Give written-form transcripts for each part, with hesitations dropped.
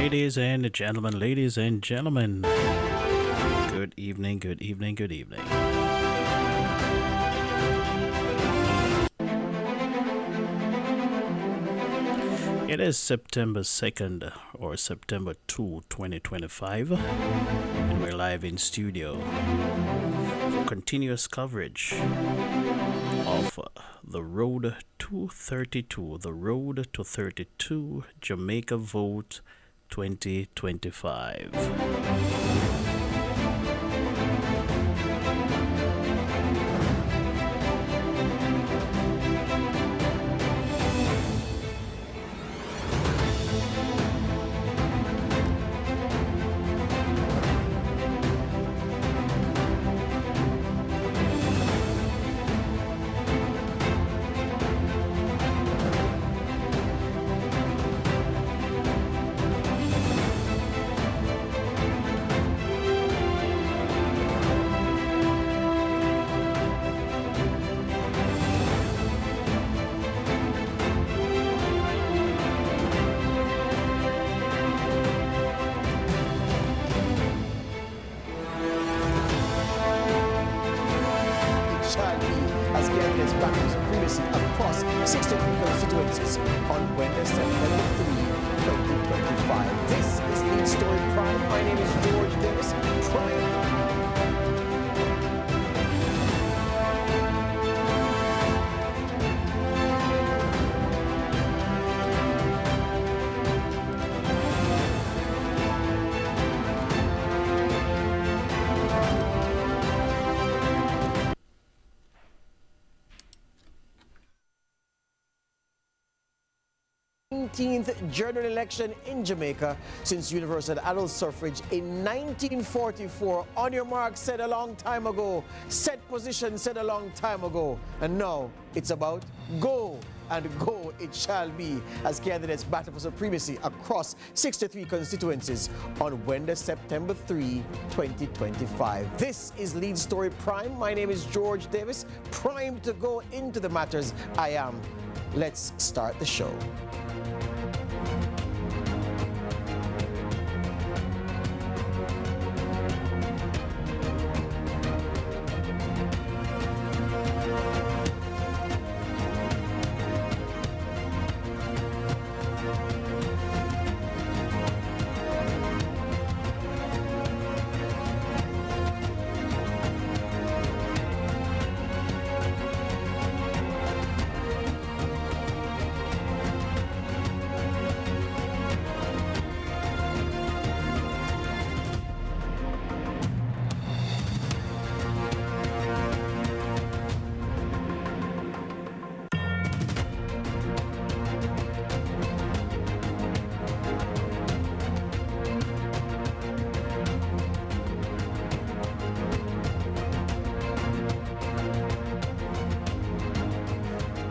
Ladies and gentlemen, good evening, good evening, good evening. It is September 2nd or September 2, 2025, and we're live in studio for continuous coverage of the Road to 32, the Road to 32 Jamaica Vote 2025. Across 63 constituencies on Wednesday, September 3, 2025. This is Lead Story Prime. My name is George Davis. Prime. 19th general election in Jamaica since universal adult suffrage in 1944. On your mark, said a long time ago. Set position, said a long time ago. And now it's about go. And go it shall be as candidates battle for supremacy across 63 constituencies on Wednesday, September 3, 2025. This is Lead Story Prime. My name is George Davis, primed to go into the matters I am. Let's start the show.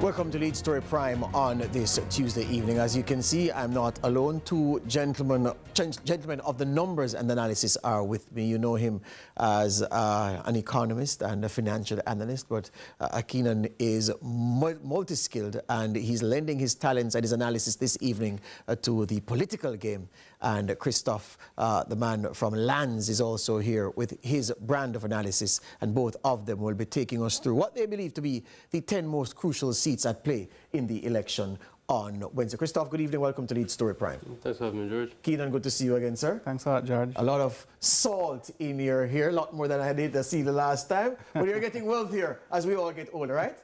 Welcome to Lead Story Prime on this Tuesday evening. As you can see, I'm not alone. Two gentlemen of the numbers and analysis are with me. You know him as an economist and a financial analyst, but Keenan is multi-skilled and he's lending his talents and his analysis this evening to the political game. And Christoph, the man from Lands, is also here with his brand of analysis, and both of them will be taking us through what they believe to be the 10 most crucial seats at play in the election on Wednesday. Christoph, good evening. Welcome to Lead Story Prime. Thanks for having me, George. Keenan, good to see you again, sir. Thanks a lot, George. A lot of salt in your hair, a lot more than I did to see the last time. But you're getting wealthier as we all get older, right?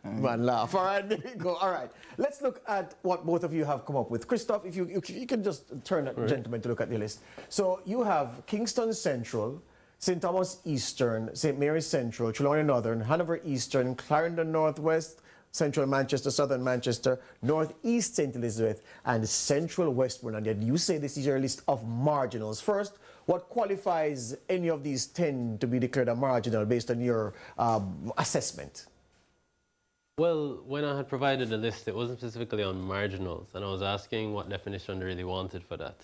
Man, laugh. All right, there we go. All right. Let's look at what both of you have come up with. Christoph, if you can just turn that gentleman to look at the list. So you have Kingston Central, St. Thomas Eastern, St. Mary's Central, Trelawney Northern, Hanover Eastern, Clarendon Northwest, Central Manchester, Southern Manchester, Northeast St. Elizabeth, and Central Westmoreland. And you say this is your list of marginals. First, what qualifies any of these 10 to be declared a marginal based on your assessment? Well, when I had provided the list, it wasn't specifically on marginals, and I was asking what definition they really wanted for that.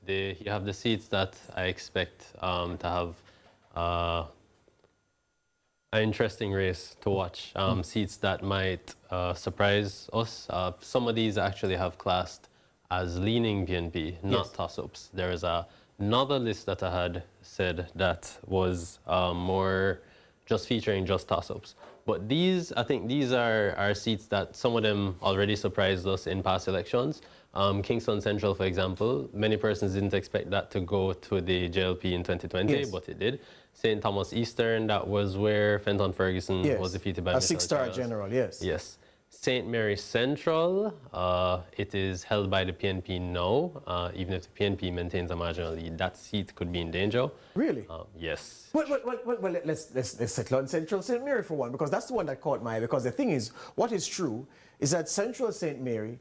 You have the seats that I expect to have an interesting race to watch, seats that might surprise us. Some of these actually have classed as leaning PNP, not Yes. toss-ups. There is another list that I had said that was more just featuring just toss-ups. But these, I think these are seats that some of them already surprised us in past elections. Kingston Central, for example, many persons didn't expect that to go to the JLP in 2020, Yes. but it did. St. Thomas Eastern, that was where Fenton Ferguson Yes. was defeated by a Michelle six-star Childs. general, yes. Yes. St. Mary Central, it is held by the PNP now. Even if the PNP maintains a marginal lead, that seat could be in danger. Really? Yes. Well, let's settle on Central St. Mary for one, because that's the one that caught my eye. Because the thing is, what is true is that Central St. Mary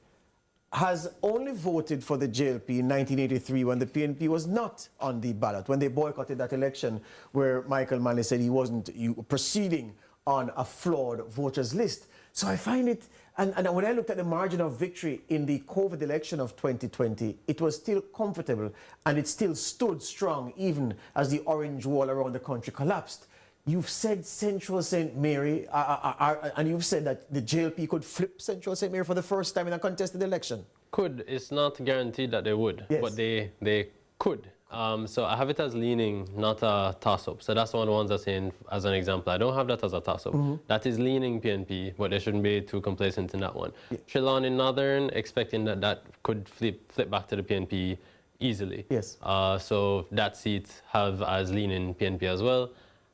has only voted for the JLP in 1983 when the PNP was not on the ballot, when they boycotted that election where Michael Manley said he wasn't proceeding on a flawed voters list. So I find it, and when I looked at the margin of victory in the COVID election of 2020, it was still comfortable and it still stood strong even as the orange wall around the country collapsed. You've said Central St. Mary, and you've said that the JLP could flip Central St. Mary for the first time in a contested election. Could. It's not guaranteed that they would, Yes. but they could. So I have it as leaning, not a toss-up. So that's one of the ones I'm saying as an example. I don't have that as a toss-up. That is leaning PNP, but they shouldn't be too complacent in that one. Yeah. Trelawney Northern, expecting that could flip back to the PNP easily. Yes. So that seat have as leaning PNP as well.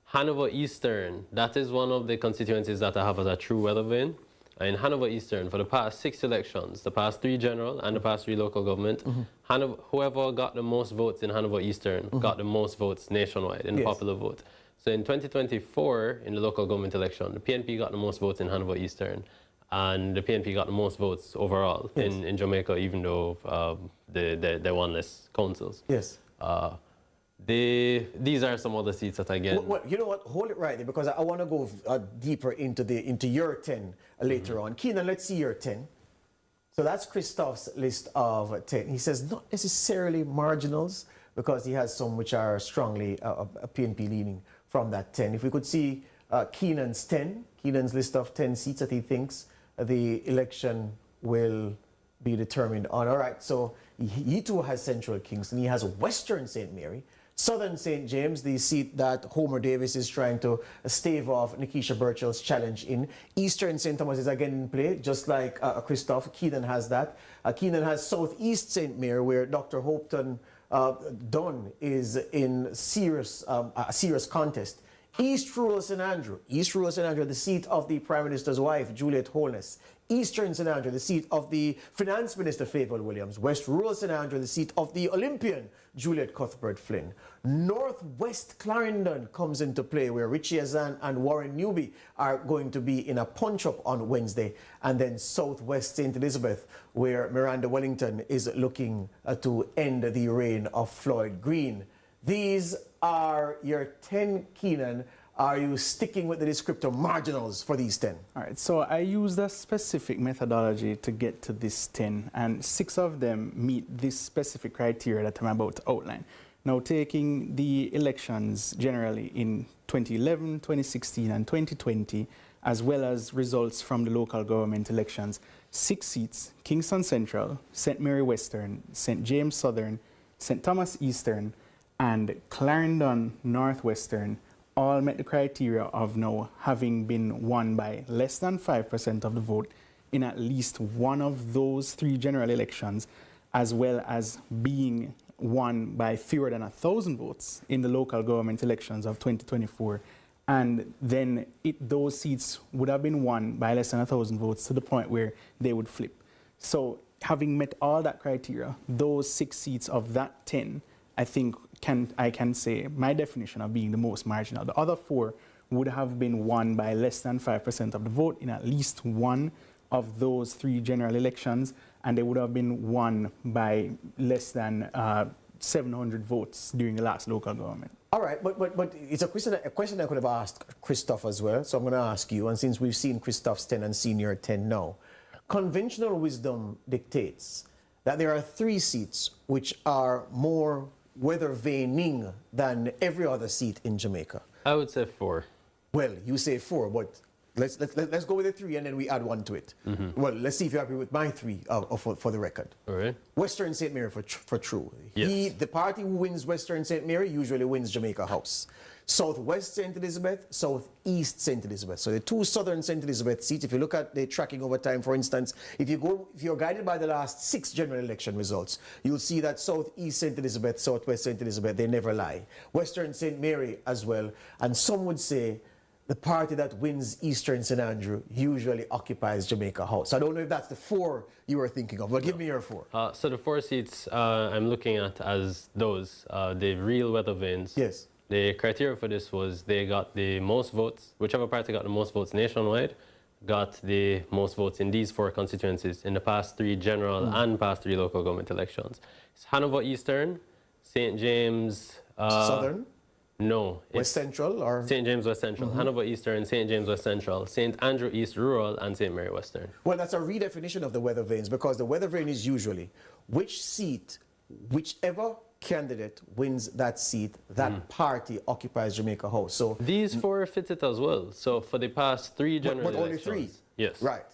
Hanover Eastern, that is one of the constituencies that I have as a true weather vane. In Hanover Eastern, for the past 6 elections, the past 3 general and the past 3 local government, whoever got the most votes in Hanover Eastern got the most votes nationwide in the Yes. popular vote. So in 2024, in the local government election, the PNP got the most votes in Hanover Eastern, and the PNP got the most votes overall Yes. in Jamaica, even though they won less councils. Yes. These are some other seats that again. Well, you know what? Hold it right there, because I want to go deeper into your 10 later on. Keenan, let's see your 10. So that's Christoph's list of 10. He says not necessarily marginals, because he has some which are strongly a PNP leaning from that 10. If we could see Keenan's 10, Keenan's list of 10 seats that he thinks the election will be determined on. All right, so he too has Central Kingston. He has Western St. Mary. Southern St. James, the seat that Homer Davis is trying to stave off Nikisha Burchell's challenge in. Eastern St. Thomas is again in play, just like Christoph. Keenan has that. Keenan has Southeast St. Mary, where Dr. Hopton Dunn is in a serious contest. East Rural St. Andrew. East Rural St. Andrew, the seat of the Prime Minister's wife, Juliet Holness. Eastern St. Andrew, the seat of the Finance Minister, Favour Williams. West Rural St. Andrew, the seat of the Olympian, Juliet Cuthbert Flynn. Northwest Clarendon comes into play, where Richie Azan and Warren Newby are going to be in a punch-up on Wednesday. And then Southwest St. Elizabeth, where Miranda Wellington is looking to end the reign of Floyd Green. These are your 10, Keenan. Are you sticking with the descriptor marginals for these 10? All right, so I used a specific methodology to get to this 10, and 6 of them meet this specific criteria that I'm about to outline. Now, taking the elections generally in 2011, 2016, and 2020, as well as results from the local government elections, 6 seats, Kingston Central, St. Mary Western, St. James Southern, St. Thomas Eastern, and Clarendon Northwestern all met the criteria of now having been won by less than 5% of the vote in at least one of those 3 general elections, as well as being won by fewer than 1,000 votes in the local government elections of 2024. And then those seats would have been won by less than 1,000 votes to the point where they would flip. So having met all that criteria, those 6 seats of that 10, I think I can say my definition of being the most marginal. The other 4 would have been won by less than 5% of the vote in at least one of those 3 general elections, and they would have been won by less than 700 votes during the last local government. All right, but it's a question I could have asked Christoph as well, so I'm going to ask you, and since we've seen Christoph's 10 and seen your 10 now, conventional wisdom dictates that there are 3 seats which are more weather vaning than every other seat in Jamaica. I would say 4. Well, you say 4, but Let's go with the 3 and then we add 1 to it. Well, let's see if you're happy with my 3 for the record. All right. Western St. Mary for true. Yes. The party who wins Western St. Mary usually wins Jamaica House. Southwest St. Elizabeth, Southeast St. Elizabeth. So the 2 Southern St. Elizabeth seats, if you look at the tracking over time, for instance, if you're guided by the last 6 general election results, you'll see that Southeast St. Elizabeth, Southwest St. Elizabeth, they never lie. Western St. Mary as well. And some would say the party that wins Eastern St. Andrew usually occupies Jamaica House. I don't know if that's the 4 you were thinking of, but give me your 4. So the 4 seats I'm looking at as those, the real weather vanes. Yes. The criteria for this was they got the most votes, whichever party got the most votes nationwide, got the most votes in these 4 constituencies in the past 3 general and past 3 local government elections. It's Hanover Eastern, St. James... Southern? No. West Central or? St. James West Central, Hanover Eastern, St. James West Central, St. Andrew East Rural, and St. Mary Western. Well, that's a redefinition of the weather vanes because the weather vane is usually which seat, whichever candidate wins that seat, that party occupies Jamaica House. So these 4 fit it as well. So for the past 3 general but only elections. 3? Yes. Right.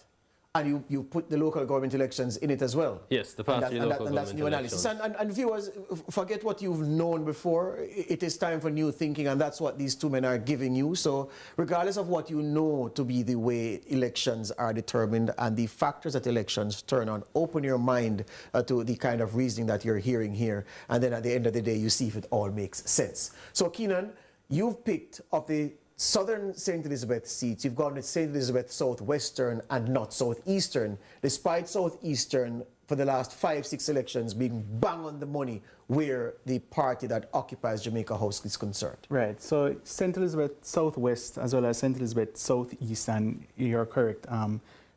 And you put the local government elections in it as well? Yes, the past 3 local and that's government new analysis. elections. And viewers, forget what you've known before. It is time for new thinking, and that's what these 2 men are giving you. So regardless of what you know to be the way elections are determined and the factors that elections turn on, open your mind to the kind of reasoning that you're hearing here. And then at the end of the day, you see if it all makes sense. So Keenan, you've picked of the Southern St. Elizabeth seats, you've gone with St. Elizabeth Southwestern and not Southeastern, despite Southeastern for the last 5-6 elections being bang on the money where the party that occupies Jamaica House is concerned. Right. So St. Elizabeth Southwest as well as St. Elizabeth Southeast, and you're correct,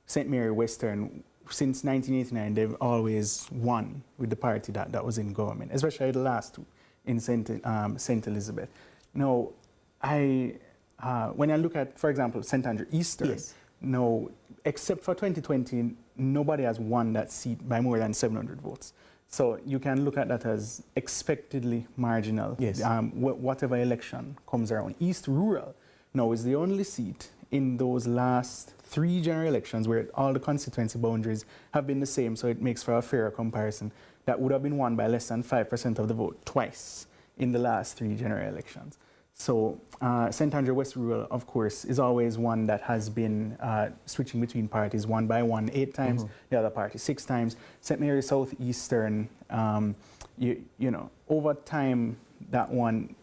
St. Mary Western, since 1989, they've always won with the party that was in government, especially the last 2 in St. Elizabeth. Now, when I look at, for example, St. Andrew Eastern, Yes. no, except for 2020, nobody has won that seat by more than 700 votes. So you can look at that as expectedly marginal. Yes. Whatever election comes around. East Rural now is the only seat in those last 3 general elections where all the constituency boundaries have been the same, so it makes for a fairer comparison, that would have been won by less than 5% of the vote twice in the last 3 general elections. So St. Andrew West Rural, of course, is always one that has been switching between parties one by one 8 times, the other party 6 times. St. Mary Southeastern, you know, over time, that one,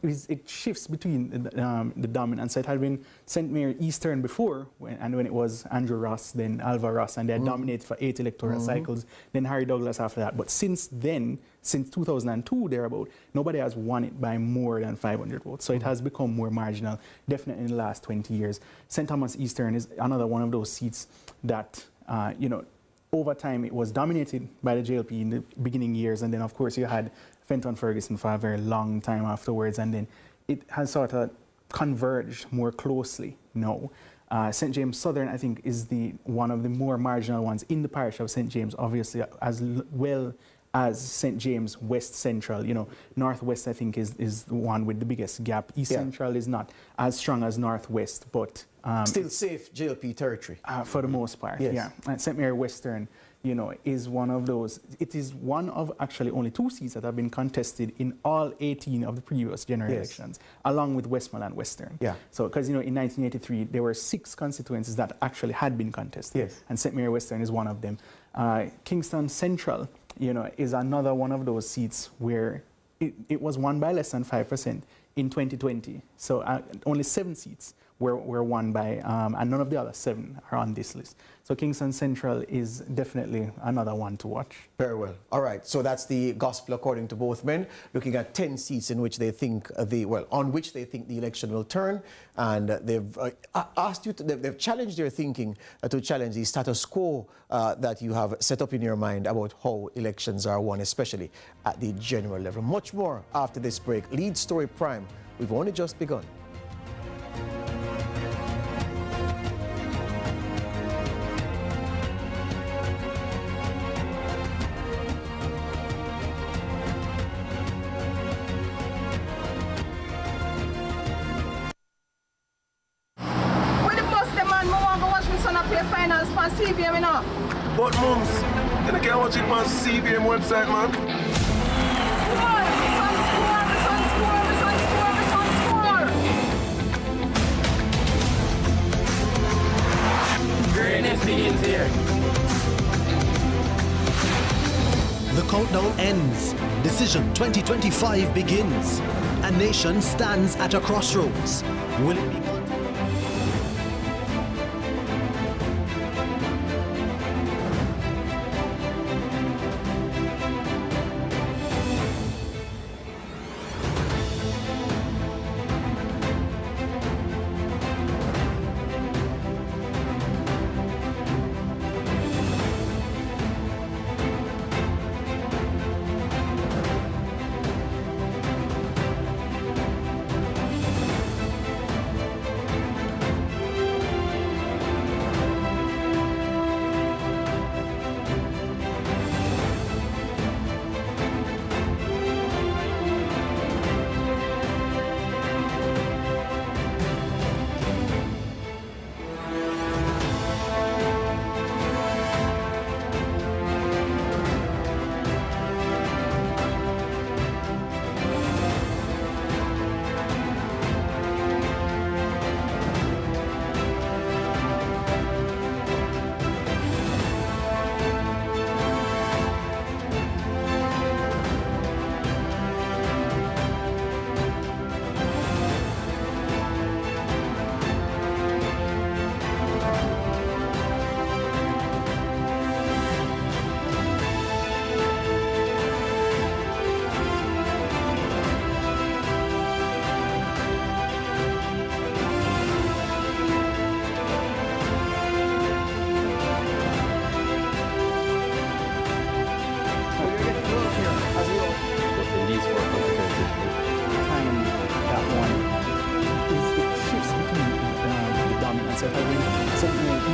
it shifts between the dominance. So it had been St. Mary Eastern before, when it was Andrew Ross, then Alva Ross, and they had dominated for 8 electoral cycles, then Harry Douglas after that. But since then, since 2002 thereabout, nobody has won it by more than 500 votes. So it has become more marginal, definitely in the last 20 years. St. Thomas Eastern is another one of those seats that, you know, over time it was dominated by the JLP in the beginning years, and then of course you had Fenton Ferguson for a very long time afterwards, and then it has sort of converged more closely now. St. James Southern, I think, is one of the more marginal ones in the parish of St. James, obviously, as well as St. James West Central. You know, Northwest, I think, is the one with the biggest gap. East Central is not as strong as Northwest, but still safe JLP territory. For the most part, yeah. And St. Mary Western, you know, is one of those. It is one of actually only 2 seats that have been contested in all 18 of the previous general elections, along with Westmoreland Western. Yeah. So, because, you know, in 1983, there were 6 constituencies that actually had been contested. Yes. And St. Mary Western is one of them. Kingston Central, you know, is another one of those seats where it was won by less than 5% in 2020. So only 7 seats were won by, and none of the other 7 are on this list. So Kingston Central is definitely another one to watch. Very well. All right. So that's the gospel according to both men, looking at 10 seats in which they think on which they think the election will turn. And they've asked you, they've challenged your thinking to challenge the status quo that you have set up in your mind about how elections are won, especially at the general level. Much more after this break. Lead Story Prime. We've only just begun. CBM, you know. But mums, you can't watch it on CBM website, man. Score! The Sun score! The Sun score! The Sun score! The Sun score! Greatness begins here. The countdown ends. Decision 2025 begins. A nation stands at a crossroads. Will it be...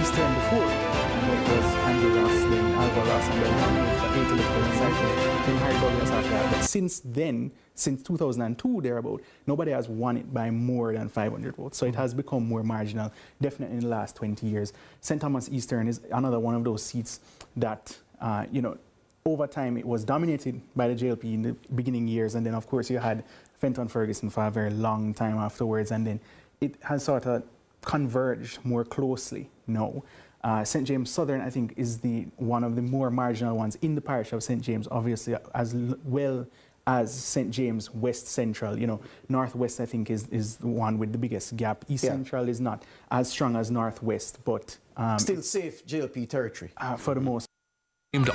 Eastern before, and it was Andrew Ross, then Alva Ross, and then nominated for 8 electoral cycles, then Harry Douglas after that. But since then, since 2002 thereabout, nobody has won it by more than 500 votes. So it has become more marginal, definitely in the last 20 years. St. Thomas Eastern is another one of those seats that, over time it was dominated by the JLP in the beginning years, and then of course you had Fenton Ferguson for a very long time afterwards, and then it has sort of converged more closely now. St. James Southern, I think, is one of the more marginal ones in the parish of St. James, obviously, as well as St. James West Central. Northwest, I think, is the one with the biggest gap. East Central is not as strong as Northwest, but... still safe JLP territory. For the most.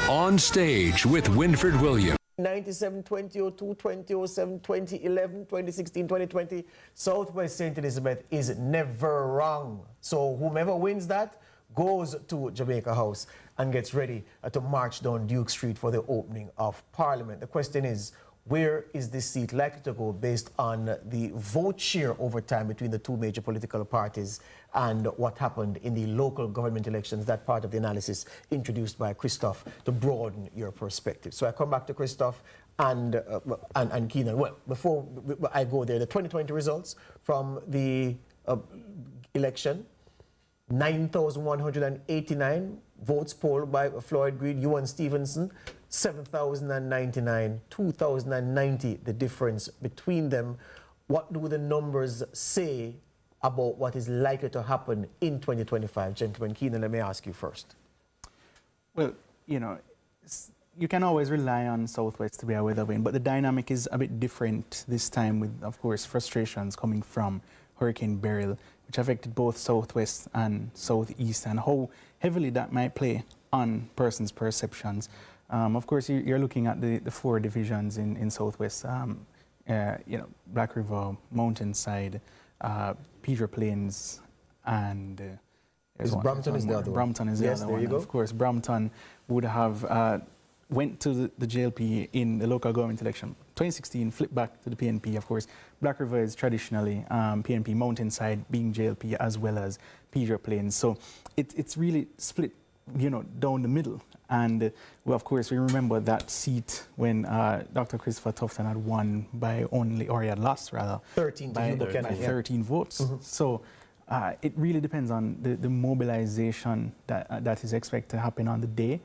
On stage with Winford Williams. 97, 2002, 2007, 2011, 2016, 2020, Southwest St. Elizabeth is never wrong. So whomever wins that goes to Jamaica House and gets ready to march down Duke Street for the opening of Parliament. The question is, where is this seat likely to go based on the vote share over time between the two major political parties and what happened in the local government elections? That part of the analysis introduced by Christophe to broaden your perspective. So I come back to Christophe and Keenan. Well, before I go there, the 2020 results from the election, 9,189 votes polled by Floyd Greed, Ewan Stevenson, 7,099, 2,090, the difference between them. What do the numbers say about what is likely to happen in 2025? Gentlemen, Keenan, let me ask you first. Well, you can always rely on Southwest to be a weather win, but the dynamic is a bit different this time with, of course, frustrations coming from Hurricane Beryl, which affected both Southwest and Southeast, and how heavily that might play on persons' perceptions. Of course, you're looking at the four divisions in Southwest, Black River, Mountainside, Pedro Plains, and Brampton is the other one. Brampton is the other one. Of course, Brampton would have went to the JLP in the local government election. 2016, flipped back to the PNP, of course. Black River is traditionally PNP, Mountainside being JLP as well as Pedro Plains. So it's really split, down the middle. And of course, we remember that seat when Dr. Christopher Tufton had won by only, or he had lost rather, 13 by 13 votes. So It really depends on the mobilization that is expected to happen on the day.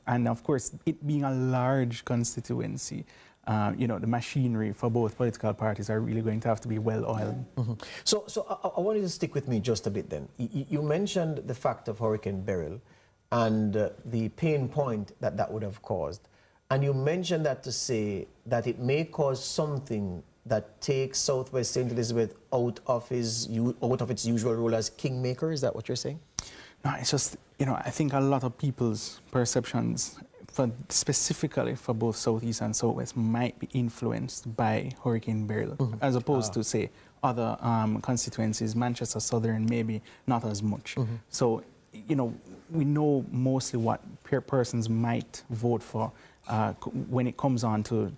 And of course, it being a large constituency, the machinery for both political parties are really going to have to be well oiled. So I want you to stick with me just a bit then. You mentioned the fact of Hurricane Beryl and the pain point that would have caused. And you mentioned that to say that it may cause something that takes Southwest St. Elizabeth out of its usual role as kingmaker. Is that what you're saying? No, it's just, I think a lot of people's perceptions, specifically for both Southeast and Southwest, might be influenced by Hurricane Beryl, as opposed to, say, other constituencies, Manchester Southern, maybe not as much. So, we know mostly what persons might vote for when it comes on to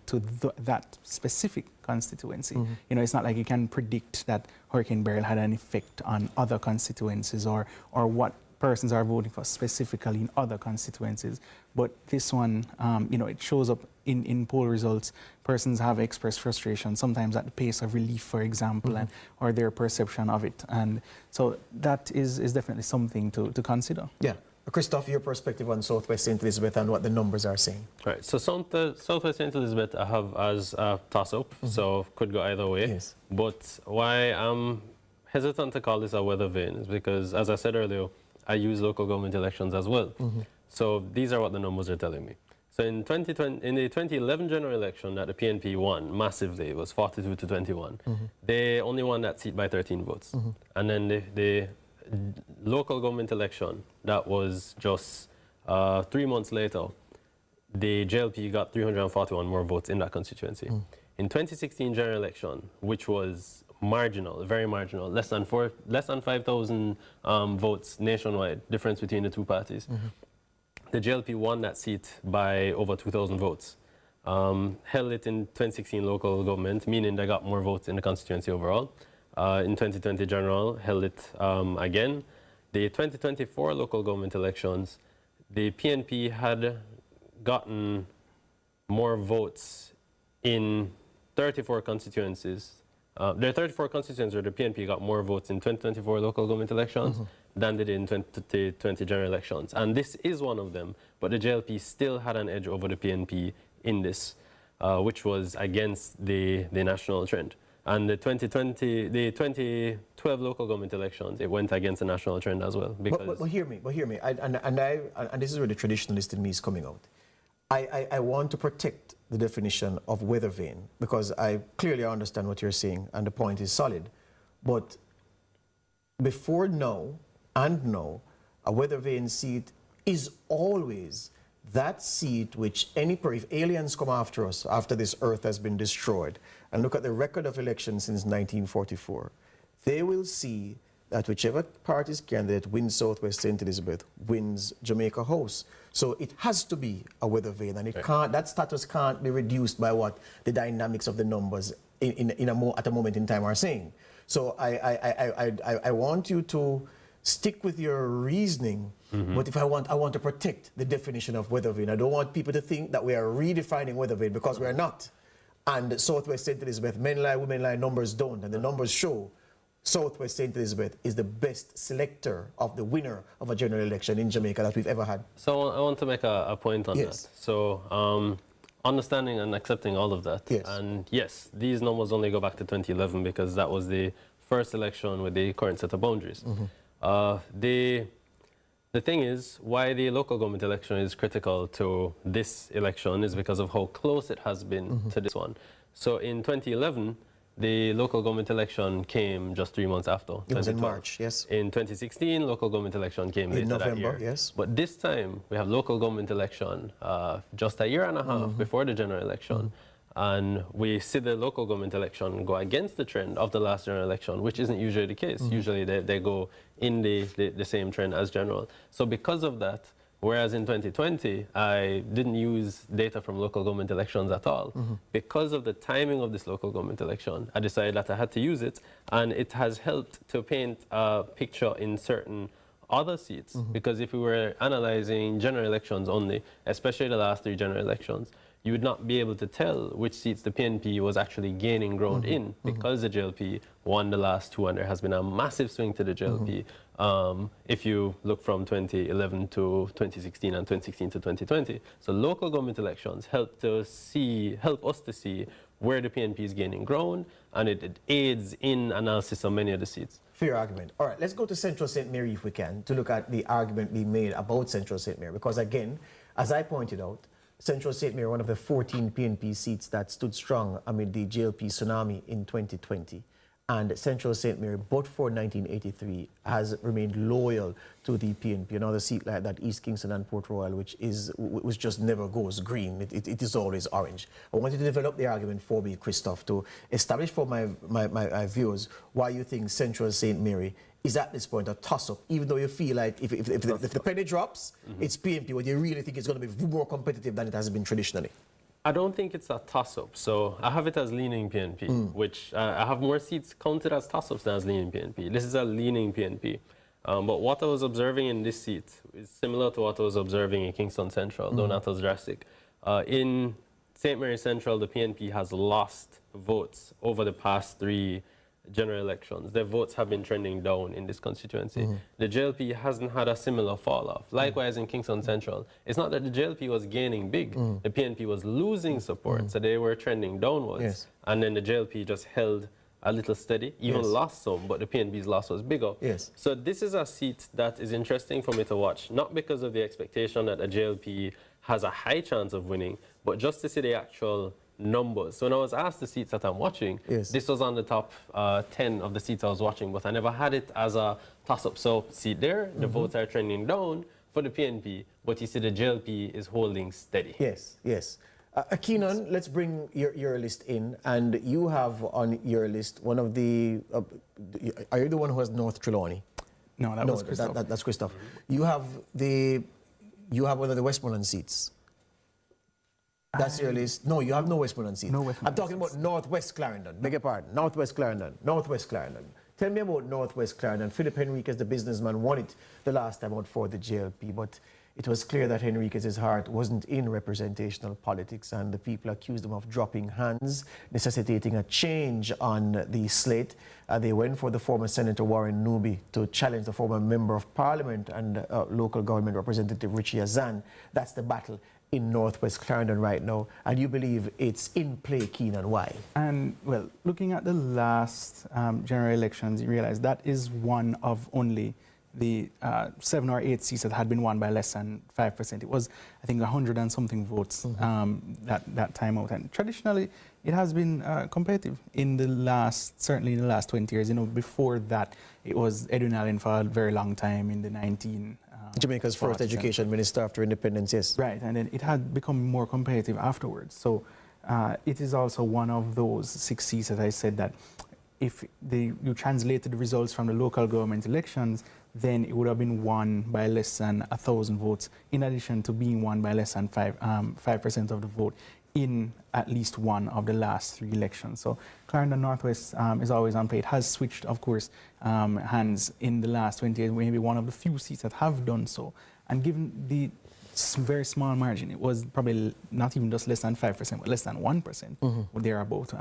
that specific constituency. It's not like you can predict that Hurricane Beryl had an effect on other constituencies or what persons are voting for specifically in other constituencies. But this one, it shows up in poll results. Persons have expressed frustration, sometimes at the pace of relief, for example, or their perception of it. And so that is definitely something to consider. Yeah. Christoph, your perspective on Southwest St. Elizabeth and what the numbers are saying. Right. So Southwest St. Elizabeth I have as a toss-up, so could go either way. Yes. But why I'm hesitant to call this a weather vane is because, as I said earlier, I use local government elections as well. So these are what the numbers are telling me. So in the 2011 general election that the PNP won massively, it was 42 to 21. They only won that seat by 13 votes. And then the local government election that was just 3 months later, the JLP got 341 more votes in that constituency. In 2016 general election, which was marginal, very marginal, less than 5,000 votes nationwide, difference between the two parties. The JLP won that seat by over 2,000 votes. Held it in 2016 local government, meaning they got more votes in the constituency overall. In 2020 general, held it again. The 2024 local government elections, the PNP had gotten more votes in 34 constituencies. There are 34 constituencies where the PNP got more votes in 2024 local government elections than they did in 2020 general elections. And this is one of them, but the JLP still had an edge over the PNP in this, which was against the national trend. And the 2012 local government elections, it went against the national trend as well. Because but hear me. And this is where the traditionalist in me is coming out. I want to protect the definition of weather vane because I clearly understand what you're saying and the point is solid. But before now and now, a weather vane seat is always that seat which if aliens come after us, after this earth has been destroyed, and look at the record of elections since 1944, they will see that whichever party's candidate wins Southwest St. Elizabeth wins Jamaica House. So it has to be a weather vane, and that status can't be reduced by what the dynamics of the numbers at a moment in time are saying. So I want you to stick with your reasoning, but if I want to protect the definition of weather vane. I don't want people to think that we are redefining weather vane because we are not. And Southwest St. Elizabeth, men lie, women lie, numbers don't, and the numbers show Southwest St. Elizabeth is the best selector of the winner of a general election in Jamaica that we've ever had. So I want to make a point on that. So understanding and accepting all of that. Yes. And yes, these numbers only go back to 2011 because that was the first election with the current set of boundaries. The thing is, why the local government election is critical to this election is because of how close it has been to this one. So in 2011, the local government election came just 3 months after. It was in March, yes. In 2016, local government election came later November, that year. Yes. But this time, we have local government election just a year and a half before the general election. And we see the local government election go against the trend of the last general election, which isn't usually the case. Usually they go in the same trend as general. So because of that, whereas in 2020, I didn't use data from local government elections at all. Because of the timing of this local government election, I decided that I had to use it, and it has helped to paint a picture in certain other seats. Because if we were analyzing general elections only, especially the last 3 general elections, you would not be able to tell which seats the PNP was actually gaining ground in because the JLP won the last two and there has been a massive swing to the JLP. If you look from 2011 to 2016 and 2016 to 2020. So local government elections help us to see where the PNP is gaining ground, and it aids in analysis of many of the seats. Fair argument. All right, let's go to Central St. Mary if we can, to look at the argument being made about Central St. Mary, because again, as I pointed out, Central St. Mary, one of the 14 PNP seats that stood strong amid the JLP tsunami in 2020. And Central St. Mary, but for 1983, has remained loyal to the PNP. Another seat like that, East Kingston and Port Royal, which just never goes green. It is always orange. I wanted to develop the argument for me, Christophe, to establish for my viewers why you think Central St. Mary is at this point a toss-up, even though you feel like if the penny drops, it's PNP, what you really think is going to be more competitive than it has been traditionally. I don't think it's a toss-up, so I have it as leaning PNP, which I have more seats counted as toss-ups than as leaning PNP. This is a leaning PNP. But what I was observing in this seat is similar to what I was observing in Kingston Central, though not as drastic. In St. Mary Central, the PNP has lost votes over the past 3 general elections. Their votes have been trending down in this constituency. The JLP hasn't had a similar fall off. Likewise in Kingston Central, it's not that the JLP was gaining big, the PNP was losing support, so they were trending downwards. Yes. And then the JLP just held a little steady, even lost some, but the PNP's loss was bigger. Yes. So this is a seat that is interesting for me to watch, not because of the expectation that the JLP has a high chance of winning, but just to see the actual numbers. So when I was asked the seats that I'm watching, this was on the top 10 of the seats I was watching, but I never had it as a toss-up. So see there, the votes are trending down for the PNP, but you see the JLP is holding steady. Yes, yes. Keenan, let's bring your list in, and you have on your list one of the, are you the one who has North Trelawney? No, that was Christophe. That's Christophe. You have one of the Westmoreland seats. That's your list. No, you have no Westmoreland seats. No Westmoreland I'm talking about Northwest Clarendon. Beg your pardon. Northwest Clarendon. Northwest Clarendon. Tell me about Northwest Clarendon. Philip Henriquez, the businessman, won it the last time out for the JLP, but it was clear that Henriquez's heart wasn't in representational politics, and the people accused him of dropping hands, necessitating a change on the slate. They went for the former Senator Warren Nubi to challenge the former Member of Parliament and local government representative Richie Azan. That's the battle in Northwest Clarendon right now, and you believe it's in play, Keenan. Why? And, well, looking at the last general elections, you realize that is one of only the 7 or 8 seats that had been won by less than 5%. It was, I think, 100 and something votes that time out. And traditionally, it has been competitive in the last, certainly in the last 20 years. You know, before that, it was Edwin Allen for a very long time in the 19... Jamaica's first education minister after independence, yes. Right, and then it had become more competitive afterwards. So it is also one of those 6 seats that I said that if you translated the results from the local government elections, then it would have been won by less than 1,000 votes, in addition to being won by less than 5% of the vote in at least one of the last 3 elections. So Clarendon Northwest is always on play. It has switched, of course, hands in the last 20 years, maybe one of the few seats that have done so. And given the very small margin, it was probably not even just less than 5%, but less than 1%, or thereabout,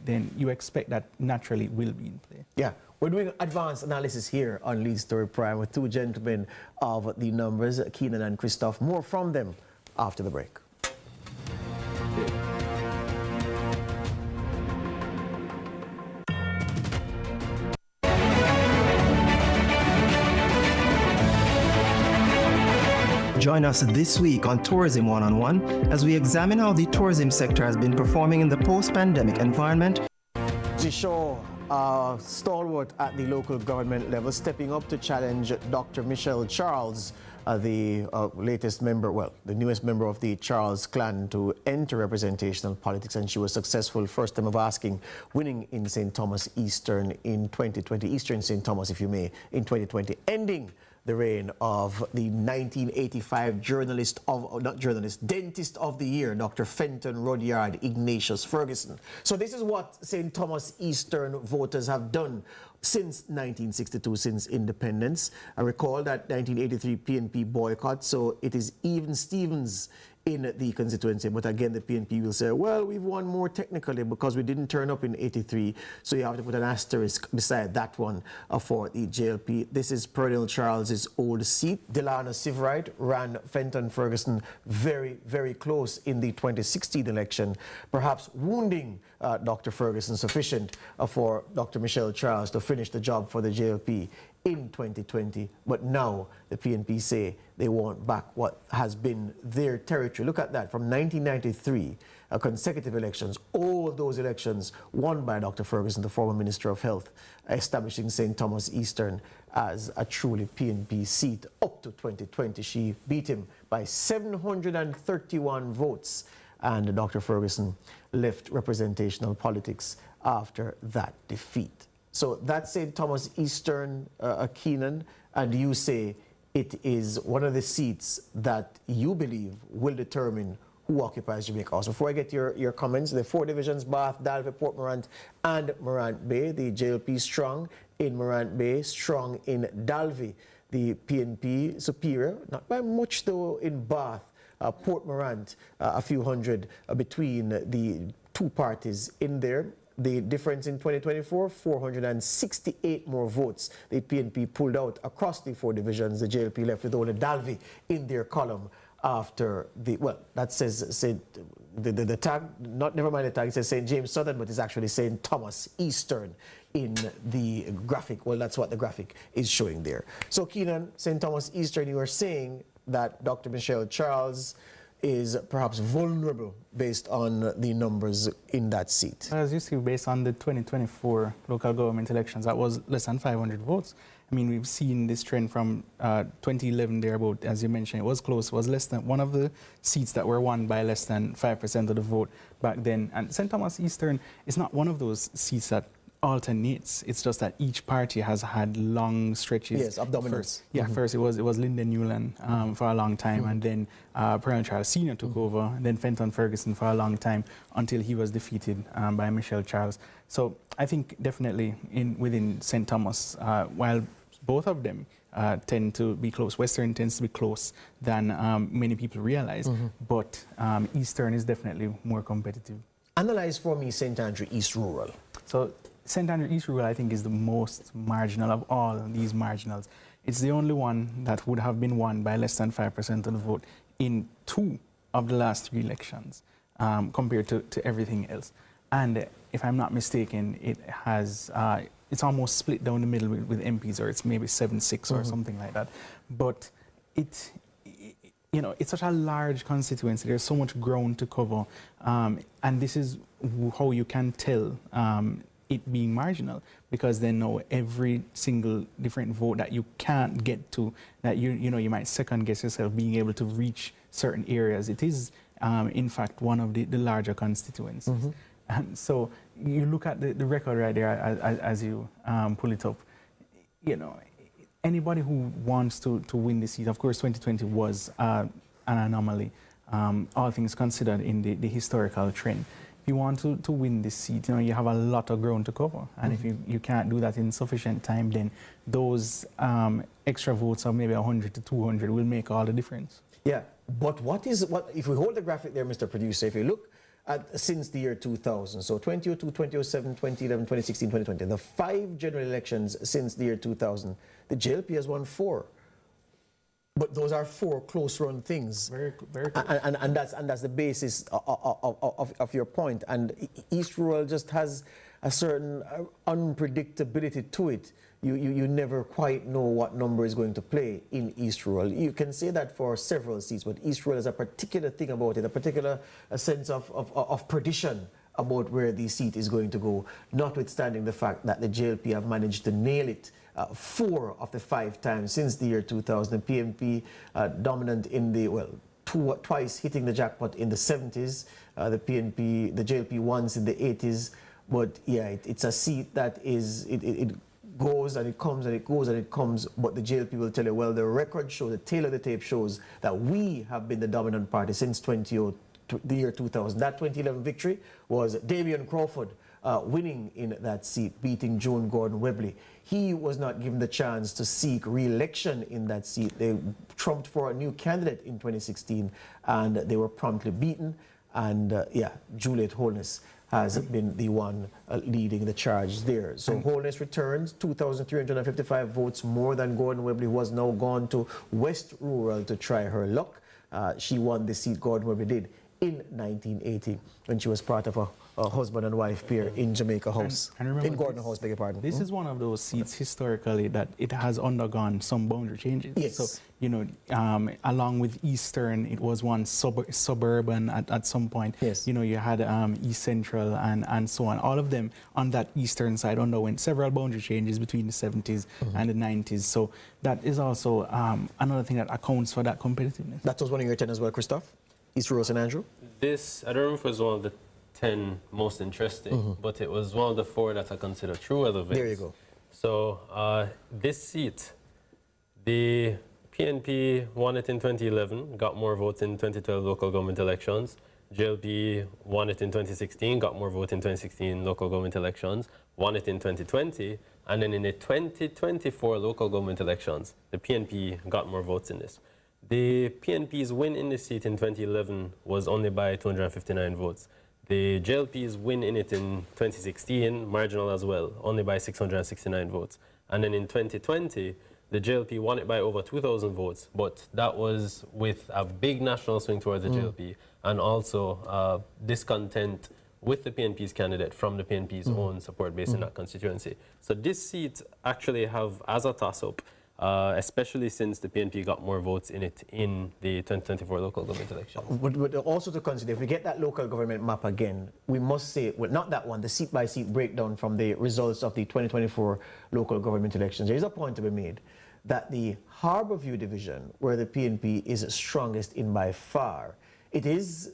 then you expect that naturally will be in play. Yeah. We're doing advanced analysis here on Lead Story Prime with 2 gentlemen of the numbers, Keenan and Christophe. More from them after the break. Join us this week on Tourism One-on-One as we examine how the tourism sector has been performing in the post-pandemic environment. The show stalwart at the local government level, stepping up to challenge Dr. Michelle Charles, the latest member, well, the newest member of the Charles clan to enter representational politics, and she was successful, first time of asking, winning in St. Thomas Eastern in 2020, Eastern St. Thomas, if you may, in 2020, ending the reign of the 1985 Dentist of the Year, Dr. Fenton Rudyard Ignatius Ferguson. So this is what St. Thomas Eastern voters have done since 1962, since independence. I recall that 1983 PNP boycott, so it is even Stevens in the constituency. But again, the PNP will say, well, we've won more technically because we didn't turn up in 83, so you have to put an asterisk beside that one for the JLP. This is Pernell Charles's old seat. Delana Sivrite ran Fenton Ferguson very, very close in the 2016 election, perhaps wounding Dr. Ferguson sufficient for Dr. Michelle Charles to finish the job for the JLP in 2020, but now the PNP say they want back what has been their territory. Look at that, from 1993, consecutive elections, all those elections won by Dr. Ferguson, the former Minister of Health, establishing St. Thomas Eastern as a truly PNP seat. Up to 2020, she beat him by 731 votes, and Dr. Ferguson left representational politics after that defeat. So that's St. Thomas Eastern, Keenan, and you say it is one of the seats that you believe will determine who occupies Jamaica House. Before I get your comments, the 4 divisions, Bath, Dalvey, Port Morant, and Morant Bay. The JLP strong in Morant Bay, strong in Dalvey. The PNP superior, not by much though, in Bath. Port Morant, a few hundred between the two parties in there. The difference in 2024, 468 more votes. The PNP pulled out across the 4 divisions. The JLP left with only Dalvey in their column after the, well, that says the tag, never mind the tag, it says St. James Southern, but it's actually St. Thomas Eastern in the graphic. Well, that's what the graphic is showing there. So, Keenan, St. Thomas Eastern, you are saying that Dr. Michelle Charles is perhaps vulnerable based on the numbers in that seat. As you see, based on the 2024 local government elections, that was less than 500 votes. I mean, we've seen this trend from 2011 thereabout, as you mentioned. It was close. It was less than one of the seats that were won by less than 5% of the vote back then. And St. Thomas Eastern is not one of those seats that alternates. It's just that each party has had long stretches. Yes, of dominance. First it was Lyndon Newland for a long time, and then Pernell Charles Sr. took over, and then Fenton Ferguson for a long time until he was defeated by Michelle Charles. So I think definitely within St. Thomas, while both of them tend to be close, Western tends to be close than many people realize, but Eastern is definitely more competitive. Analyze for me St. Andrew East Rural. So St. Andrew East Rural, I think, is the most marginal of all these marginals. It's the only one that would have been won by less than 5% of the vote in 2 of the last 3 elections, compared to everything else. And if I'm not mistaken, it has, it's almost split down the middle with MPs, or it's maybe 7-6 or something like that. But it's such a large constituency. There's so much ground to cover. And this is how you can tell it being marginal, because they know every single different vote that you can't get to, that you might second guess yourself being able to reach certain areas. It is, in fact, one of the larger constituencies. And so you look at the record right there as you pull it up. Anybody who wants to win the seat, of course, 2020 was an anomaly, all things considered in the historical trend. If you want to win this seat, you have a lot of ground to cover. And if you can't do that in sufficient time, then those extra votes of maybe 100 to 200 will make all the difference. Yeah, but if we hold the graphic there, Mr. Producer, if you look at since the year 2000, so 2002, 2007, 2011, 2016, 2020, the 5 general elections since the year 2000, the JLP has won 4. But those are 4 close-run things. Very, very close. And that's the basis of your point. And East Rural just has a certain unpredictability to it. You never quite know what number is going to play in East Rural. You can say that for several seats, but East Rural has a particular thing about it, a sense of perdition about where the seat is going to go, notwithstanding the fact that the JLP have managed to nail it 4 of the 5 times since the year 2000. The PNP dominant in the, twice hitting the jackpot in the 70s, the JLP once in the 80s. But yeah, it's a seat that is, it goes and it comes and it goes and it comes, but the JLP will tell you, well, the record shows, the tail of the tape shows that we have been the dominant party since the year 2000. That 2011 victory was Damian Crawford winning in that seat, beating Joan Gordon Webley. He was not given the chance to seek re-election in that seat. They trumped for a new candidate in 2016, and they were promptly beaten. And yeah, Juliet Holness has been the one leading the charge there. So Holness returned 2,355 votes more than Gordon Webley, who has now gone to West Rural to try her luck. She won the seat Gordon Webley did in 1980 when she was part of a husband and wife pair in Jamaica House, and remember in Gordon House, beg your pardon. This is one of those seats historically that it has undergone some boundary changes. Yes. So, you know, along with Eastern, it was one suburban at some point. Yes. You know, you had East Central and so on. All of them on that Eastern side underwent several boundary changes between the 70s and the 90s. So that is also another thing that accounts for that competitiveness. That was one of your 10 as well, Christoph? East Rural St. Andrew? This, I don't know if it was one of the 10 most interesting, but it was one of the 4 that I consider true relevance. There you go. So this seat, the PNP won it in 2011, got more votes in 2012 local government elections. JLP won it in 2016, got more votes in 2016 local government elections, won it in 2020, and then in the 2024 local government elections, the PNP got more votes in this. The PNP's win in the seat in 2011 was only by 259 votes. The JLP's win in it in 2016, marginal as well, only by 669 votes. And then in 2020, the JLP won it by over 2,000 votes, but that was with a big national swing towards the JLP and also discontent with the PNP's candidate from the PNP's own support base in that constituency. So this seat actually have as a toss-up, especially since the PNP got more votes in it in the 2024 local government election. But also to consider, if we get that local government map again, we must say, well, not that one, the seat-by-seat breakdown from the results of the 2024 local government elections. There is a point to be made that the Harbourview division, where the PNP is strongest in by far, it is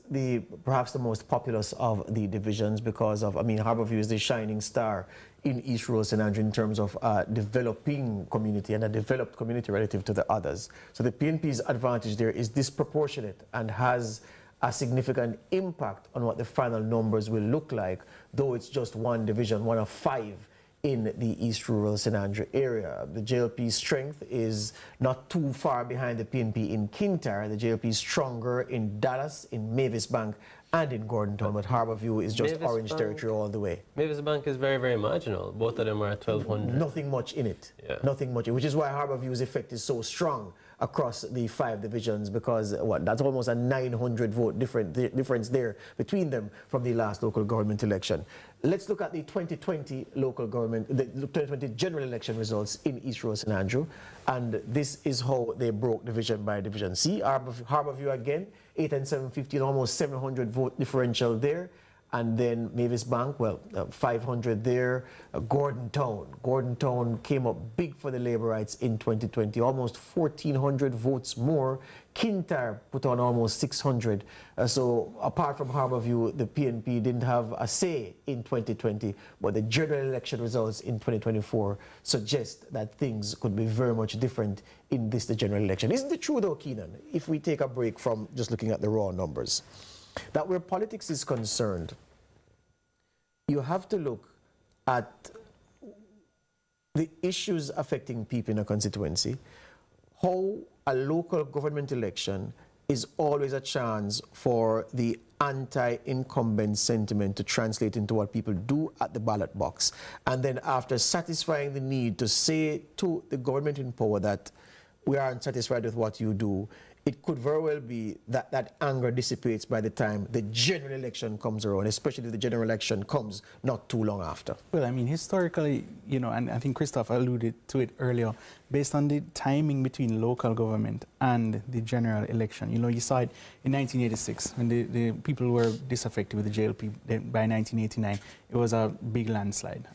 perhaps the most populous of the divisions because of, I mean, Harbourview is the shining star in East Rural St. Andrew in terms of developing community and a developed community relative to the others. So the PNP's advantage there is disproportionate and has a significant impact on what the final numbers will look like, though it's just one division, one of 5 in the East Rural St. Andrew area. The JLP's strength is not too far behind the PNP in Kintyre. The JLP is stronger in Dallas, in Mavis Bank, and in Gordon Town, but Harbourview is just Mavis orange Bank, territory all the way. Mavis Bank is very, very marginal. Both of them are at 1,200. Nothing much in it. Yeah. Nothing much, which is why Harbourview's effect is so strong across the 5 divisions, because that's almost a 900 vote difference there between them from the last local government election. Let's look at the 2020 local government, the 2020 general election results in East Rural St. Andrew, and this is how they broke division by division. See, Harbourview again, 8 and 750, almost 700 vote differential there. And then Mavis Bank, well, 500 there. Gordon Town came up big for the Labourites in 2020, almost 1,400 votes more. Kintyre put on almost 600. So apart from Harbourview, the PNP didn't have a say in 2020, but the general election results in 2024 suggest that things could be very much different in the general election. Isn't it true though, Keenan, if we take a break from just looking at the raw numbers, that where politics is concerned, you have to look at the issues affecting people in a constituency, how a local government election is always a chance for the anti-incumbent sentiment to translate into what people do at the ballot box. And then after satisfying the need to say to the government in power that we aren't satisfied with what you do, it could very well be that that anger dissipates by the time the general election comes around, especially if the general election comes not too long after. Well, I mean, historically, you know, and I think Christoph alluded to it earlier, based on the timing between local government and the general election. You know, you saw it in 1986, when the people were disaffected with the JLP. By 1989, it was a big landslide.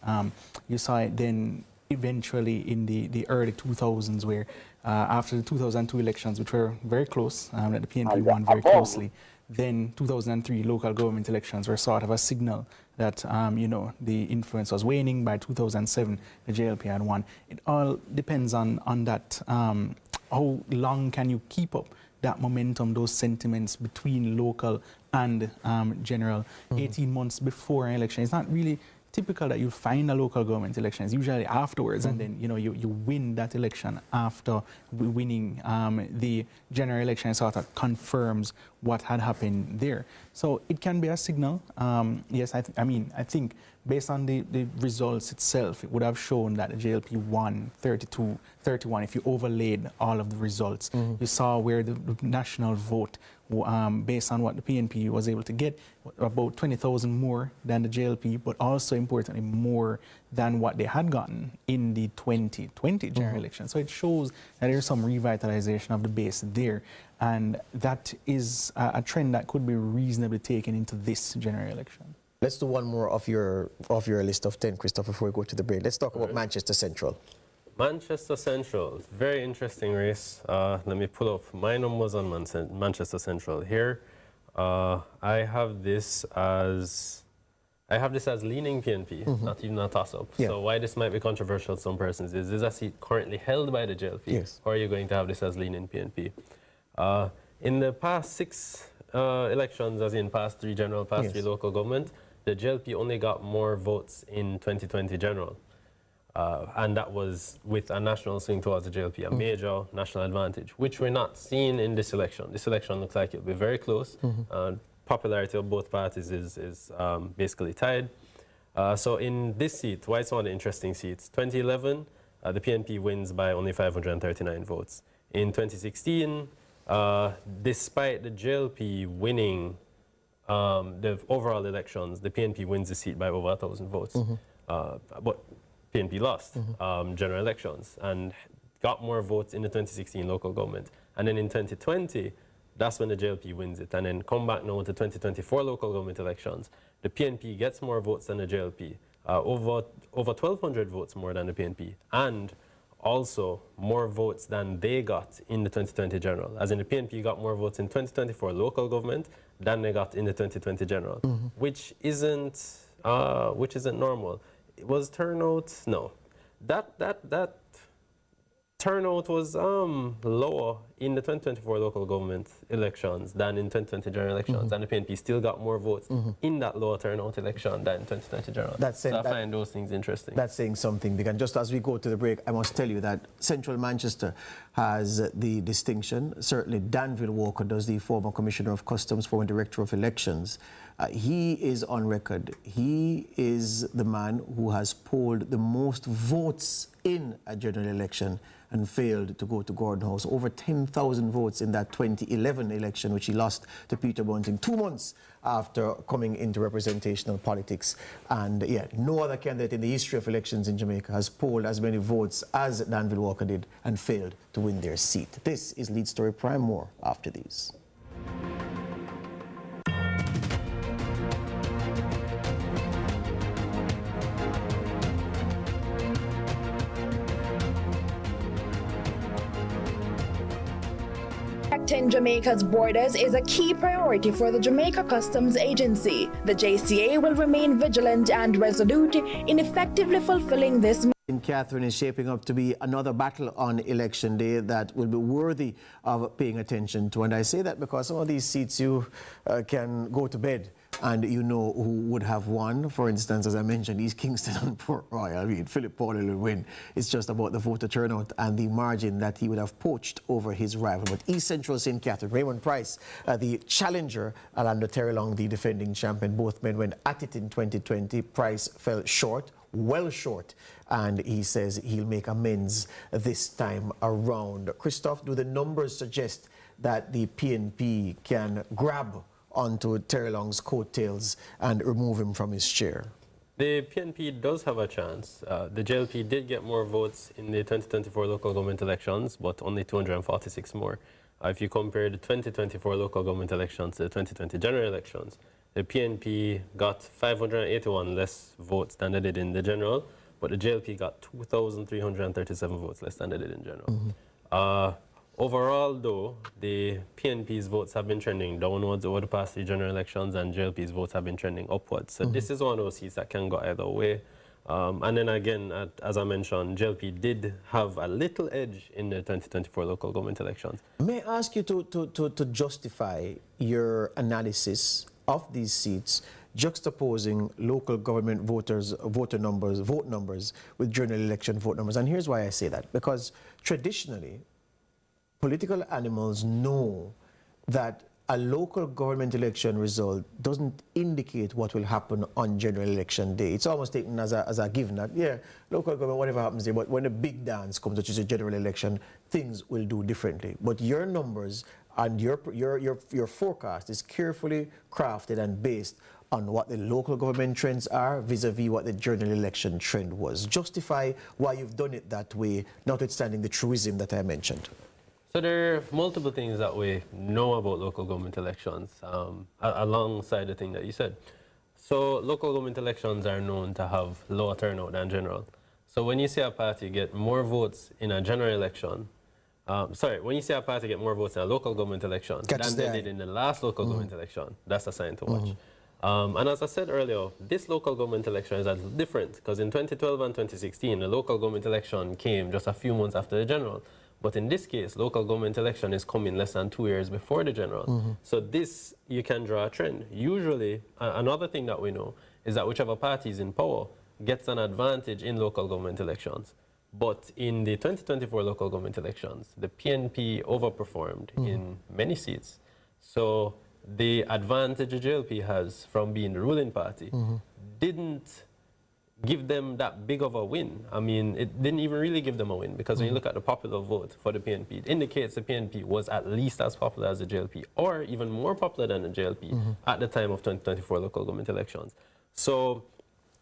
You saw it then eventually in the early 2000s, where after the 2002 elections, which were very close, that the PNP won very closely, then 2003 local government elections were sort of a signal that, you know, the influence was waning. By 2007, the JLP had won. It all depends on that, how long can you keep up that momentum, those sentiments between local and general. 18 months before an election, it's not really typical that you find a local government election is usually afterwards, and then you win that election after winning the general election. Sort of confirms what had happened there. So it can be a signal. Yes, I think based on the results itself, it would have shown that the JLP won 32-31 if you overlaid all of the results. You saw where the national vote, based on what the PNP was able to get, about 20,000 more than the JLP, but also importantly more than what they had gotten in the 2020 general election. So it shows that there's some revitalization of the base there, and that is a trend that could be reasonably taken into this general election. Let's do one more of your list of 10, Christoph, before we go to the break. Let's talk about Manchester Central. Manchester Central, very interesting race. Let me pull up my numbers on Manchester Central here. I have this as leaning PNP, not even a toss-up. Yeah. So why this might be controversial to some persons is a seat currently held by the JLP, yes, or are you going to have this as leaning PNP? In the past 6 elections, as in past 3 general, past 3 local government, the JLP only got more votes in 2020 general. And that was with a national swing towards the JLP, a major national advantage, which we're not seeing in this election. This election looks like it'll be very close. Popularity of both parties is basically tied. So in this seat, why it's one of the interesting seats, 2011, the PNP wins by only 539 votes. In 2016, despite the JLP winning the overall elections, the PNP wins the seat by over 1,000 votes. But PNP lost general elections and got more votes in the 2016 local government. And then in 2020, that's when the JLP wins it. And then come back now to 2024 local government elections. The PNP gets more votes than the JLP, over 1,200 votes more than the PNP, and also more votes than they got in the 2020 general. As in the PNP got more votes in 2024 local government than they got in the 2020 general, which isn't normal. Was turnout? No. That turnout was lower in the 2024 local government elections than in 2020 general elections, and the PNP still got more votes in that lower turnout election than in 2020 general. So I find those things interesting. That's saying something, because just as we go to the break, I must tell you that Central Manchester has the distinction. Certainly Danville Walker does, the former Commissioner of Customs, former Director of Elections. He is on record. He is the man who has polled the most votes in a general election and failed to go to Gordon House. Over 10,000 votes in that 2011 election, which he lost to Peter Bunting 2 months after coming into representational politics. And yeah, no other candidate in the history of elections in Jamaica has polled as many votes as Danville Walker did and failed to win their seat. This is Lead Story Prime. More after these. Protecting Jamaica's borders is a key priority for the Jamaica Customs Agency. The JCA will remain vigilant and resolute in effectively fulfilling this. Catherine is shaping up to be another battle on election day that will be worthy of paying attention to. And I say that because some of these seats you can go to bed and you know who would have won. For instance, as I mentioned, East Kingston and Port Royal. I mean, Philip Pauley will win. It's just about the voter turnout and the margin that he would have poached over his rival. But East Central St. Catherine, Raymond Price, the challenger, Alando Terrelong, the defending champion. Both men went at it in 2020. Price fell short, well short, and he says he'll make amends this time around. Christoph, do the numbers suggest that the PNP can grab onto Terrelong's coattails and remove him from his chair? The PNP does have a chance. The JLP did get more votes in the 2024 local government elections, but only 246 more. If you compare the 2024 local government elections to the 2020 general elections, the PNP got 581 less votes than they did in the general, but the JLP got 2,337 votes less than they did in general. Overall, though, the PNP's votes have been trending downwards over the past 3 general elections, and JLP's votes have been trending upwards. So this is one of those seats that can go either way. And then again, as I mentioned, JLP did have a little edge in the 2024 local government elections. May I ask you to justify your analysis of these seats juxtaposing local government vote numbers with general election vote numbers. And here's why I say that. Because traditionally, political animals know that a local government election result doesn't indicate what will happen on general election day. It's almost taken as a given that, yeah, local government, whatever happens there, but when a big dance comes, which is a general election, things will do differently. But your numbers and your forecast is carefully crafted and based on what the local government trends are vis-a-vis what the general election trend was. Justify why you've done it that way, notwithstanding the truism that I mentioned. So there are multiple things that we know about local government elections, alongside the thing that you said. So local government elections are known to have lower turnout than general. So when you see a party get more votes in a general election, when you see a party get more votes in a local government election than they did in the last local government election, that's a sign to watch. And as I said earlier, this local government election is a little different because in 2012 and 2016, the local government election came just a few months after the general. But in this case, local government election is coming less than 2 years before the general. So this, you can draw a trend. Usually, another thing that we know is that whichever party is in power gets an advantage in local government elections. But in the 2024 local government elections, the PNP overperformed in many seats. So the advantage the JLP has from being the ruling party didn't give them that big of a win. I mean, it didn't even really give them a win because when you look at the popular vote for the PNP, it indicates the PNP was at least as popular as the JLP or even more popular than the JLP at the time of 2024 local government elections. So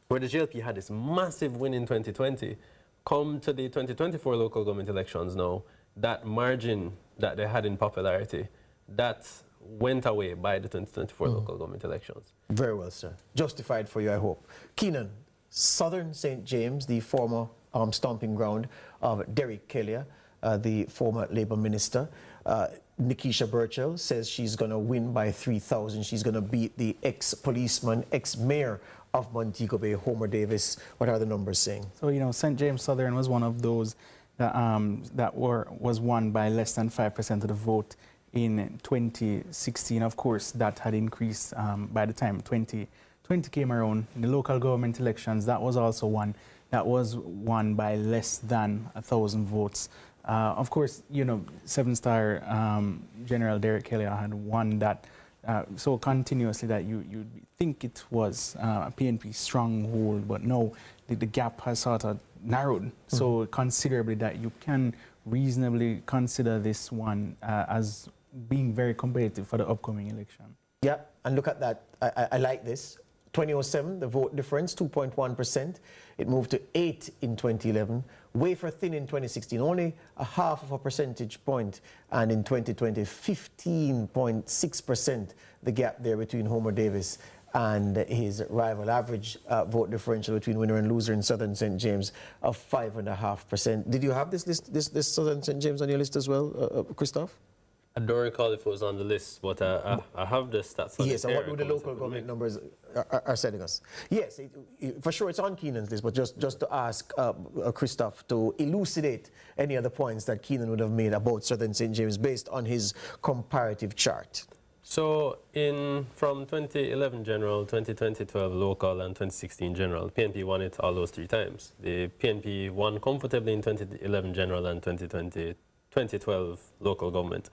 where the JLP had this massive win in 2020, come to the 2024 local government elections now, that margin that they had in popularity, that went away by the 2024 local government elections. Very well, sir. Justified for you, I hope. Keenan, Southern St. James, the former stomping ground of Derek Kelly, the former Labour minister. Nikisha Burchell says she's going to win by 3,000. She's going to beat the ex-policeman, ex-mayor of Montego Bay, Homer Davis. What are the numbers saying? So, you know, St. James Southern was one of those that, was won by less than 5% of the vote in 2016. Of course, that had increased by the time 2020 came around. In the local government elections, that was also one that was won by less than 1,000 votes. Of course, you know, seven-star General Derek Kelly had won that so continuously that you'd think it was a PNP stronghold, but no, the gap has sort of narrowed so considerably that you can reasonably consider this one as being very competitive for the upcoming election. Yeah, and look at that. I like this. 2007, the vote difference, 2.1%. It moved to 8 in 2011. Wafer thin in 2016, only a half of a percentage point. And in 2020, 15.6%, the gap there between Homer Davis and his rival. Average vote differential between winner and loser in Southern St. James of 5.5%. Did you have this Southern St. James on your list as well, Christoph? I don't recall if it was on the list, but I have the stats on yes, and what do the local government numbers are setting us? Yes, for sure it's on Keenan's list, but just to ask Christoph to elucidate any other points that Keenan would have made about Southern St. James based on his comparative chart. So from 2011 general, 2012 local, and 2016 general, PNP won it all those 3 times. The PNP won comfortably in 2011 general and 2012 local government.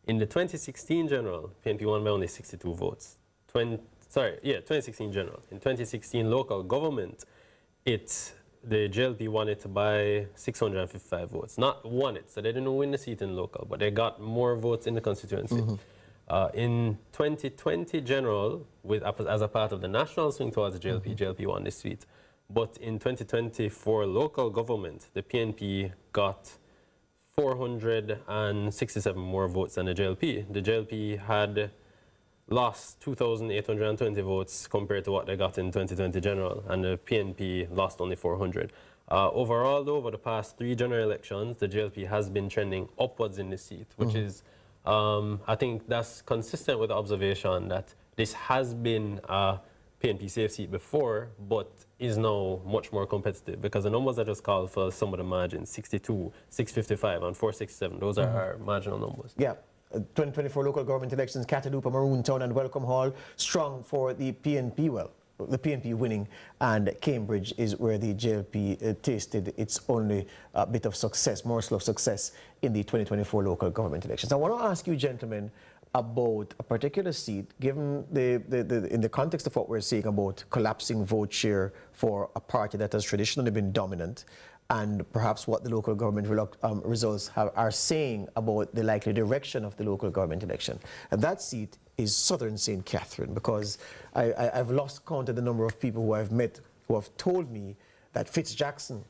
In the 2016 general, PNP won by only 62 votes. 2016 general. In 2016 local government, the JLP won it by 655 votes. Not won it, so they didn't win the seat in local, but they got more votes in the constituency. In 2020 general, as a part of the national swing towards the JLP, JLP won this seat. But in 2024 local government, the PNP got 467 more votes than the JLP. The JLP had lost 2,820 votes compared to what they got in 2020 general, and the PNP lost only 400. Overall, though, over the past 3 general elections, the JLP has been trending upwards in the seat, which is, I think that's consistent with the observation that this has been a PNP safe seat before, but is now much more competitive because the numbers I just called for some of the margins, 62, 655, and 467, those are our marginal numbers. Yeah, 2024 local government elections, Cataloopa, Maroon Town and Welcome Hall, strong for the PNP. Well, the PNP winning, and Cambridge is where the JLP tasted its only bit of success, morsel of success in the 2024 local government elections. I want to ask you, gentlemen, about a particular seat, given in the context of what we're saying about collapsing vote share for a party that has traditionally been dominant, and perhaps what the local government results are saying about the likely direction of the local government election. And that seat is Southern St. Catherine, because I've lost count of the number of people who I've met who have told me that Fitz-Jackson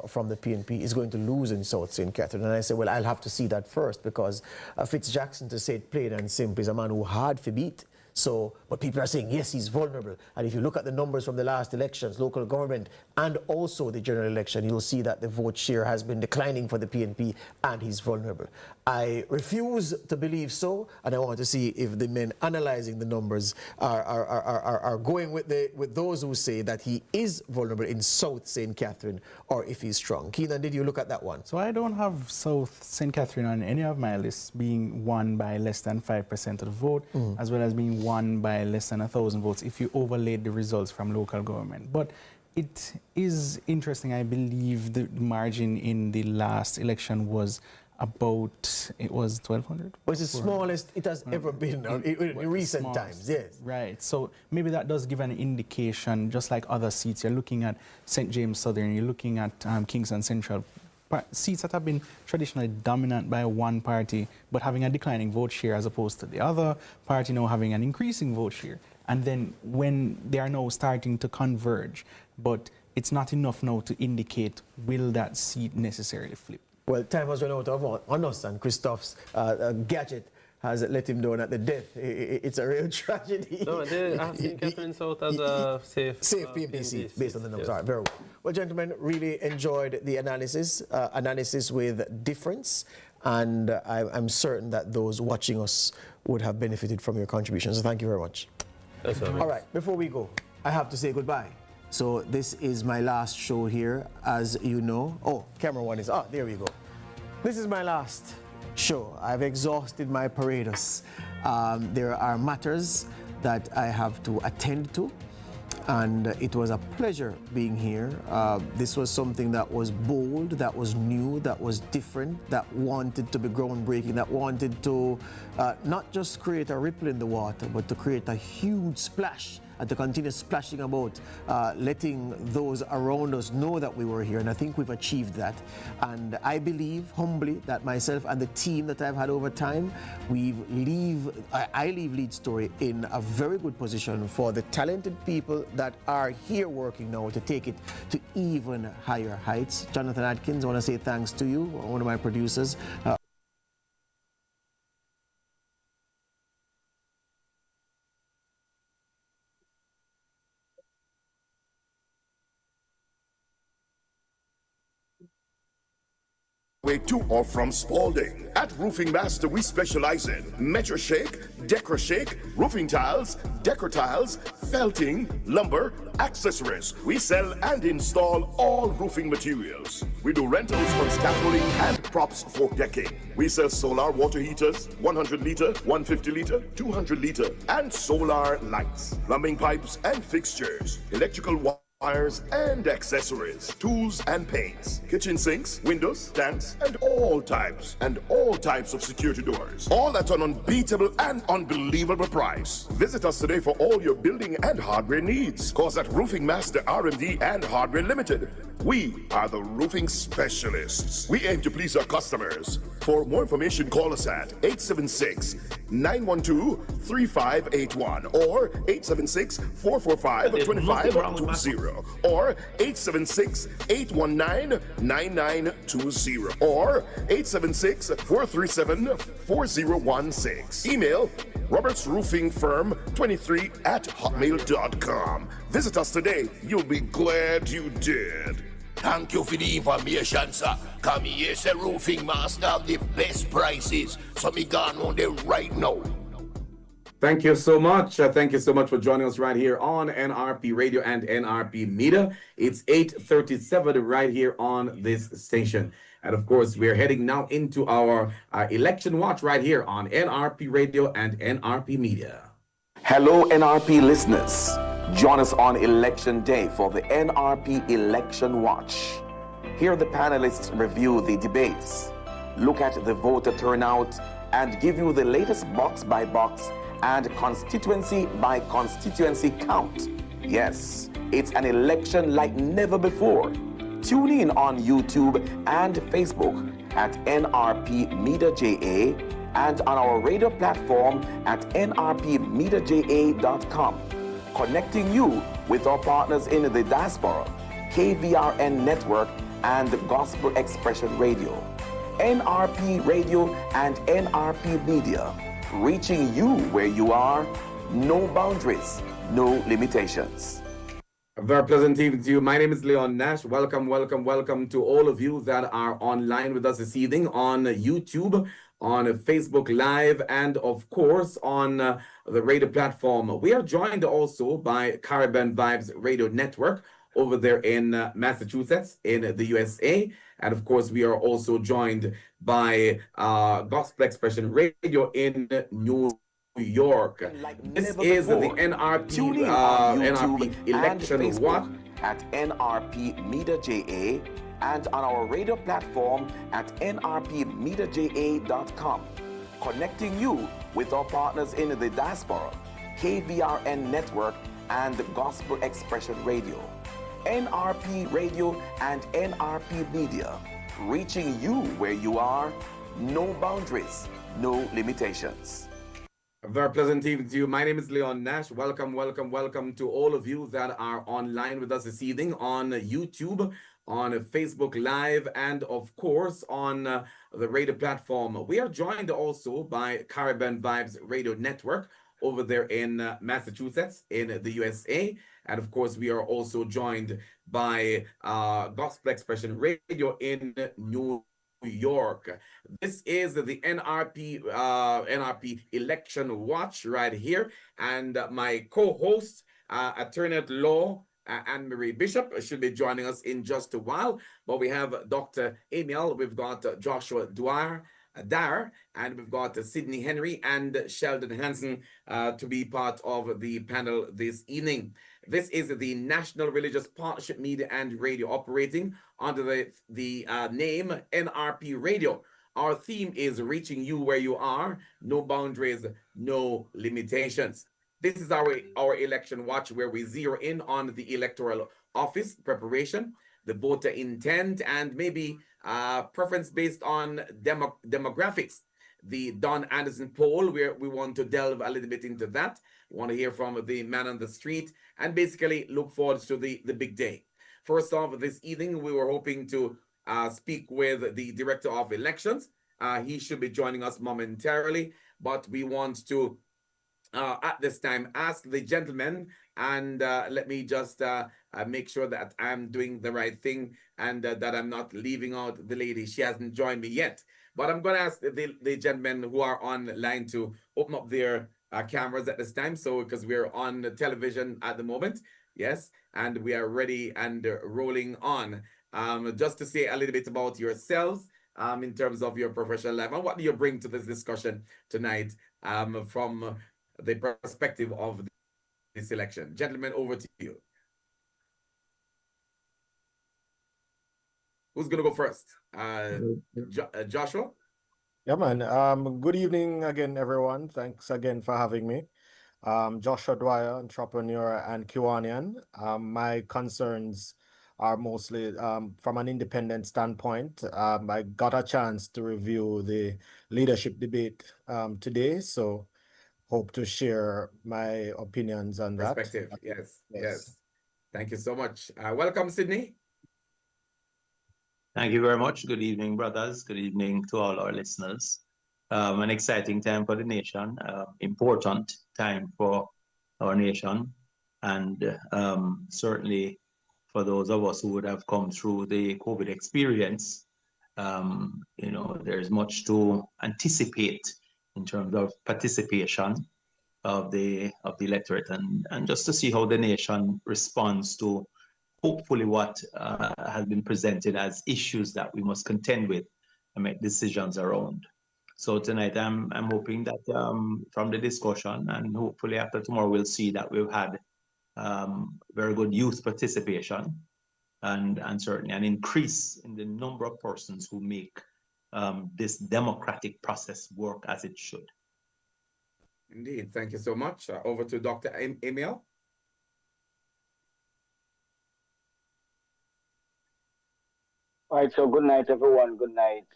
from the PNP is going to lose in South St. Catherine. And I said, well, I'll have to see that first, because Fitz-Jackson, to say it plain and simple, is a man who hard to beat. So, but people are saying, yes, he's vulnerable. And if you look at the numbers from the last elections, local government, and also the general election, you'll see that the vote share has been declining for the PNP, and he's vulnerable. I refuse to believe so, and I want to see if the men analyzing the numbers are going with those who say that he is vulnerable in South St. Catherine, or if he's strong. Keenan, did you look at that one? So I don't have South St. Catherine on any of my lists being won by less than 5% of the vote, as well as being won by less than 1,000 votes if you overlaid the results from local government. But it is interesting. I believe the margin in the last election was about, it was 1,200? Was the smallest it has ever been in recent times, yes. Right, so maybe that does give an indication, just like other seats. You're looking at St. James Southern, you're looking at Kingston Central, seats that have been traditionally dominant by one party, but having a declining vote share, as opposed to the other party now having an increasing vote share. And then when they are now starting to converge, but it's not enough now to indicate will that seat necessarily flip. Well, time has run out on us, and Christoph's gadget has let him down at the death. It's a real tragedy. No, I have seen Catherine South as a safe PNP seat, based on the numbers. Yes. All right, very well. Well, gentlemen, really enjoyed the analysis with difference, and I'm certain that those watching us would have benefited from your contributions. So thank you very much. That's all right, before we go, I have to say goodbye. So this is my last show here, as you know. Oh, camera one is, there we go. This is my last show. I've exhausted my apparatus. There are matters that I have to attend to, and it was a pleasure being here. This was something that was bold, that was new, that was different, that wanted to be groundbreaking, that wanted to not just create a ripple in the water, but to create a huge splash, and to continue splashing about, letting those around us know that we were here. And I think we've achieved that. And I believe humbly that myself and the team that I've had over time, I leave Lead Story in a very good position for the talented people that are here working now to take it to even higher heights. Jonathan Atkins, I want to say thanks to you, one of my producers. Way to or from Spalding. At Roofing Master, we specialize in Metro Shake, Decor Shake, roofing tiles, decor tiles, felting, lumber, accessories. We sell and install all roofing materials. We do rentals for scaffolding and props for decking. We sell solar water heaters, 100 liter, 150 liter, 200 liter, and solar lights, plumbing pipes and fixtures, electrical wires and accessories, tools and paints, kitchen sinks, windows, stands, and all types of security doors. All at an unbeatable and unbelievable price. Visit us today for all your building and hardware needs. Cause at Roofing Master RMD and Hardware Limited, we are the roofing specialists. We aim to please our customers. For more information, call us at 876-912-3581 or 876-445-2520 or 876-819-9920 or 876-437-4016. Email robertsroofingfirm23@hotmail.com. Visit us today. You'll be glad you did. Thank you for the information, sir. Come here, say Roofing Master have the best prices. So me gone on there right now. Thank you so much. Thank you so much for joining us right here on NRP Radio and NRP Media. It's 8:37 right here on this station. And of course, we're heading now into our election watch right here on NRP Radio and NRP Media. Hello, NRP listeners. Join us on Election Day for the NRP Election Watch. Here the panelists review the debates, look at the voter turnout, and give you the latest box by box and constituency by constituency count. Yes, it's an election like never before. Tune in on YouTube and Facebook at NRP Media JA and on our radio platform at nrpmediaja.com, connecting you with our partners in the diaspora, KVRN Network and Gospel Expression Radio. NRP Radio and NRP Media, reaching you where you are, no boundaries, no limitations. A very pleasant evening to you. My name is Leon Nash. Welcome, welcome, welcome to all of you that are online with us this evening on YouTube, on Facebook Live, and of course on the radio platform. We are joined also by Caribbean Vibes Radio Network over there in Massachusetts, in the USA. And of course, we are also joined by Gospel Expression Radio in New York. This is the NRP Election Watch at NRP Media JA and on our radio platform at nrpmediaja.com, connecting you with our partners in the diaspora, KVRN Network and Gospel Expression Radio. NRP Radio and NRP Media, reaching you where you are, no boundaries, no limitations. A very pleasant evening to you. My name is Leon Nash. Welcome, welcome, welcome to all of you that are online with us this evening on YouTube, on Facebook Live, and of course on the radio platform. We are joined also by Caribbean Vibes Radio Network over there in Massachusetts, in the USA. And of course, we are also joined by Gospel Expression Radio in New York. This is the NRP Election Watch right here. And my co-host, Attorney at Law, Anne-Marie Bishop, should be joining us in just a while. But we have Dr. Amiel, we've got Joshua Dwyer, and we've got Sydney Henry and Sheldon Hansen to be part of the panel this evening. This is the National Religious Partnership Media and Radio operating under the name NRP Radio. Our theme is reaching you where you are, no boundaries, no limitations. This is our election watch where we zero in on the electoral office preparation, the voter intent, and maybe preference based on demographics. The Don Anderson poll, where we want to delve a little bit into that. We want to hear from the man on the street and basically look forward to the big day. First off, this evening, we were hoping to speak with the Director of Elections. He should be joining us momentarily, but we want to, at this time, ask the gentleman, and let me just make sure that I'm doing the right thing and that I'm not leaving out the lady. She hasn't joined me yet. But I'm going to ask the gentlemen who are online to open up their cameras at this time. So, because we're on the television at the moment, yes, and we are ready and rolling on. Just to say a little bit about yourselves in terms of your professional life, and what do you bring to this discussion tonight from the perspective of this election? Gentlemen, over to you. Who's going to go first? Joshua? Yeah, man. Good evening again, everyone. Thanks again for having me. Joshua Dwyer, entrepreneur and Kiwanian. My concerns are mostly from an independent standpoint. I got a chance to review the leadership debate today, so hope to share my opinions on that. Perspective, yes. Thank you so much. Welcome, Sydney. Thank you very much. Good evening, brothers. Good evening to all our listeners. An exciting time for the nation, important time for our nation, and certainly for those of us who would have come through the COVID experience, there's much to anticipate in terms of participation. the electorate, and just to see how the nation responds to hopefully what has been presented as issues that we must contend with and make decisions around. So tonight I'm hoping that from the discussion, and hopefully after tomorrow we'll see that we've had very good youth participation, and certainly an increase in the number of persons who make this democratic process work as it should. Indeed. Thank you so much. Over to Dr. Emil. All right, so good night, everyone. Good night.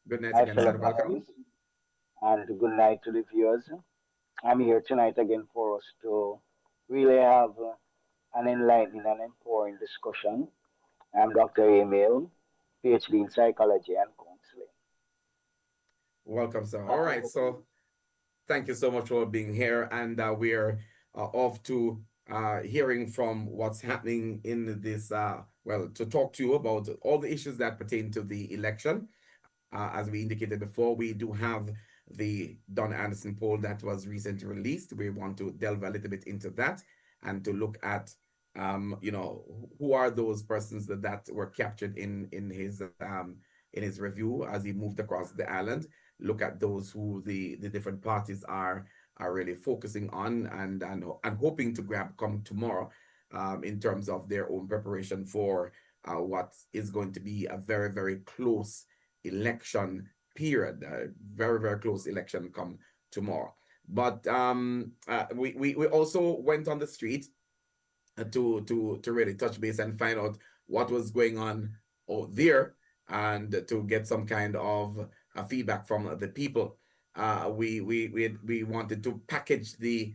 Good night my again, fellow sir. Welcome. panelists, and good night to the viewers. I'm here tonight again for us to really have an enlightening and empowering discussion. I'm Dr. Emil, PhD in psychology and counseling. Welcome, sir. All right, so thank you so much for being here, and we're off to hearing from what's happening in this, well, to talk to you about all the issues that pertain to the election. As we indicated before, we do have the Don Anderson poll that was recently released. We want to delve a little bit into that and to look at, you know, who are those persons that were captured in his review as he moved across the island. Look at those who the different parties are really focusing on and hoping to grab come tomorrow, in terms of their own preparation for what is going to be a very, very close election period, very, very close election come tomorrow. But we also went on the street to really touch base and find out what was going on out there, and to get some kind of feedback from the people. We wanted to package the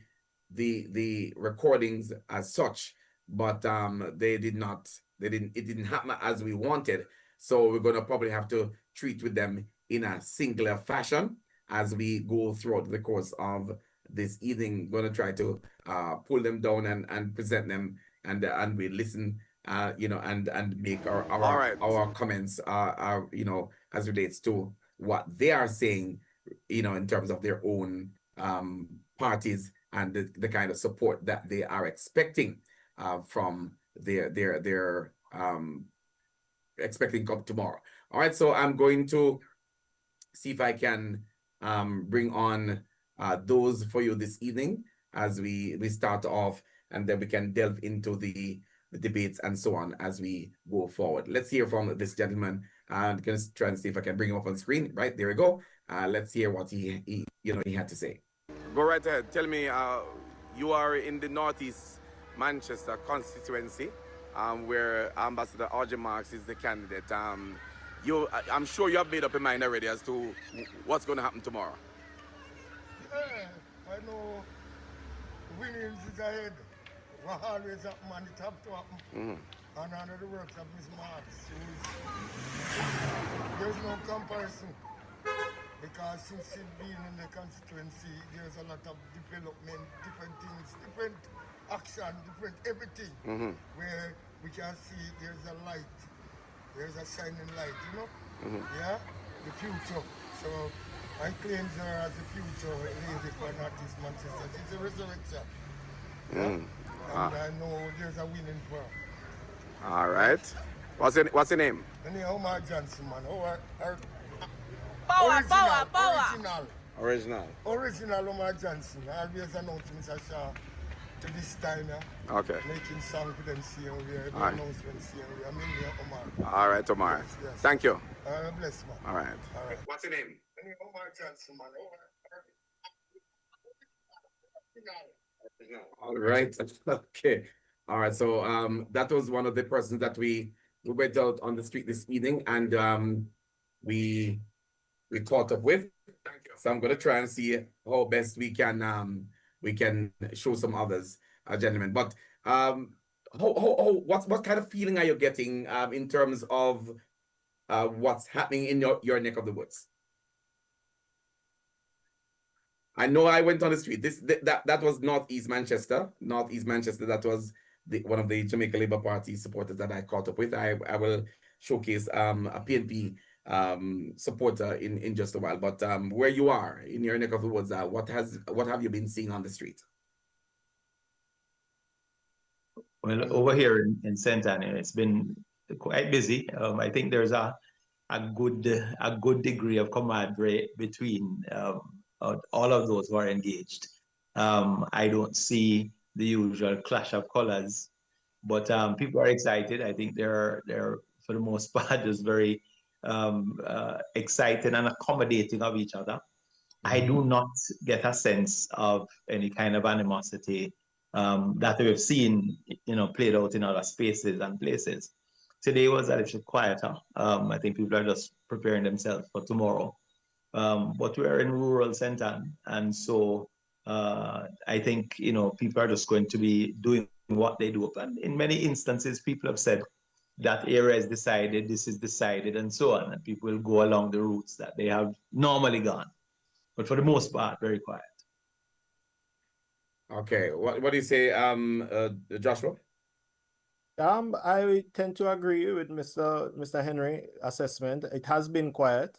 recordings as such, but it didn't happen as we wanted. So we're going to probably have to treat with them in a singular fashion as we go throughout the course of this evening. Going to try to pull them down and present them, and we listen, you know, and make our comments, you know, as relates to what they are saying, you know, in terms of their own parties and the kind of support that they are expecting from their expecting come tomorrow. All right, so I'm going to see if I can bring on those for you this evening as we start off, and then we can delve into the debates and so on as we go forward. Let's hear from this gentleman. I'm going to try and see if I can bring him up on screen. Right, there we go. Let's hear what he had to say. Go right ahead. Tell me, you are in the Northeast Manchester constituency, where Ambassador R.J. Marks is the candidate. I'm sure you have made up your mind already as to what's going to happen tomorrow. Yeah, I know winnings is ahead. What always happen, and it have to happen. Mm-hmm. And under the works of Ms. Marks, there's no comparison. Because since she's been in the constituency, there's a lot of development, different things, different action, different everything, where we can see there's a light, there's a shining light, you know? Yeah? The future. So I claim her as the future lady for Northeast Manchester. She's a resurrection. Yeah? And I know there's a winning for her. All right. What's your name? My name is Omar Johnson, man. Original Omar Johnson. I always announce Mr. Shaw to this time, yeah. Okay. Making song for them see how we are. The announcement see how we are. I'm in here, Omar. All right, Omar. Yes. Thank you. Bless, man. All right. What's your name? My name is Omar Johnson, man. All right. Okay. All right. So that was one of the persons that we went out on the street this evening, and we caught up with. So I'm going to try and see how best we can show some others, gentlemen. But what kind of feeling are you getting in terms of what's happening in your neck of the woods? I know I went on the street. That was Northeast Manchester. Northeast Manchester. That was one of the Jamaica Labour Party supporters that I caught up with. I will showcase a PNP supporter in just a while. But where you are in your neck of the woods, what have you been seeing on the street? Well, over here in St. Anne, it's been quite busy. I think there's a good degree of camaraderie between all of those who are engaged. I don't see the usual clash of colors, but people are excited. I think they're for the most part just very excited and accommodating of each other. I do not get a sense of any kind of animosity that we've seen, played out in other spaces and places. Today was a little quieter. I think people are just preparing themselves for tomorrow. But we're in rural St. Anne, and so I think people are just going to be doing what they do. And in many instances, people have said that area is decided, this is decided, and so on, and people will go along the routes that they have normally gone. But for the most part, very quiet. Okay, what do you say, Joshua? I tend to agree with Mr. Henry assessment. It has been quiet.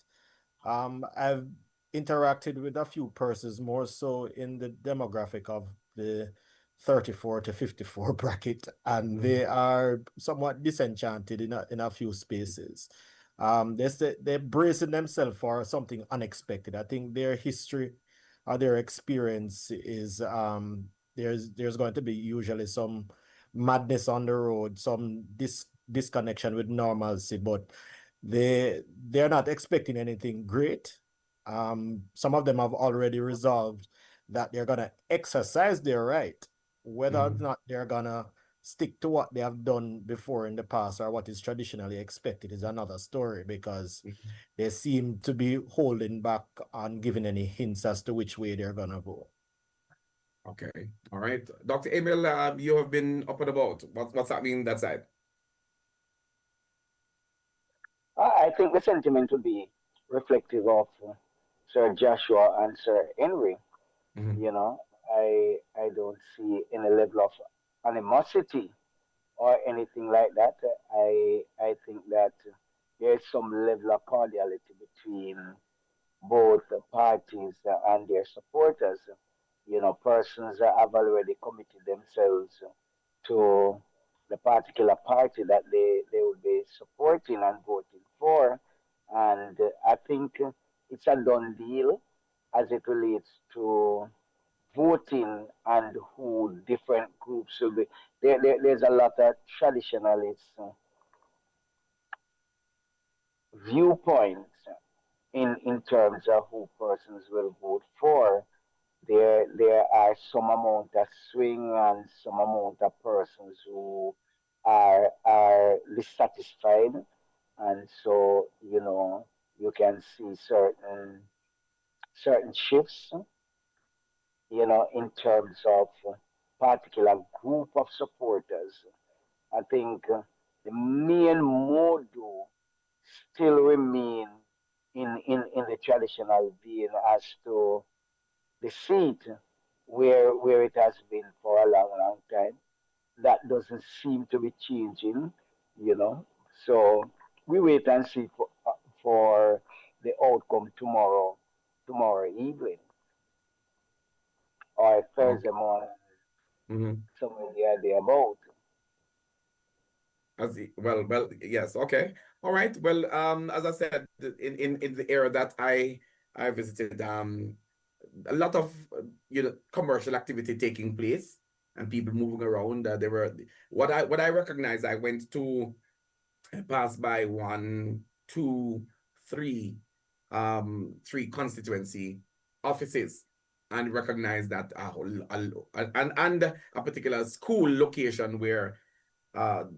I've interacted with a few persons more so in the demographic of the 34 to 54 bracket, and they are somewhat disenchanted in a few spaces. They're bracing themselves for something unexpected. I think their history or their experience is there's going to be usually some madness on the road, some disconnection with normalcy, but they're not expecting anything great. Some of them have already resolved that they're gonna exercise their right. Whether or not they're gonna stick to what they have done before in the past or what is traditionally expected is another story, because they seem to be holding back on giving any hints as to which way they're gonna go. Okay, all right. Dr. Emil, you have been up and about. What's happening that side? I think the sentiment will be reflective of Sir Joshua and Sir Henry. You know, I don't see any level of animosity or anything like that. I think that there is some level of cordiality between both parties and their supporters. You know, persons have already committed themselves to the particular party that they would be supporting and voting for. And I think it's a done deal as it relates to voting and who different groups will be. There's a lot of traditionalist viewpoints in terms of who persons will vote for. There are some amount of swing and some amount of persons who are dissatisfied, and so you can see certain shifts, in terms of particular group of supporters. I think the main mode still remain in the traditional vein as to the seat where it has been for a long time. That doesn't seem to be changing, you know. So we wait and see for the outcome tomorrow evening or Thursday morning, somewhere there about. Well, yes, okay, all right. Well, as I said, in the area that I visited, a lot of commercial activity taking place and people moving around. There were what I recognized. I went to pass by one, two, three, three constituency offices and recognized that and a particular school location where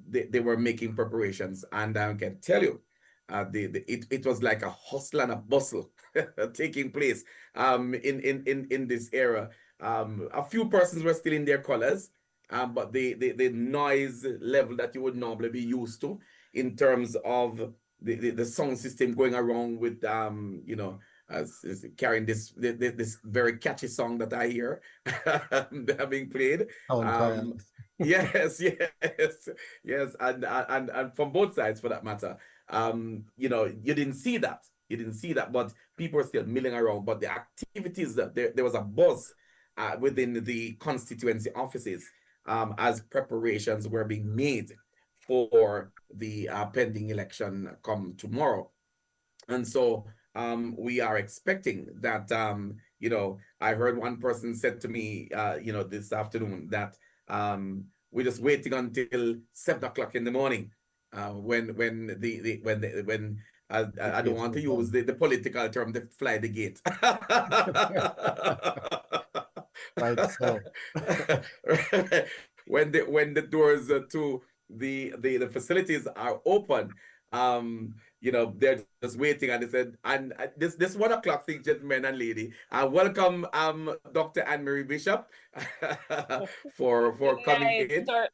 they were making preparations, and I can tell you, it was like a hustle and a bustle taking place in this era. A few persons were still in their colors, but the noise level that you would normally be used to in terms of the sound system going around with carrying this very catchy song that I hear being played. Yes, yes, yes, and from both sides for that matter. you didn't see that. You didn't see that, but people are still milling around. But the activities, that there was a buzz within the constituency offices as preparations were being made for the pending election come tomorrow. And so we are expecting that, I heard one person said to me, this afternoon that we're just waiting until 7 o'clock in the morning when I don't want to use the political term, the fly the gate. Right, so. when the doors to the facilities are open, they're just waiting, and they said, and this 1 o'clock thing, gentlemen and lady, welcome Dr. Anne-Marie Bishop for coming in. Sir,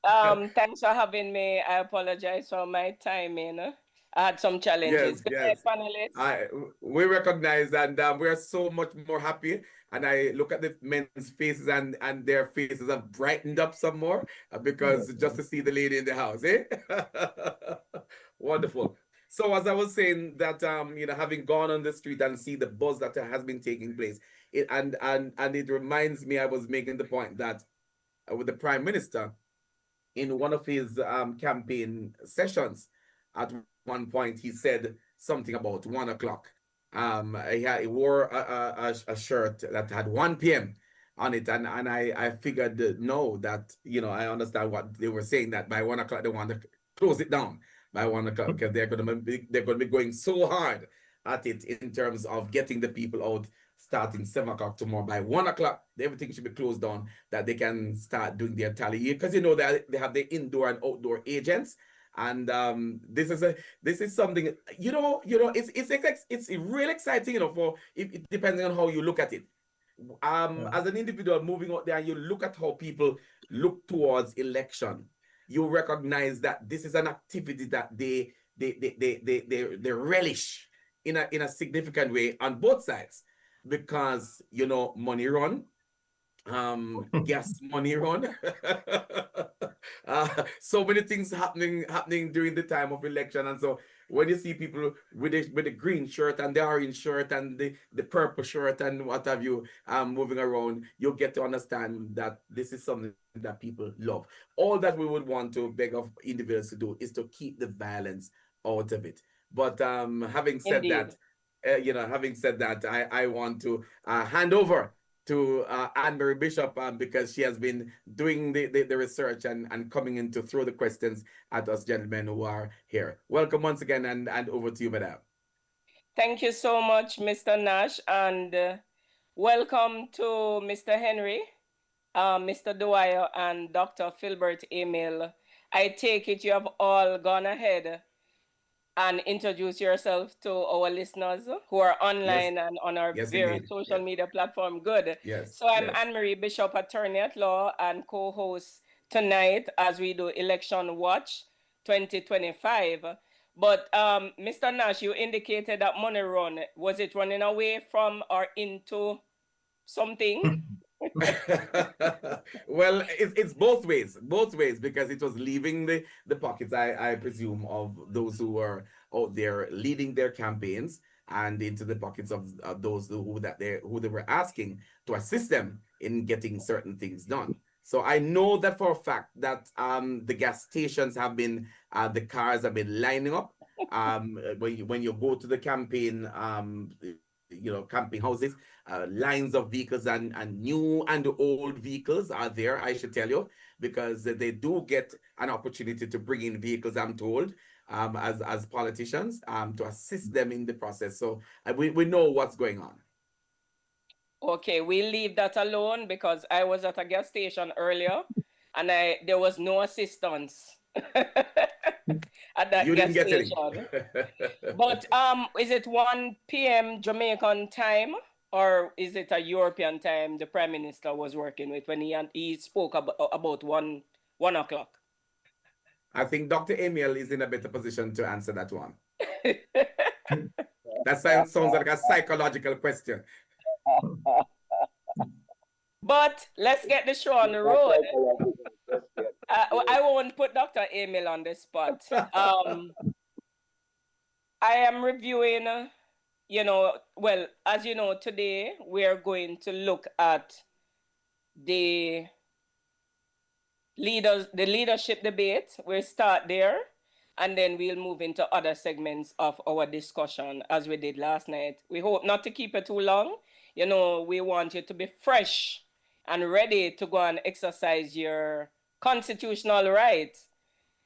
thanks for having me. I apologize for my timing. I had some challenges. Good night, panelists. We recognize, and we're so much more happy. And I look at the men's faces, and their faces have brightened up some more because just to see the lady in the house, eh? Wonderful. So as I was saying that, having gone on the street and see the buzz that has been taking place, it reminds me, I was making the point that with the Prime Minister, in one of his campaign sessions, at one point he said something about 1 o'clock. He wore a shirt that had 1 p.m. on it, and I figured that I understand what they were saying, that by 1 o'clock they want to close it down by 1 o'clock, because they're going to be going so hard at it in terms of getting the people out starting 7 o'clock tomorrow. By 1 o'clock, everything should be closed down, that they can start doing their tally, because that they have the indoor and outdoor agents. And this is something, it's really exciting, for it depending on how you look at it. As an individual moving out there, and you look at how people look towards election, you recognize that this is an activity that they relish in a significant way on both sides, because money run, gas money run. So many things happening during the time of election. And so when you see people with the green shirt and the orange shirt and the purple shirt and what have you moving around, you'll get to understand that this is something that people love. All that we would want to beg of individuals to do is to keep the violence out of it. But having said that, I want to hand over to Anne-Marie Bishop, because she has been doing the research and coming in to throw the questions at us gentlemen who are here. Welcome once again, and over to you, madam. Thank you so much, Mr. Nash, and welcome to Mr. Henry, Mr. Dwyer, and Dr. Filbert Emil. I take it you have all gone ahead and introduce yourself to our listeners who are online and on our various social media platform. Good. Yes. So I'm Anne-Marie Bishop, attorney at law, and co-host tonight as we do Election Watch 2025. But Mr. Nash, you indicated that money run. Was it running away from or into something? Well, it's both ways, because it was leaving the pockets, I presume, of those who were out there leading their campaigns, and into the pockets of those who they were asking to assist them in getting certain things done. So I know that for a fact that the gas stations have been, the cars have been lining up. When you go to the campaign, camping houses, lines of vehicles and new and old vehicles are there, I should tell you, because they do get an opportunity to bring in vehicles, I'm told, as politicians, to assist them in the process. So we know what's going on. Okay, we'll leave that alone, because I was at a gas station earlier and there was no assistance at that you gas didn't get station. any. But is it 1 p.m. Jamaican time, or is it a European time the Prime Minister was working with when he spoke about 1 o'clock? I think Dr. Emil is in a better position to answer that one. That sounds like a psychological question. But let's get the show on the road. I won't put Dr. Emil on the spot. I am reviewing, well, as you know, today we are going to look at the leadership debate. We'll start there, and then we'll move into other segments of our discussion as we did last night. We hope not to keep it too long. We want you to be fresh and ready to go and exercise your constitutional rights.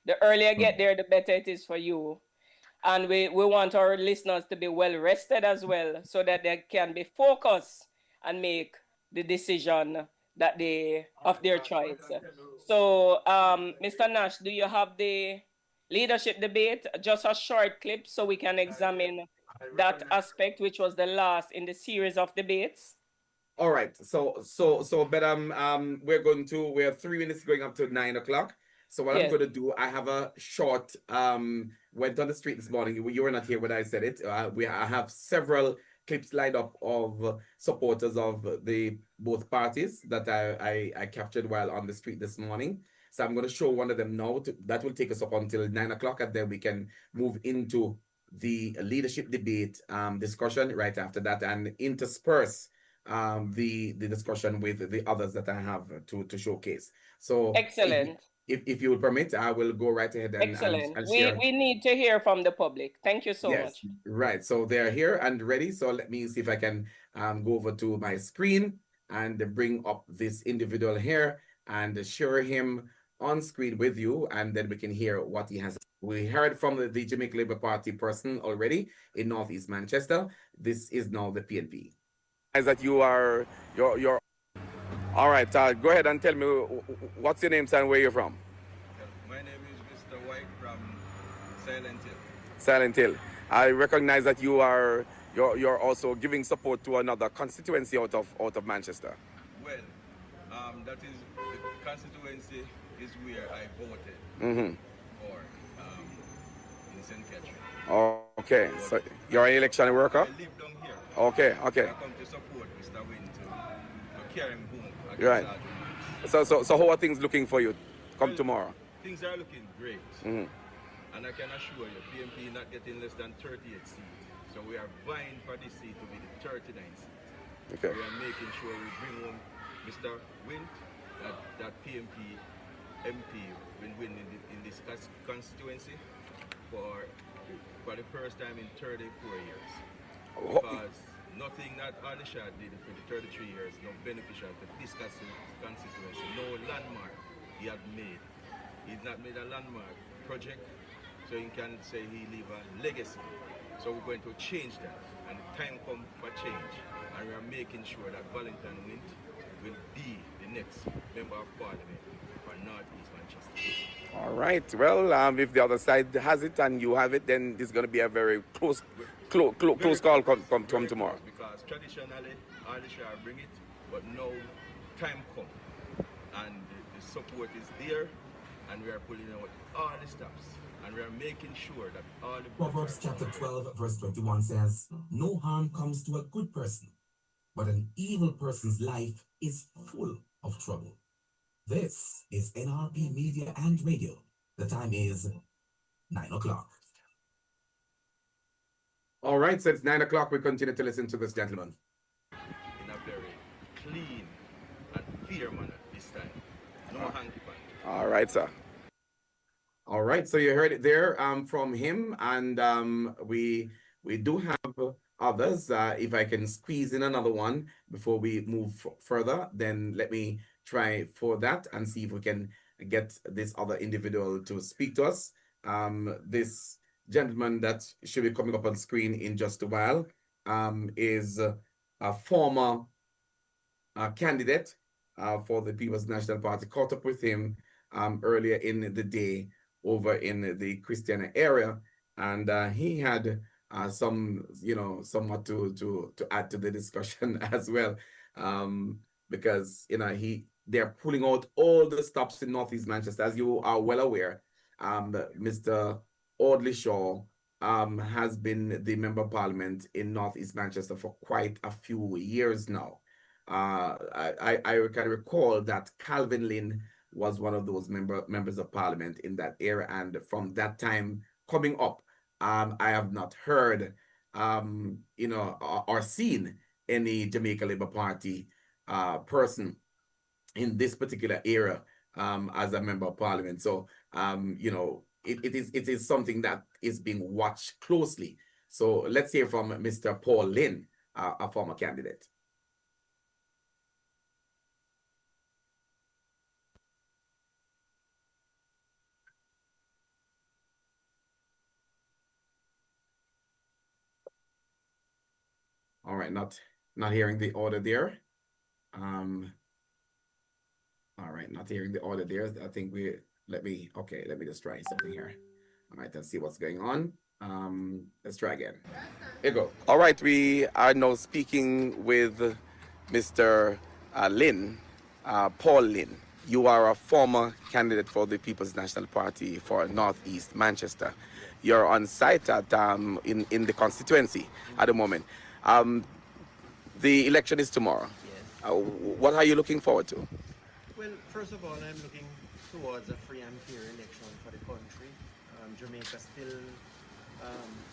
The earlier you get there, the better it is for you. And we want our listeners to be well rested as well, so that they can be focused and make the decision that of their choice. So, Mr. Nash, do you have the leadership debate? Just a short clip so we can examine that aspect, which was the last in the series of debates. All right. But we have 3 minutes going up to 9 o'clock. So what I'm Yes. going to do, I have a short, went on the street this morning. You were not here when I said it. I have several clips lined up of supporters of the both parties that I captured while on the street this morning. So I'm going to show one of them now. That will take us up until 9 o'clock, and then we can move into the leadership debate discussion right after that, and intersperse the discussion with the others that I have to showcase. So Excellent. If you would permit, I will go right ahead and Excellent. share. We need to hear from the public. Thank you so much. Right. So they're here and ready. So let me see if I can go over to my screen and bring up this individual here and share him on screen with you, and then we can hear what he has. We heard from the Jamaica Labour Party person already in Northeast Manchester. This is now the PNP. Is that you're all right, go ahead and tell me what's your name, sir, and where you're from. My name is Mr. White from Silent Hill. Silent Hill. I recognize that you're also giving support to another constituency out of Manchester. Well, that is the constituency is where I voted for in St. Catherine. Oh, okay, so you're an election worker. I live down here. Okay. I come to support Mr. Wynn to carry him home. Right. So how are things looking for you come tomorrow? Things are looking great. And I can assure you, PMP not getting less than 38 seats. So we are vying for this seat to be the 39th seat. Okay. We are making sure we bring home Mr. Wynn, that PMP MP will win in this constituency for the first time in 34 years. Because nothing that Alisha did for the 33 years, no beneficial to this constituency, no landmark he had made. He's not made a landmark project, so he can say he leave a legacy. So we're going to change that, and the time comes for change. And we are making sure that Valentine Wint will be the next member of parliament for Northeast Manchester. All right. Well, if the other side has it and you have it, then this is going to be a very close call come tomorrow. Because traditionally, Alisha bring it, but now time comes, and the support is there, and we are pulling out all the stops, and we are making sure that all the... Proverbs chapter 12, verse 21 says, "No harm comes to a good person, but an evil person's life is full of trouble." This is NRP Media and Radio. The time is 9 o'clock. All right, so it's 9 o'clock. We continue to listen to this gentleman. In a very clean and fair manner this time. No hanky panky. All right, sir. All right, so you heard it there from him, and we do have others. If I can squeeze in another one before we move further, then let me try for that and see if we can get this other individual to speak to us. This gentleman that should be coming up on screen in just a while is a former candidate for the People's National Party. Caught up with him earlier in the day over in the Christiana area, and he had somewhat to add to the discussion as well, because they're pulling out all the stops in Northeast Manchester, as you are well aware. Mr. Audley Shaw has been the Member of Parliament in Northeast Manchester for quite a few years now. I can recall that Calvin Lynn was one of those members of Parliament in that era, and from that time coming up, I have not heard, or seen any Jamaica Labour Party person in this particular era as a member of parliament. So, it is something that is being watched closely. So let's hear from Mr. Paul Lynn, a former candidate. All right, not hearing the order there. All right, not hearing the order there. I think let me just try something here. All right, let's see what's going on. Let's try again. Here you go. All right, we are now speaking with Mr. Lynn, Paul Lynn. You are a former candidate for the People's National Party for Northeast Manchester. You're on site at in the constituency at the moment. The election is tomorrow. Yes. What are you looking forward to? Well, first of all, I'm looking towards a free and fair election for the country. Jamaica still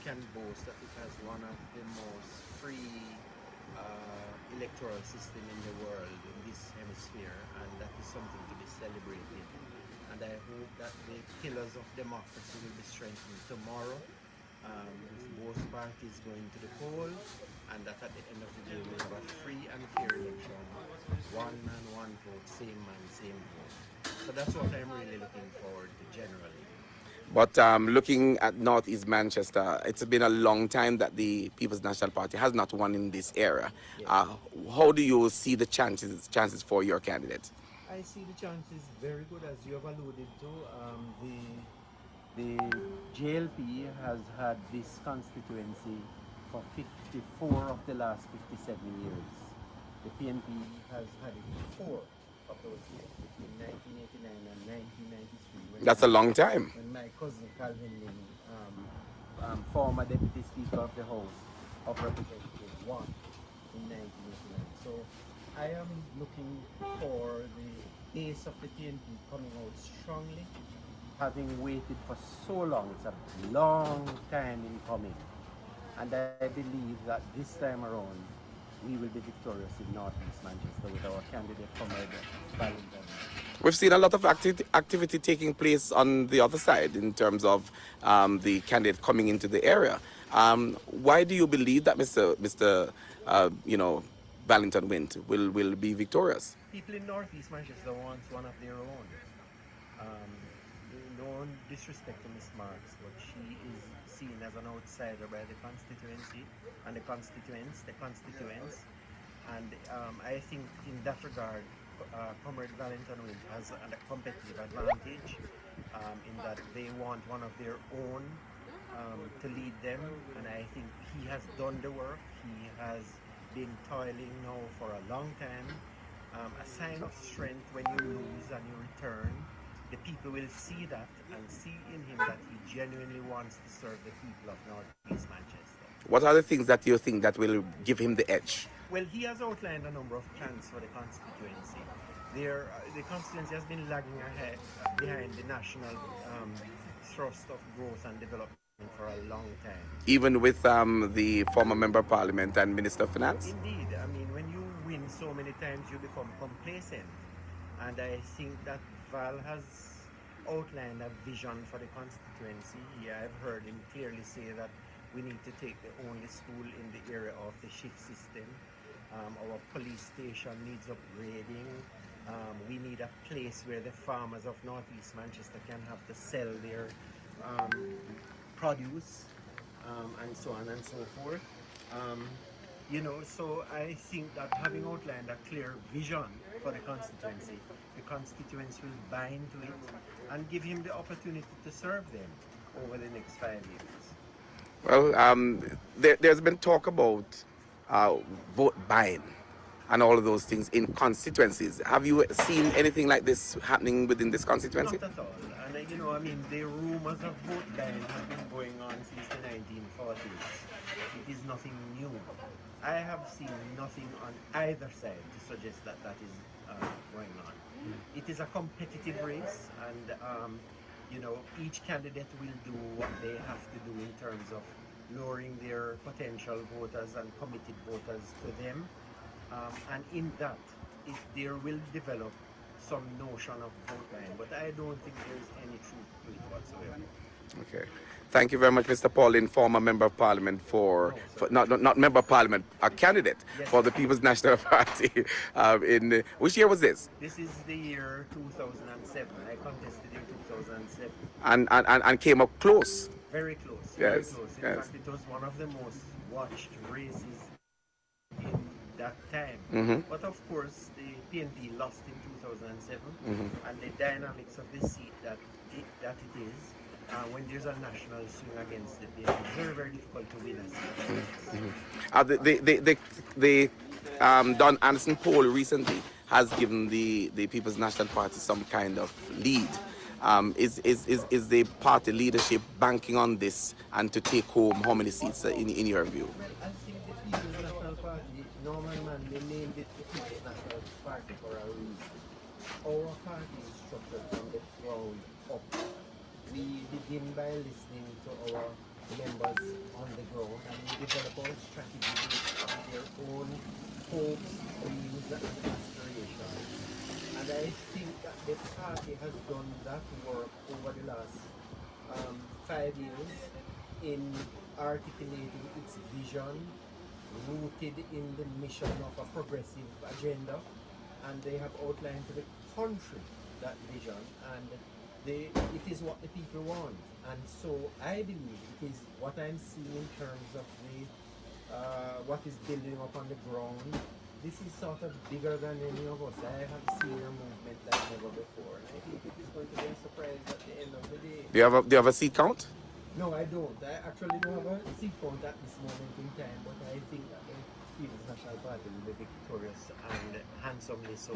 can boast that it has one of the most free electoral system in the world, in this hemisphere, and that is something to be celebrated. And I hope that the pillars of democracy will be strengthened tomorrow, with both parties going to the poll, and that at the end of the day we have a free and fair election, one man, one vote, same man, same vote. So that's what I'm really looking forward to generally. But looking at Northeast Manchester, it's been a long time that the People's National Party has not won in this area. Yeah. How do you see the chances for your candidate? I see the chances very good, as you have alluded to. The JLP has had this constituency for 54 of the last 57 years. The PNP has had it for 4 of those years, between 1989 and 1993. That's a long time. When my cousin Calvin Lynn, former Deputy Speaker of the House of Representatives, won in 1989. So I am looking for the base of the PNP coming out strongly, having waited for so long. It's a long time in coming. And I believe that this time around, we will be victorious in Northeast Manchester with our candidate, Comrade Valentin. We've seen a lot of activity taking place on the other side in terms of the candidate coming into the area. Why do you believe that Mr. Valentin Wint will be victorious? People in Northeast Manchester want one of their own. No disrespect to Miss Marks, but she is seen as an outsider by the constituency and the constituents. And I think in that regard, Comrade Valentin Wint has a competitive advantage in that they want one of their own to lead them, and I think he has done the work. He has been toiling now for a long time. A sign of strength when you lose and you return. The people will see that and see in him that he genuinely wants to serve the people of Northeast Manchester. What are the things that you think that will give him the edge? Well, he has outlined a number of plans for the constituency. The constituency has been lagging ahead behind the national thrust of growth and development for a long time. Even with the former Member of Parliament and Minister of Finance? Indeed. I mean, when you win so many times, you become complacent. And I think that Val has outlined a vision for the constituency. I've heard him clearly say that we need to take the only school in the area of the shift system. Our police station needs upgrading. We need a place where the farmers of Northeast Manchester can have to sell their produce, and so on and so forth. So I think that having outlined a clear vision for the constituency, the constituents will buy into it and give him the opportunity to serve them over the next 5 years. Well, there's been talk about vote buying and all of those things in constituencies. Have you seen anything like this happening within this constituency? Not at all. And the rumors of vote buying have been going on since the 1940s. It is nothing new. I have seen nothing on either side to suggest that that is going on. It is a competitive race, and you know, each candidate will do what they have to do in terms of luring their potential voters and committed voters to them. And in that, there will develop some notion of vote buying, but I don't think there's any truth to it whatsoever. Okay. Thank you very much, Mr. Pauline, former member of parliament for not member of parliament, a candidate for the People's National Party. In which year was this? This is the year 2007. I contested in 2007. And came up close. Very close. Yes. Very close. In Yes. fact, it was one of the most watched races in that time. Mhm. But of course, the PNP lost in 2007, Mhm. and the dynamics of the seat that it is, when there's a national swing against the PNP, it's very, very difficult to win a seat. The Don Anderson poll recently has given the People's National Party some kind of lead. Is the party leadership banking on this and to take home how many seats in your view? Well, I think the People's National Party, Norman Manley named it the People's National Party for a reason. Our party is structured from the ground up. We begin by listening to our members on the ground, and we develop our strategy based on their own hopes, dreams, and aspirations. And I think that the party has done that work over the last 5 years in articulating its vision, rooted in the mission of a progressive agenda, and they have outlined to the country that vision, and it is what the people want. And so I believe it is what I'm seeing in terms of what is building up on the ground. This is sort of bigger than any of us. I have seen a movement like never before, and I think it is going to be a surprise at the end of the day. Do you have a seat count? No, I don't. I actually don't have a seat count at this moment in time, but I think that the People's National Party will be victorious, and handsomely so.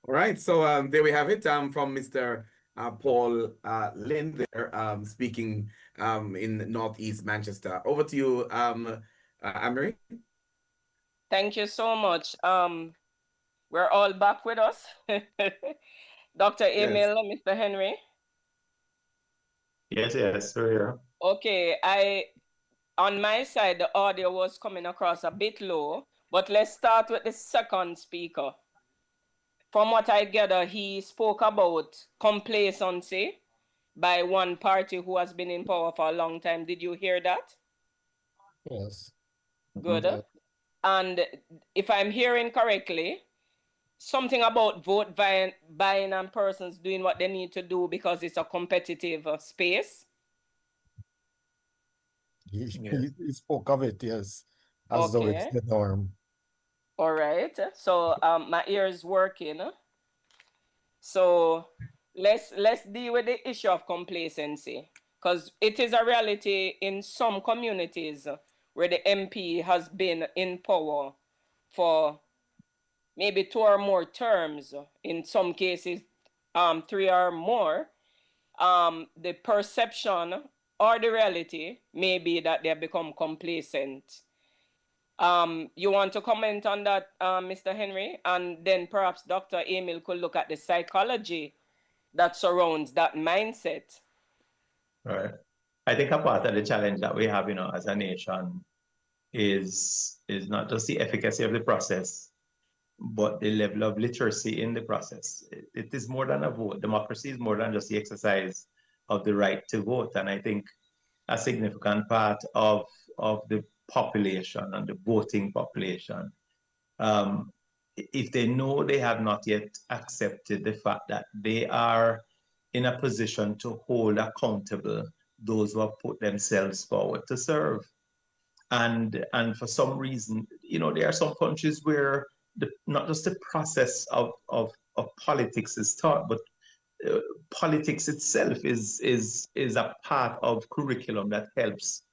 All right, so there we have it from Mr. Paul Lynn there, speaking in Northeast Manchester. Over to you, Anne-Marie. Thank you so much. We're all back with us. Dr. Emil, Mr. Henry. Yes, we're here. Okay, on my side, the audio was coming across a bit low, but let's start with the second speaker. From what I gather, he spoke about complacency by one party who has been in power for a long time. Did you hear that? Yes. Good. Okay. And if I'm hearing correctly, something about vote buying and persons doing what they need to do because it's a competitive space. He spoke of it, yes, as though it's the norm. All right. So my ear is working. So let's deal with the issue of complacency, because it is a reality in some communities where the MP has been in power for maybe 2 or more terms, in some cases 3 or more. The perception or the reality may be that they have become complacent. You want to comment on that, Mr. Henry? And then perhaps Dr. Emil could look at the psychology that surrounds that mindset. Right. I think a part of the challenge that we have, as a nation is not just the efficacy of the process, but the level of literacy in the process. It is more than a vote. Democracy is more than just the exercise of the right to vote. And I think a significant part of the population and the voting population, if they know they have not yet accepted the fact that they are in a position to hold accountable those who have put themselves forward to serve. And for some reason, there are some countries where not just the process of politics is taught, but politics itself is a part of curriculum that helps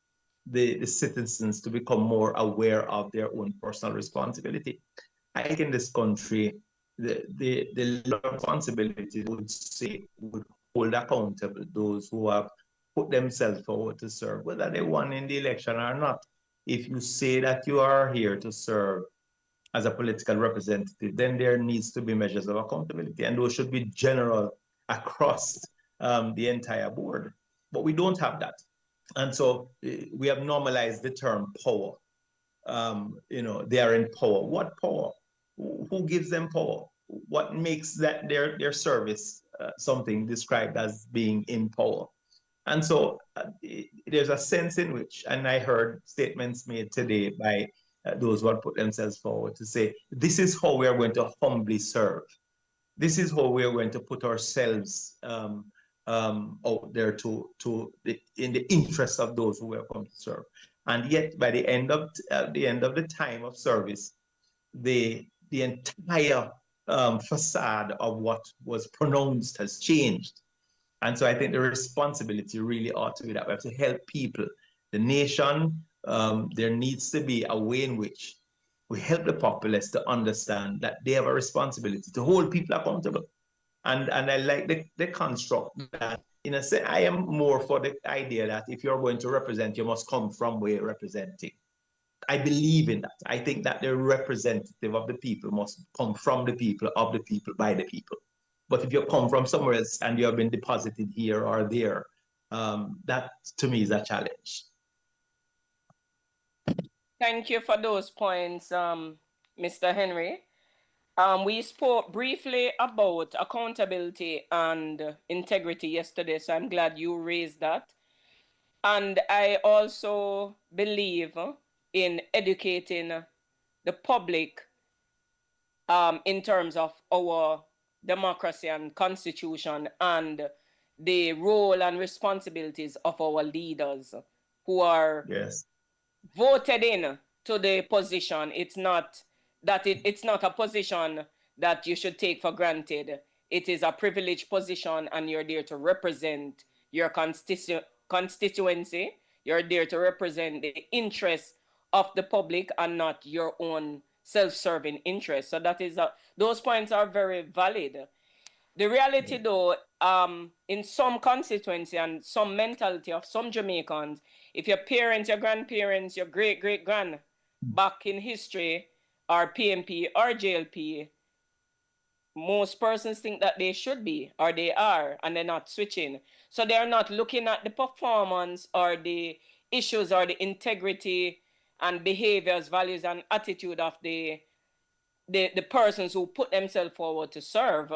the citizens to become more aware of their own personal responsibility. I think in this country, the responsibility would hold accountable those who have put themselves forward to serve, whether they won in the election or not. If you say that you are here to serve as a political representative, then there needs to be measures of accountability, and those should be general across the entire board. But we don't have that. And so we have normalized the term power. They are in power. What power? Who gives them power? What makes that their service something described as being in power? And so there's a sense in which, and I heard statements made today by those who have put themselves forward to say, this is how we are going to humbly serve. This is how we are going to put ourselves out there in the interest of those who we are going to serve. And yet, by the end of the time of service, the entire facade of what was pronounced has changed. And so I think the responsibility really ought to be that we have to help people. The nation, there needs to be a way in which we help the populace to understand that they have a responsibility to hold people accountable. And I like the construct that, in a sense, I am more for the idea that if you're going to represent, you must come from where you're representing. I believe in that. I think that the representative of the people must come from the people, of the people, by the people. But if you come from somewhere else and you have been deposited here or there, that to me is a challenge. Thank you for those points, Mr. Henry. We spoke briefly about accountability and integrity yesterday, so I'm glad you raised that. And I also believe in educating the public in terms of our democracy and constitution and the role and responsibilities of our leaders who are voted in to the position. It's not that it's not a position that you should take for granted. It is a privileged position, and you're there to represent your constituency. You're there to represent the interests of the public and not your own self-serving interests. So that is those points are very valid. The reality, though, in some constituency and some mentality of some Jamaicans, if your parents, your grandparents, your great-great-grand back in history are PMP or JLP, most persons think that they should be, or they are, and they're not switching. So they're not looking at the performance or the issues or the integrity and behaviors, values, and attitude of the persons who put themselves forward to serve,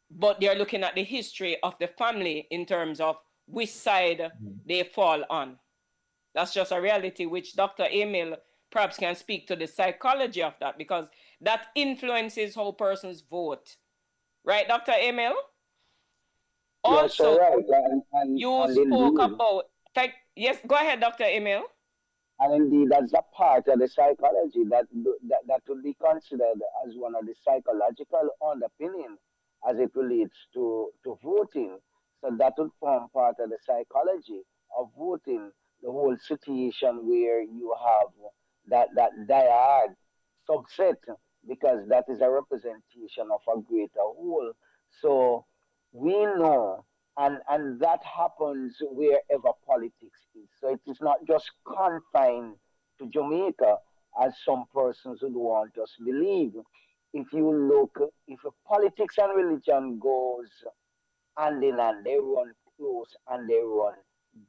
but they're looking at the history of the family in terms of which side they fall on. That's just a reality which Dr. Emil perhaps can speak to the psychology of that, because that influences how persons vote. Right, Dr. Emil? Also, you spoke about... Yes, go ahead, Dr. Emil. And indeed, that's a part of the psychology that will be considered as one of the psychological underpinning as it relates to voting. So that would form part of the psychology of voting, the whole situation where you have that dyad subset, because that is a representation of a greater whole. So we know, and that happens wherever politics is. So it is not just confined to Jamaica, as some persons would want us to believe. If you look, if politics and religion goes hand in hand, they run close and they run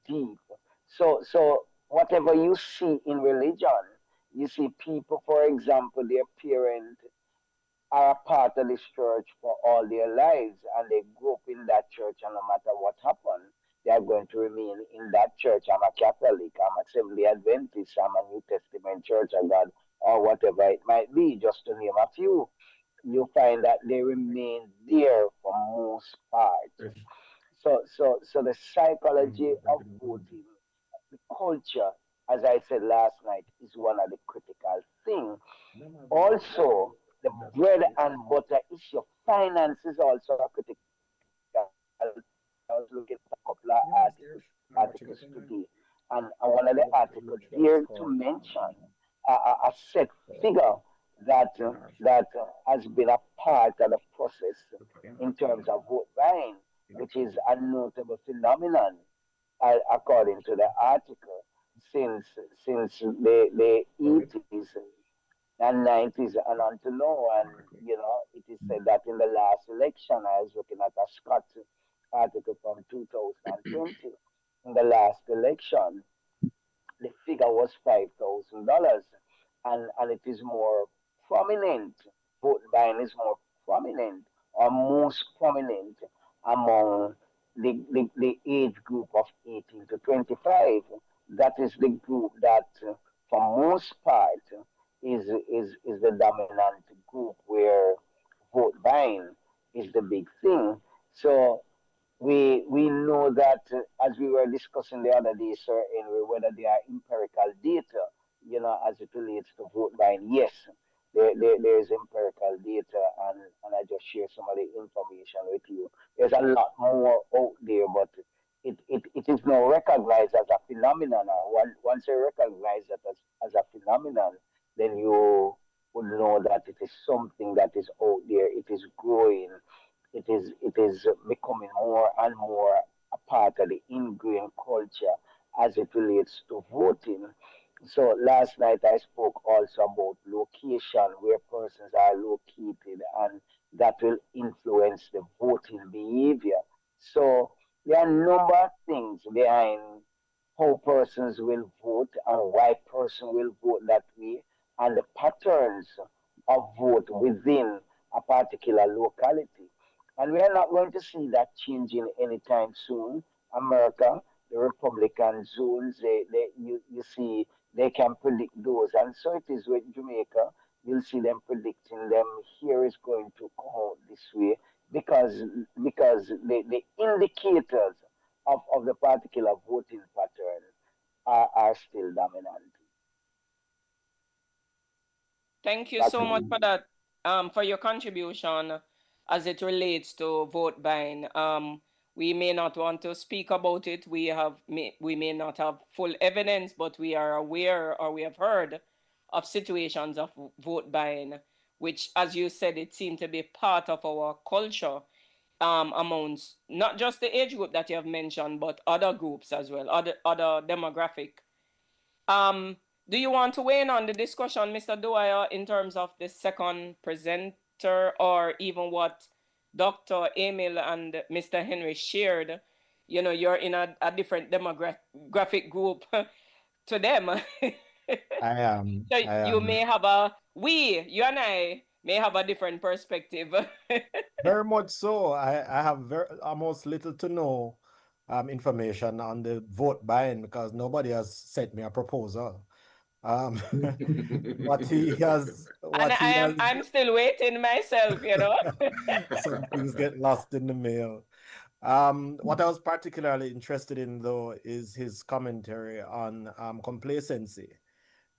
deep. So whatever you see in religion, you see people, for example, their parents are a part of this church for all their lives, and they grew up in that church, and no matter what happened, they are going to remain in that church. I'm a Catholic, I'm a Seventh-day Adventist, I'm a New Testament Church of God, or whatever it might be, just to name a few. You find that they remain there for most part. So the psychology of voting, the culture, as I said last night, is one of the critical things. Also, the bread and butter issue, finance is also a critical. I was looking at a couple of articles today, and one of the articles here to mention a set figure that has been a part of the process in terms of vote buying, which is a notable phenomenon, according to the article, since the 80s and 90s and until now. And, it is said that in the last election, I was looking at a Scott article from 2020 in the last election, the figure was $5,000, and it is more prominent. Vote buying is more prominent or most prominent among the age group of 18 to 25. That is the group that, for most part, is the dominant group where vote buying is the big thing. So we know that, as we were discussing the other day, Sir Henry, whether there are empirical data, as it relates to vote buying. Yes, there is empirical data, and I just share some of the information with you. There's a lot more out there, but it is now recognized as a phenomenon. Once you recognize that as a phenomenon, then you would know that it is something that is out there. It is growing. It is becoming more and more a part of the ingrained culture as it relates to voting. So last night I spoke also about location, where persons are located, and that will influence the voting behavior. So there are a number of things behind how persons will vote and why person will vote that way, and the patterns of vote within a particular locality. And we are not going to see that changing anytime soon. America, the Republican zones, you see, they can predict those. And so it is with Jamaica. You'll see them predicting them. Here is going to come out this way because the indicators of the particular voting pattern are still dominant. Thank you Back so to much you. for that, for your contribution as it relates to vote buying. We may not want to speak about it. We may not have full evidence, but we are aware, or we have heard of situations of vote buying, which, as you said, it seemed to be part of our culture, amongst not just the age group that you have mentioned, but other groups as well, other demographic. Um, do you want to weigh in on the discussion, Mr. Dwyer, in terms of the second presenter, or even what Dr. Emil and Mr. Henry shared? You're in a different demographic group to them. I am. So I you am. may have you and I may have a different perspective. Very much so. I have almost little to no information on the vote buying because nobody has sent me a proposal. Um, what he has, And what he has, I'm still waiting myself. some things get lost in the mail. What I was particularly interested in, though, is his commentary on complacency.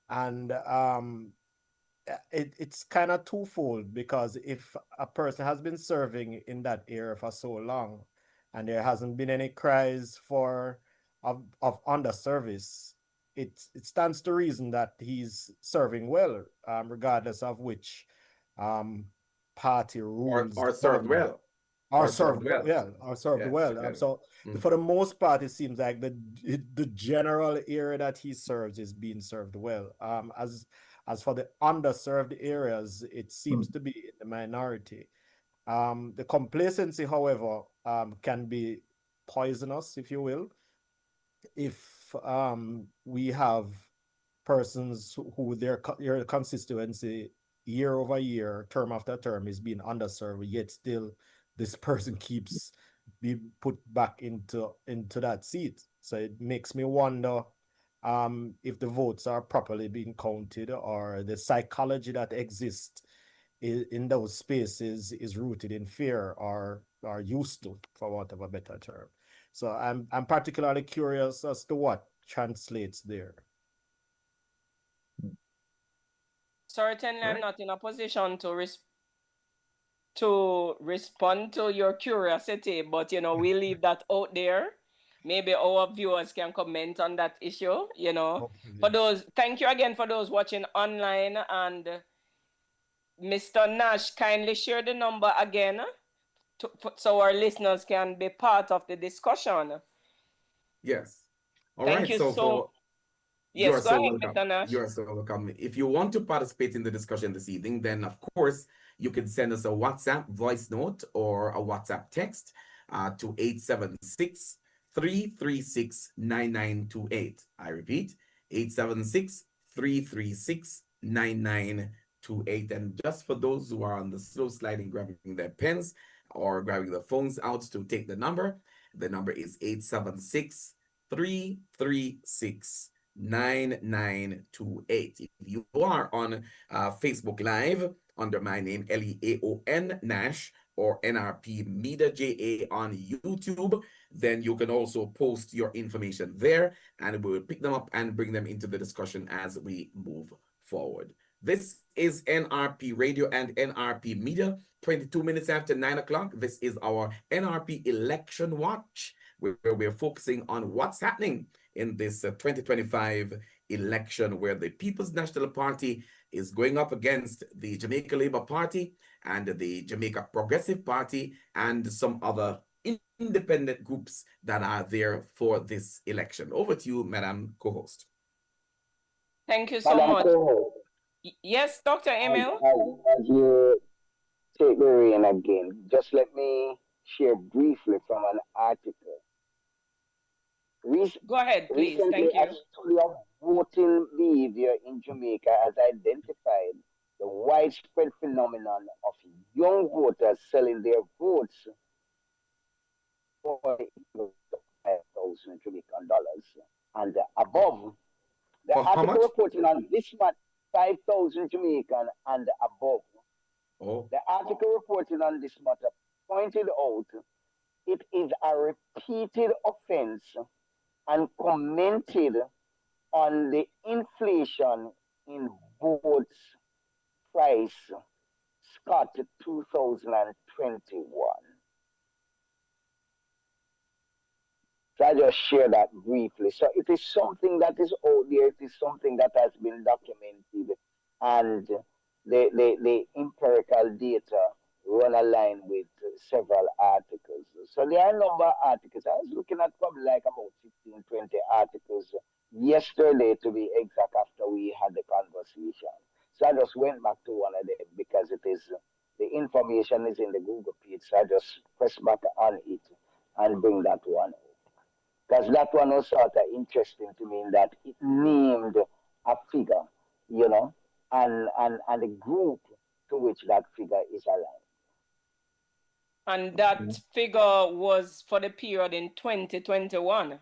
And it's kind of twofold because if a person has been serving in that area for so long and there hasn't been any cries of underservice, it stands to reason that he's serving well, regardless of which party rules or the served government. well. Or Or served served well. well, or served Yes, well. okay. So for the most part, it seems like the general area that he serves is being served well. As for the underserved areas, it seems to be in the minority. The complacency, however, can be poisonous, if you will, if we have persons who their constituency year over year, term after term is being underserved, yet still this person keeps being put back into that seat. So it makes me wonder if the votes are properly being counted or the psychology that exists in those spaces is rooted in fear or used to, for want of a better term. So I'm particularly curious as to what translates there. Certainly, I'm Right. not in a position to respond to your curiosity, but we leave that out there. Maybe our viewers can comment on that issue. Thank you again for those watching online, and Mr. Nash, kindly share the number again so our listeners can be part of the discussion. Yes. All Thank right. you So so. you Yes, are go so ahead, welcome. Mr. Nash. You are so welcome. If you want to participate in the discussion this evening, then of course you can send us a WhatsApp voice note or a WhatsApp text. to 876-336-9928. I repeat, 876-336-9928. And just for those who are on the slow sliding, grabbing their pens or grabbing their phones out to take the number is 876-336-9928. If you are on Facebook Live under my name, Leon Nash, or NRP Media JA on YouTube, then you can also post your information there and we will pick them up and bring them into the discussion as we move forward. This is NRP Radio and NRP Media, 22 minutes after 9 o'clock. This is our NRP Election Watch, where we're focusing on what's happening in this 2025 election, where the People's National Party is going up against the Jamaica Labour Party and the Jamaica Progressive Party and some other independent groups that are there for this election. Over to you, Madam Co-host. Thank you so much. Yes, Dr. Emil? As you take the reign again, just let me share briefly from an article. Go ahead, please. Recently, Thank you. a study of voting behavior in Jamaica has identified the widespread phenomenon of young voters selling their votes for 5,000 Jamaican dollars and above. The article reporting on this month 5,000 Jamaican and above. Oh. The article reporting on this matter pointed out it is a repeated offense and commented on the inflation in votes price Scott 2021. So I just share that briefly. So it is something that is out there. It is something that has been documented, and the empirical data run align with several articles. So there are a number of articles. I was looking at probably like about 15, 20 articles yesterday, to be exact, after we had the conversation. So I just went back to one of them because it is the information is in the Google page. So I just press back on it and bring that one up. Because that one was sort of interesting to me in that it named a figure, you know, and a group to which that figure is aligned. And that figure was for the period in 2021.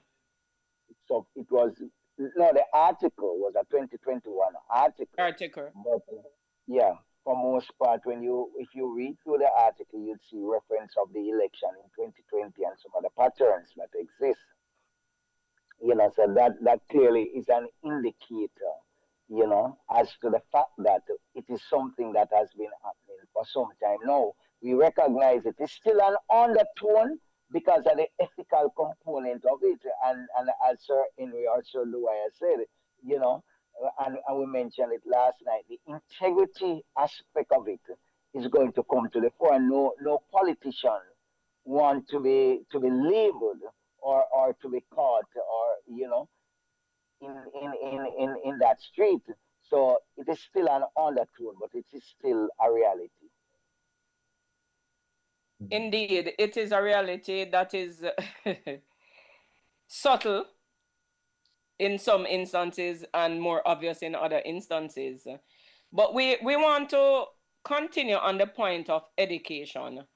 So it was, no, the article was a 2021 article. But yeah, for most part, if you read through the article, you'd see reference of the election in 2020 and some of the patterns that exist. You know, so that clearly is an indicator, you know, as to the fact that it is something that has been happening for some time now. We recognize it is still an undertone because of the ethical component of it. And as Sir Henry or Sir Luaya said, you know, and we mentioned it last night, the integrity aspect of it is going to come to the fore. No politician want to be labeled or to be caught, or you know, in that street. So it is still an undertone, but it is still a reality. Indeed, it is a reality that is subtle in some instances and more obvious in other instances. But we want to continue on the point of education.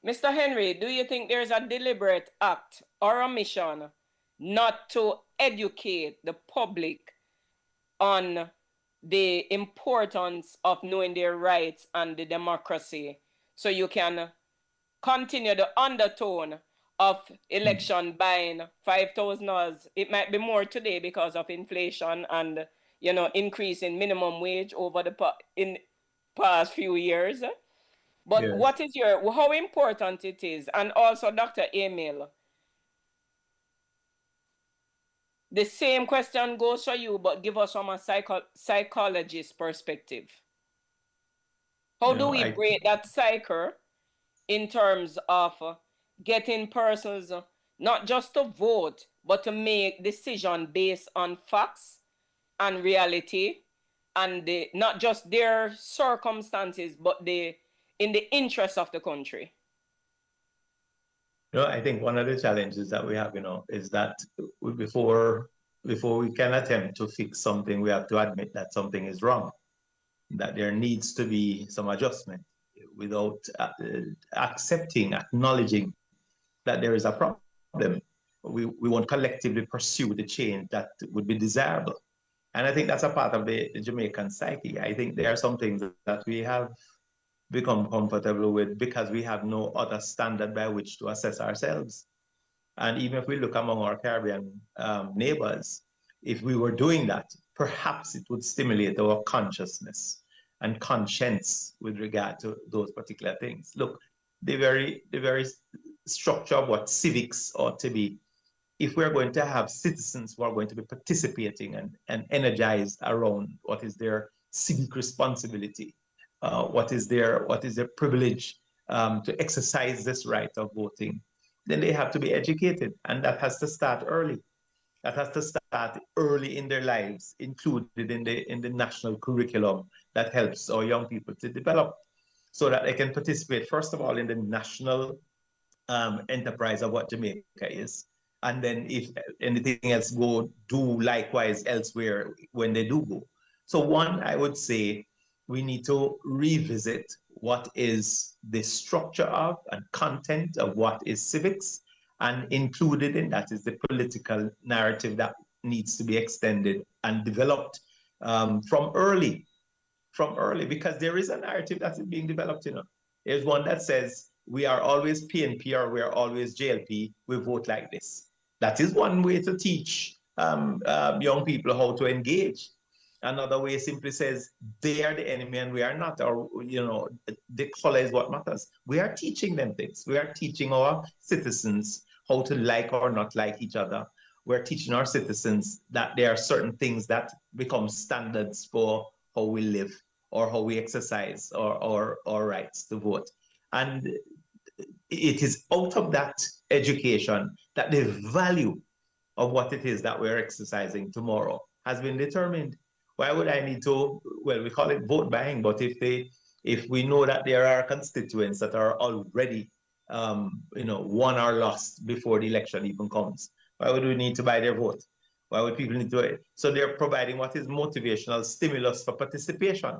Mr. Henry, do you think there's a deliberate act or omission not to educate the public on the importance of knowing their rights and the democracy, so you can continue the undertone of election buying $5,000? It might be more today because of inflation and, you know, increase in minimum wage over the past few years. But Yes. what is how important it is? And also, Dr. Emil, the same question goes for you, but give us from a psychologist perspective. How do we break that cycle in terms of getting persons not just to vote, but to make decisions based on facts and reality, and not just their circumstances, but in the interest of the country? I think one of the challenges that we have, is that before we can attempt to fix something, we have to admit that something is wrong, that there needs to be some adjustment without accepting, acknowledging that there is a problem. We won't collectively pursue the change that would be desirable. And I think that's a part of the Jamaican psyche. I think there are some things that we have become comfortable with because we have no other standard by which to assess ourselves. And even if we look among our Caribbean neighbors, if we were doing that, perhaps it would stimulate our consciousness and conscience with regard to those particular things. Look, the very structure of what civics ought to be, if we're going to have citizens who are going to be participating and energized around what is their civic responsibility, what is their privilege to exercise this right of voting, then they have to be educated, and that has to start early. That has to start early in their lives, included in the national curriculum that helps our young people to develop, so that they can participate, first of all, in the national enterprise of what Jamaica is. And then if anything else do likewise elsewhere when they do go. So one, I would say we need to revisit what is the structure of and content of what is civics, and included in that is the political narrative that needs to be extended and developed from early, because there is a narrative that's being developed. There's one that says we are always PNP or we are always JLP, we vote like this. That is one way to teach young people how to engage. Another way simply says they are the enemy and we are not, or the color is what matters. We are teaching them things. We are teaching our citizens how to like or not like each other. We're teaching our citizens that there are certain things that become standards for how we live or how we exercise our rights to vote. And it is out of that education that the value of what it is that we're exercising tomorrow has been determined. Why would I need to, well, we call it vote buying, but if we know that there are constituents that are already won or lost before the election even comes, why would we need to buy their vote? Why would people need to? So they're providing what is motivational stimulus for participation.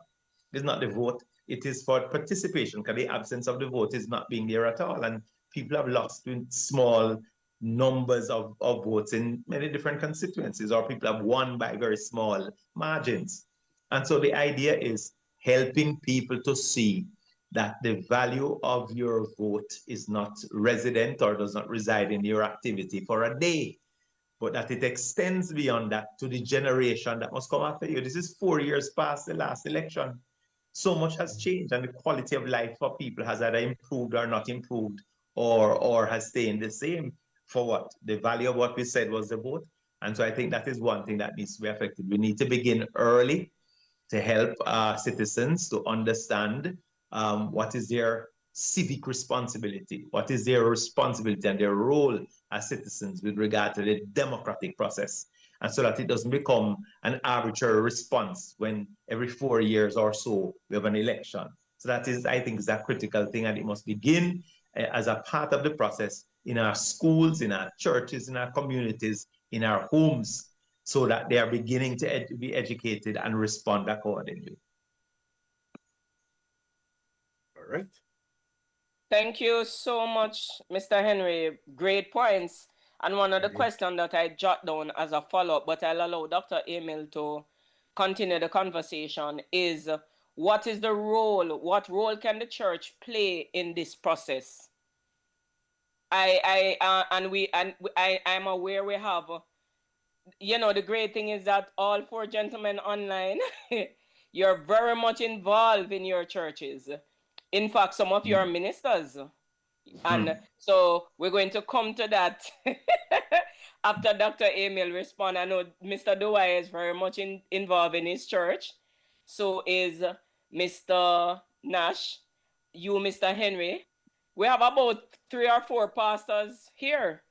It's not the vote, it is for participation, because the absence of the vote is not being there at all. And people have lost in small numbers of votes in many different constituencies, or people have won by very small margins. And so the idea is helping people to see that the value of your vote is not resident or does not reside in your activity for a day, but that it extends beyond that to the generation that must come after you. This is 4 years past the last election. So much has changed, and the quality of life for people has either improved or not improved, or has stayed the same. For what? The value of what we said was the vote. And so I think that is one thing that needs to be affected. We need to begin early to help citizens to understand what is their civic responsibility, what is their responsibility and their role as citizens with regard to the democratic process. And so that it doesn't become an arbitrary response when every 4 years or so we have an election. So that is, I think, is a critical thing, and it must begin as a part of the process in our schools, in our churches, in our communities, in our homes, so that they are beginning to be educated and respond accordingly. All right. Thank you so much, Mr. Henry. Great points. And one of the questions that I jot down as a follow-up, but I'll allow Dr. Emil to continue the conversation, is what is the role, what role can the church play in this process? I'm aware we have, the great thing is that all 4 gentlemen online, you're very much involved in your churches. In fact, some of you are ministers. And so we're going to come to that after Dr. Emil responds. I know Mr. Dwyer is very much involved in his church. So is Mr. Nash, you, Mr. Henry. We have about 3 or 4 pastors here.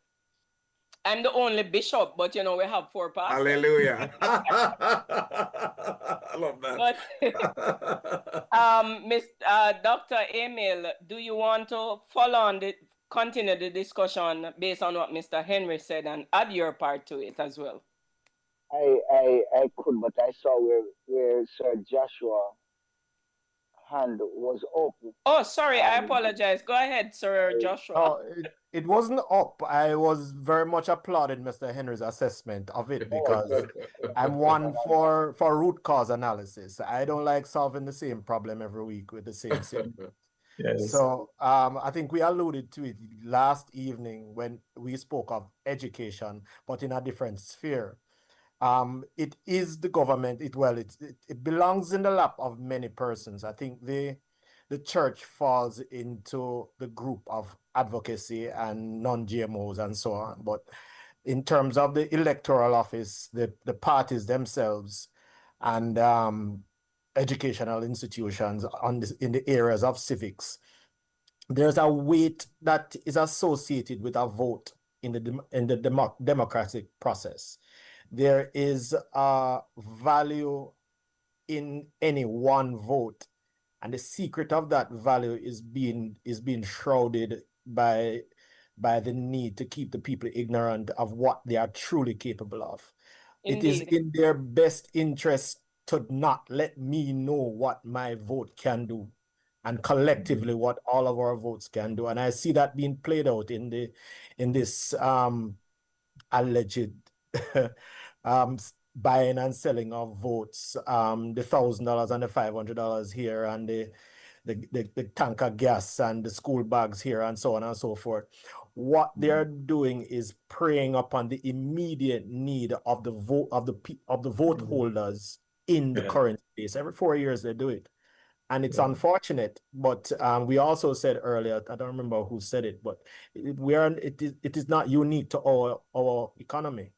I'm the only bishop, but we have 4 pastors. Hallelujah. I love that. But Dr. Emil, do you want to follow on continue the discussion based on what Mr. Henry said and add your part to it as well. I could, but I saw where Sir Joshua hand was open. Oh, sorry, I apologize. Go ahead, Sir Joshua. Oh, it wasn't up. I was very much applauding Mr. Henry's assessment of it because I'm one for root cause analysis. I don't like solving the same problem every week with the same symptom. Yes. So I think we alluded to it last evening when we spoke of education, but in a different sphere. It is the government. It belongs in the lap of many persons. I think the church falls into the group of advocacy and non-GMOs and so on. But in terms of the electoral office, the parties themselves and educational institutions in the areas of civics, there's a weight that is associated with a vote in the democratic process. There is a value in any one vote, and the secret of that value is being shrouded by the need to keep the people ignorant of what they are truly capable of. It is in their best interest to not let me know what my vote can do, and collectively what all of our votes can do. And I see that being played out in this alleged buying and selling of votes, the $1,000 and the $500 here, and the tanker gas and the school bags here, and so on and so forth. What they're doing is preying upon the immediate need of the vote holders in the current space. Every 4 years they do it. And it's unfortunate, but we also said earlier, I don't remember who said it, but it is not unique to our economy.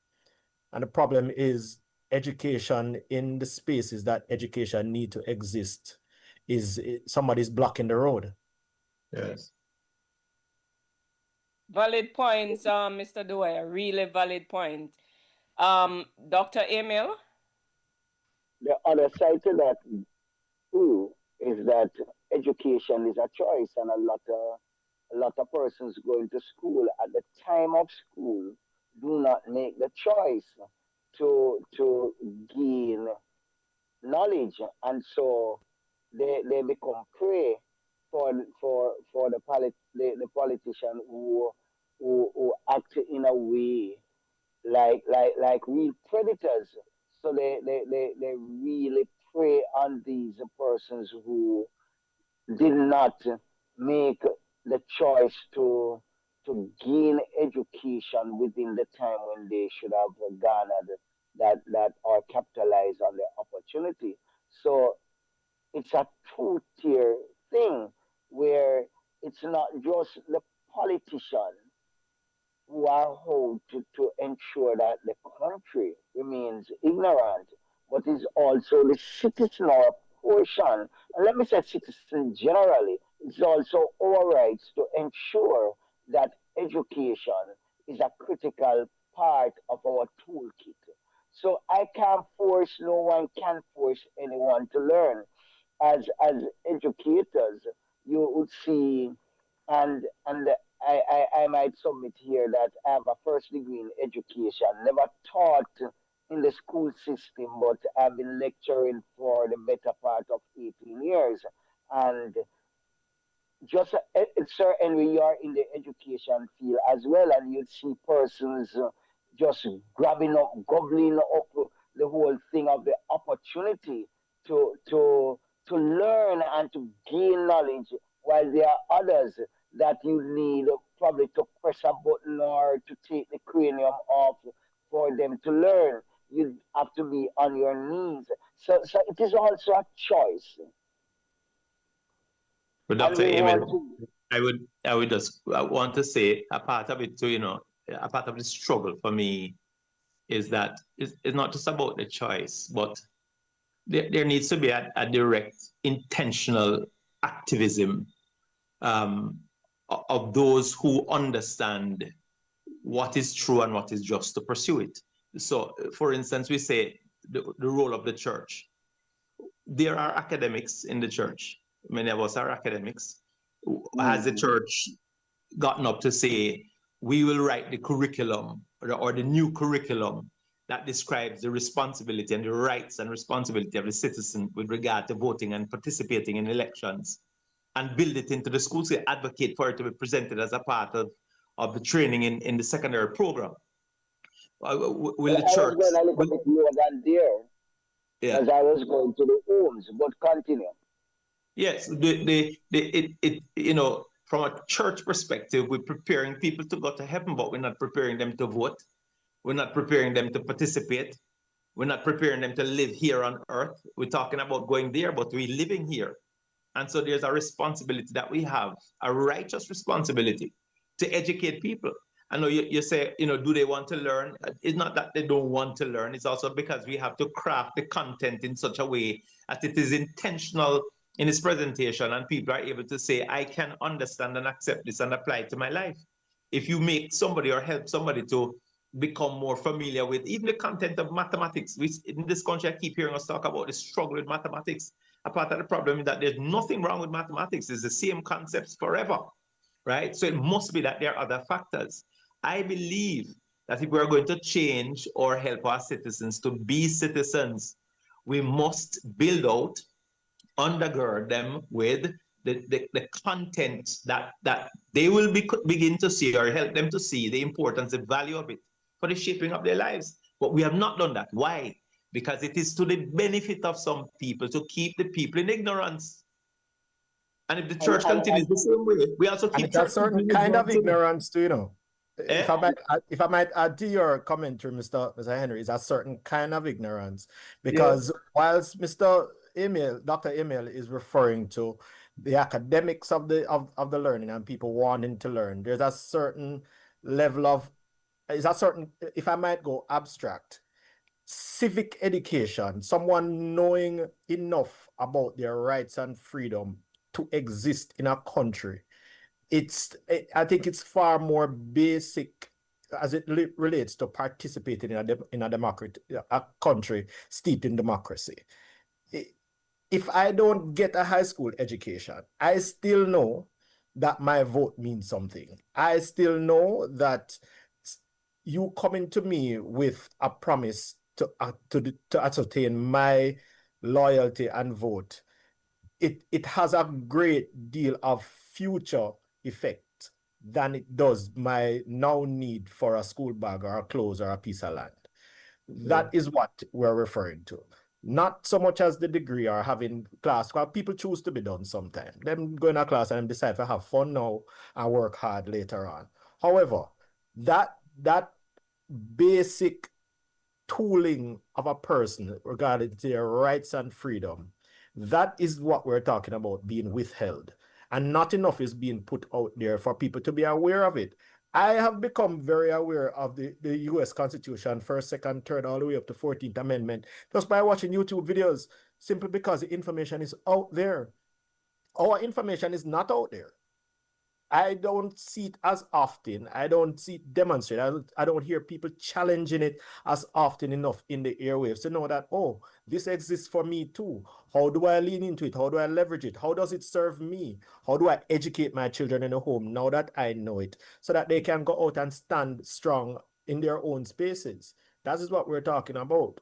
And the problem is education in the spaces that education need to exist somebody's blocking the road. Yes. Valid points, Mr. Dwyer, really valid point. Dr. Emil? The other side to that too is that education is a choice, and a lot of persons going to school at the time of school do not make the choice to gain knowledge, and so they become prey for the politician who act in a way like real predators. So they really prey on these persons who did not make the choice to gain education within the time when they should have garnered that or capitalized on the opportunity. So it's a two-tier thing where it's not just the politician who are held to ensure that the country remains ignorant, but is also the citizen or a portion. And let me say citizen generally, it's also our rights to ensure that education is a critical part of our toolkit. So I can't force, no one can force anyone to learn. As educators, you would see, and I might submit here that I have a first degree in education, never taught in the school system, but I've been lecturing for the better part of 18 years. And just Sir Henry, you are in the education field as well, and you'd see persons just grabbing up, gobbling up the whole thing of the opportunity to learn and to gain knowledge, while there are others that you need probably to press a button or to take the cranium off for them to learn. You have to be on your knees. So it is also a choice. But Dr. Emil, I want to say a part of it too, a part of the struggle for me is that it's not just about the choice, but there needs to be a direct, intentional activism of those who understand what is true and what is just to pursue it. So, for instance, we say the role of the church. There are academics in the church. Many of us are academics. Has the church gotten up to say, we will write the curriculum or the new curriculum that describes the responsibility and the rights and responsibility of the citizen with regard to voting and participating in elections, and build it into the schools, so advocate for it to be presented as a part of the training in the secondary program. Will the church... I was going a little bit more than there, because I was going to the homes, but continue. Yes, you know, from a church perspective, we're preparing people to go to heaven, but we're not preparing them to vote. We're not preparing them to participate. We're not preparing them to live here on earth. We're talking about going there, but we're living here. And so there's a responsibility that we have, a righteous responsibility to educate people. I know you say, you know, do they want to learn? It's not that they don't want to learn. It's also because we have to craft the content in such a way that it is intentional in its presentation, and people are able to say, I can understand and accept this and apply it to my life. If you make somebody or help somebody to become more familiar with even the content of mathematics, which in this country, I keep hearing us talk about the struggle with mathematics. A part of the problem is that there's nothing wrong with mathematics. It's the same concepts forever, right? So it must be that there are other factors. I believe that if we're going to change or help our citizens to be citizens, we must build out, undergird them with the content that they will begin to see, or help them to see the importance, the value of it for the shaping of their lives. But we have not done that. Why? Because it is to the benefit of some people to keep the people in ignorance. And if the church continues the same way, we also keep a certain kind of ignorance too, you know. If I might add to your commentary, Mr. Henry, is a certain kind of ignorance, because whilst Dr. Emil is referring to the academics of the learning and people wanting to learn, there's a certain level of, if I might go abstract, civic education, someone knowing enough about their rights and freedom to exist in a country. I think it's far more basic as it relates to participating in a country steeped in democracy. If I don't get a high school education, I still know that my vote means something. I still know that you coming to me with a promise to ascertain my loyalty and vote, it has a great deal of future effect than it does my now need for a school bag or a clothes or a piece of land. That is what we're referring to. Not so much as the degree or having class, because people choose to be done sometimes. Them go in a class and them decide to have fun now and work hard later on. However, that basic tooling of a person regarding their rights and freedom, that is what we're talking about being withheld. And not enough is being put out there for people to be aware of it. I have become very aware of the US Constitution, 1st, 2nd, 3rd, all the way up to 14th Amendment, just by watching YouTube videos, simply because the information is out there. Our information is not out there. I don't see it as often. I don't see it demonstrated. I don't hear people challenging it as often enough in the airwaves to know that, oh, this exists for me too. How do I lean into it? How do I leverage it? How does it serve me? How do I educate my children in the home now that I know it, so that they can go out and stand strong in their own spaces? That is what we're talking about.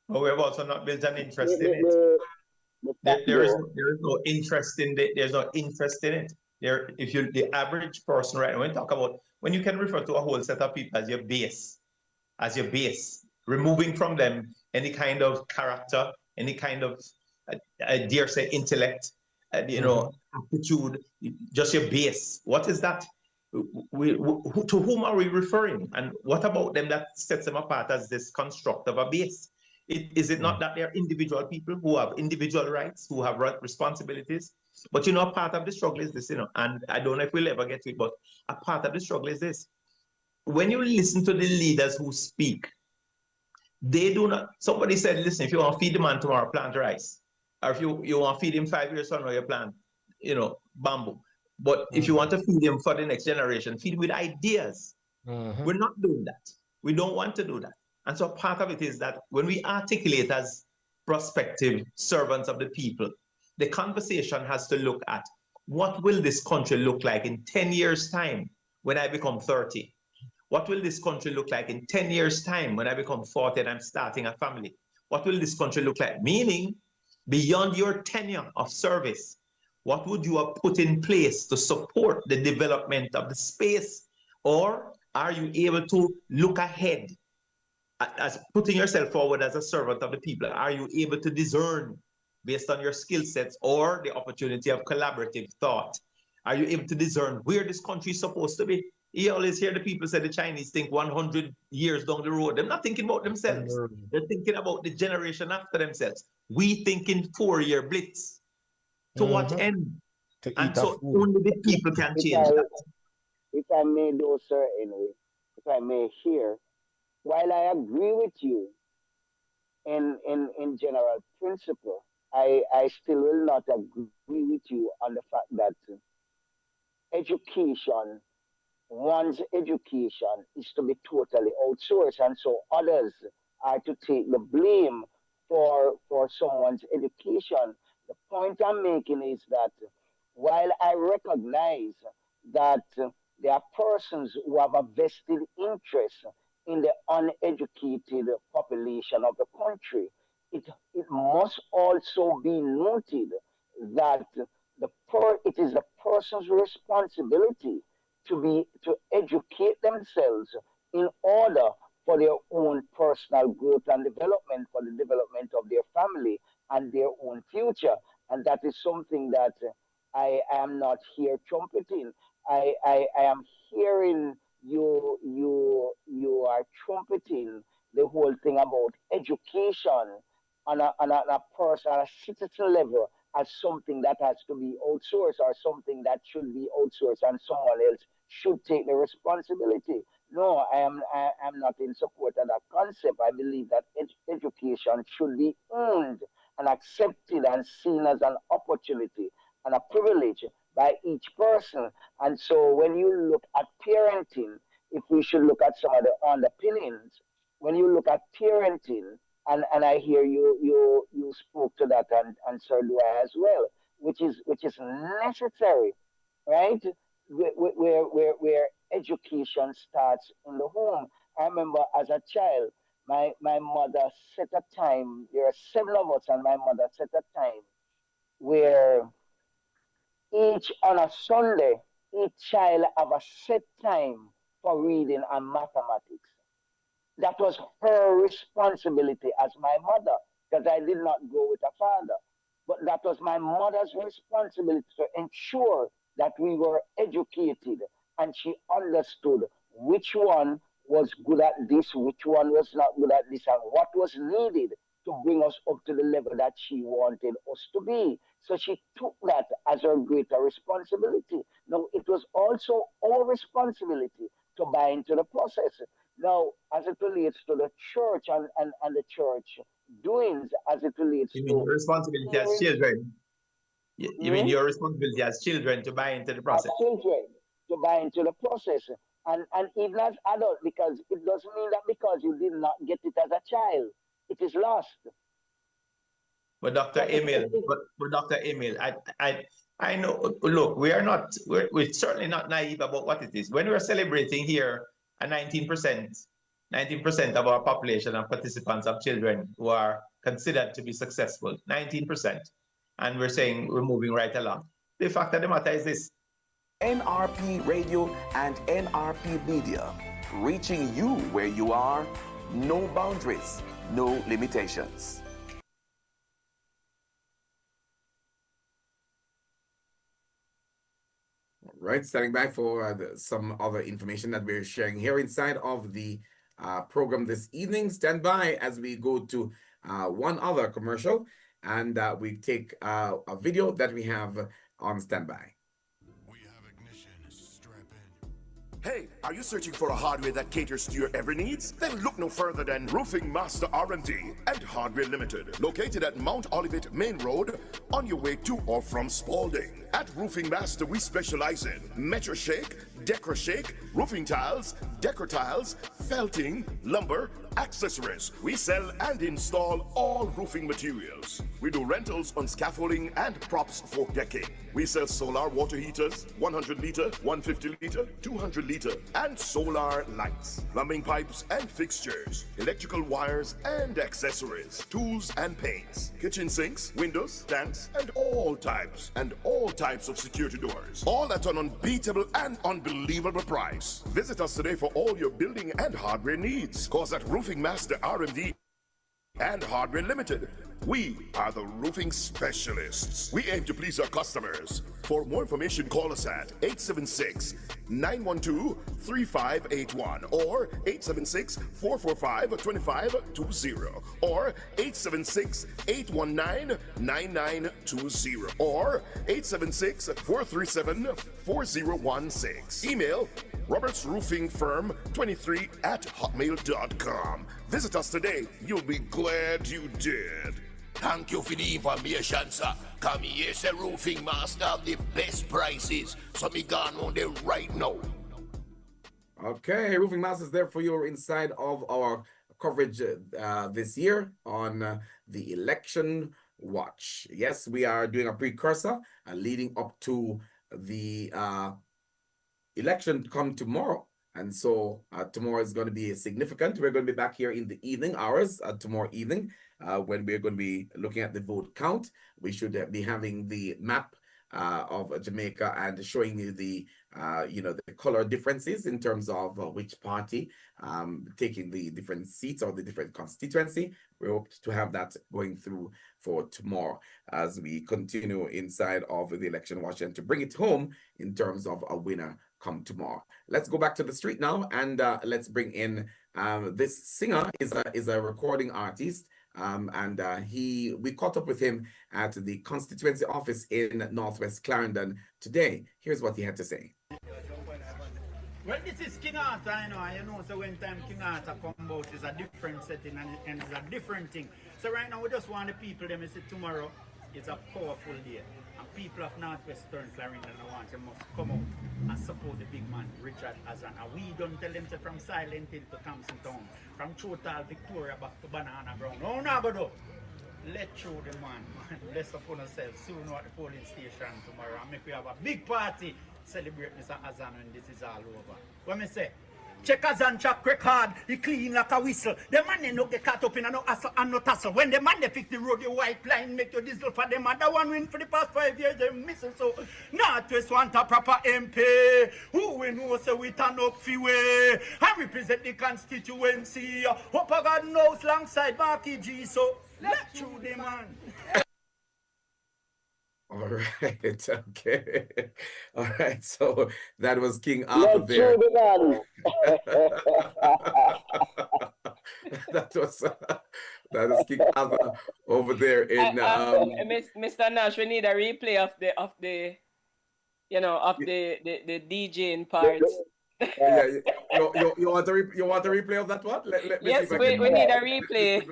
But we've also not built an interest in it. There is no interest in it. There's no interest in it. If you the average person, right, when you can refer to a whole set of people as your base, removing from them any kind of character, any kind of, I dare say, intellect, aptitude, just your base. What is that? To whom are we referring? And what about them that sets them apart as this construct of a base? Is it not that they're individual people who have individual rights, who have responsibilities? But part of the struggle is this, and I don't know if we'll ever get to it, but a part of the struggle is this. When you listen to the leaders who speak, they do not, somebody said, listen, if you want to feed the man tomorrow, plant rice. Or if you want to feed him 5 years from now, you plant, bamboo. But if you want to feed him for the next generation, feed him with ideas. We're not doing that. We don't want to do that. And so part of it is that when we articulate as prospective servants of the people, the conversation has to look at what will this country look like in 10 years' time when I become 30? What will this country look like in 10 years' time when I become 40 and I'm starting a family? What will this country look like? Meaning, beyond your tenure of service, what would you have put in place to support the development of the space? Or are you able to look ahead as putting yourself forward as a servant of the people? Are you able to discern based on your skill sets or the opportunity of collaborative thought? Are you able to discern where this country is supposed to be? You always hear the people say the Chinese think 100 years down the road. They're not thinking about themselves. They're thinking about the generation after themselves. We think in 4-year blitz. To what end? And so only the people can change that. If I may do, sir, anyway, if I may here, while I agree with you in general principle, I still will not agree with you on the fact that education, one's education is to be totally outsourced, and so others are to take the blame for someone's education. The point I'm making is that while I recognize that there are persons who have a vested interest in the uneducated population of the country, it must also be noted that it is the person's responsibility to educate themselves in order for their own personal growth and development, for the development of their family and their own future. And that is something that I am not here trumpeting. I am hearing you are trumpeting the whole thing about education on a personal, a citizen level as something that has to be outsourced or something that should be outsourced and someone else should take the responsibility. No, I am not in support of that concept. I believe that education should be earned and accepted and seen as an opportunity and a privilege by each person. And so when you look at parenting, if we should look at some of the underpinnings, when you look at parenting, and I hear you spoke to that, and Sir Dwyer as well, which is necessary, right? Where education starts in the home. I remember as a child, my mother set a time. There are 7 of us, and my mother set a time where each on a Sunday, each child have a set time for reading and mathematics. That was her responsibility as my mother, because I did not go with a father. But that was my mother's responsibility to ensure that we were educated, and she understood which one was good at this, which one was not good at this, and what was needed to bring us up to the level that she wanted us to be. So she took that as her greater responsibility. Now, it was also our responsibility to buy into the process. Now, as it relates to the church and the church doings, as it relates to... You mean your responsibility as children? You mean your responsibility as children to buy into the process? As children to buy into the process. And even as adults, because it doesn't mean that because you did not get it as a child, it is lost. But Dr. Emil, I know, look, we're certainly not naive about what it is. When we're celebrating here a 19% of our population and participants of children who are considered to be successful, 19%, and we're saying we're moving right along. The fact of the matter is this. NRP Radio and NRP Media, reaching you where you are, no boundaries, no limitations. Right, standing by for some other information that we're sharing here inside of the program this evening. Stand by as we go to one other commercial, and we take a video that we have on standby. Hey, are you searching for a hardware that caters to your every needs? Then look no further than Roofing Master R&D and Hardware Limited, located at Mount Olivet Main Road, on your way to or from Spalding. At Roofing Master, we specialize in Metro Shake, Decra Shake, roofing tiles, decor tiles, felting, lumber, accessories. We sell and install all roofing materials. We do rentals on scaffolding and props for decking. We sell solar water heaters, 100 liter, 150 liter, 200 liter, and solar lights, plumbing pipes and fixtures, electrical wires and accessories, tools and paints, kitchen sinks, windows, stands, and all types of security doors. All at an unbeatable and unbelievable price. Visit us today for all your building and hardware needs. Cause at Roofing Master RMD and Hardware Limited, we are the roofing specialists. We aim to please our customers. For more information, call us at 876-912-3581 or 876-445-2520 or 876-819-9920 or 876-437-4016. Email robertsroofingfirm23@hotmail.com. Visit us today. You'll be glad you did. Thank you for the information, sir. Come here, say Roofing Master have the best prices. So me gone on there right now. Okay, Roofing Master is there for you inside of our coverage this year on the election watch. Yes, we are doing a precursor leading up to the election to come tomorrow. And so tomorrow is going to be significant. We're going to be back here in the evening hours tomorrow evening when we're going to be looking at the vote count. We should be having the map of Jamaica and showing you the the color differences in terms of which party taking the different seats or the different constituency. We hope to have that going through for tomorrow as we continue inside of the election watch and to bring it home in terms of a winner come tomorrow. Let's go back to the street now and let's bring in this singer is a recording artist. We caught up with him at the constituency office in Northwest Clarendon today. Here's what he had to say. Well, this is King Arthur, so when time King Arthur come out, it's a different setting and it's a different thing. So right now, we just want the people, them say tomorrow is a powerful day. And people of Northwestern Clarendon must come out and support the big man, Richard Azan. And we don't tell them to from Silent Hill to Thompson Town, from Chotal, Victoria, back to Banana Ground. No, no, go do. Let's show the man. Bless upon ourselves soon at the polling station tomorrow and make we have a big party. Celebrate Mr. Azan when this is all over. What me say? Check Azan track record, he clean like a whistle. The man they no get caught up in no hassle and no tussle. When the man they fix the road, the white line make your diesel for them. And the one win for the past 5 years, they miss it. So Northwest want a proper MP. Who we know so we turn up for way. I represent the constituency. Hope I got knows alongside Marky G. So let's shoot the man. All right, okay. All right, so that was King Arthur there. that was King Arthur over there in Mr. Nash, we need a replay of the DJing part. Yeah, you want a replay of that one? Let me yes, we need a replay.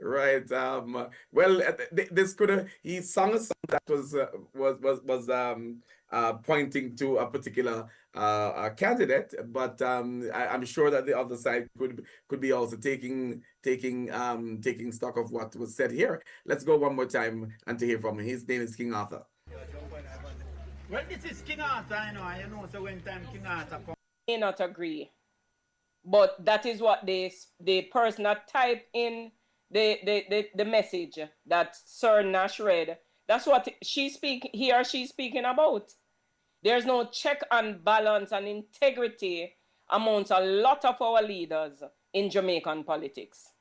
Right. Well, this could have he sung a song that was pointing to a particular candidate, but I'm sure that the other side could be also taking stock of what was said here. Let's go one more time and to hear from him. His name is King Arthur. Well, this is King Arthur, so when time King Arthur comes. I may not agree, but that is what the person that typed in the message that Sir Nash read. That's what he or she speaking about. There's no check and balance and integrity amongst a lot of our leaders in Jamaican politics.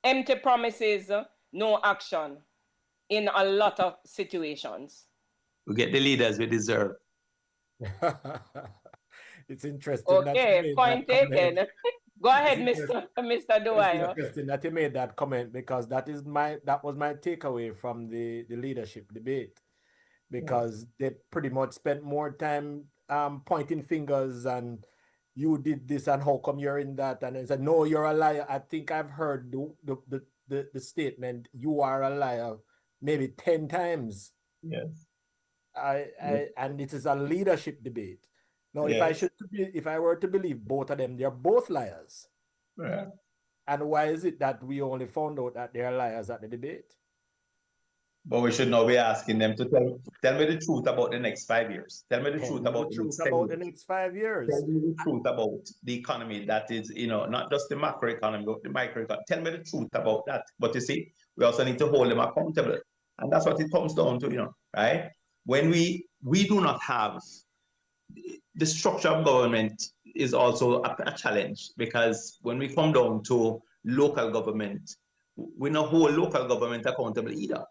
Empty promises, no action in a lot of situations. We get the leaders we deserve. It's interesting. Okay, point taken. Go ahead, Mr. Dwyer. It's interesting that you made that comment because that was my takeaway from the leadership debate, because they pretty much spent more time pointing fingers and you did this and how come you're in that, and they said no, you're a liar. I think I've heard the statement "you are a liar" maybe 10 times. Yes. And it is a leadership debate. Now, if I were to believe both of them, they're both liars. Yeah. And why is it that we only found out that they're liars at the debate? But we should now be asking them to tell me the truth about the next 5 years. Tell me the truth about the next 5 years. Tell me the truth about the economy that is, not just the macroeconomy, but the microeconomy. Tell me the truth about that. But you see, we also need to hold them accountable. And that's what it comes down to, right? When we do not have the structure of government is also a challenge, because when we come down to local government, we don't hold local government accountable either.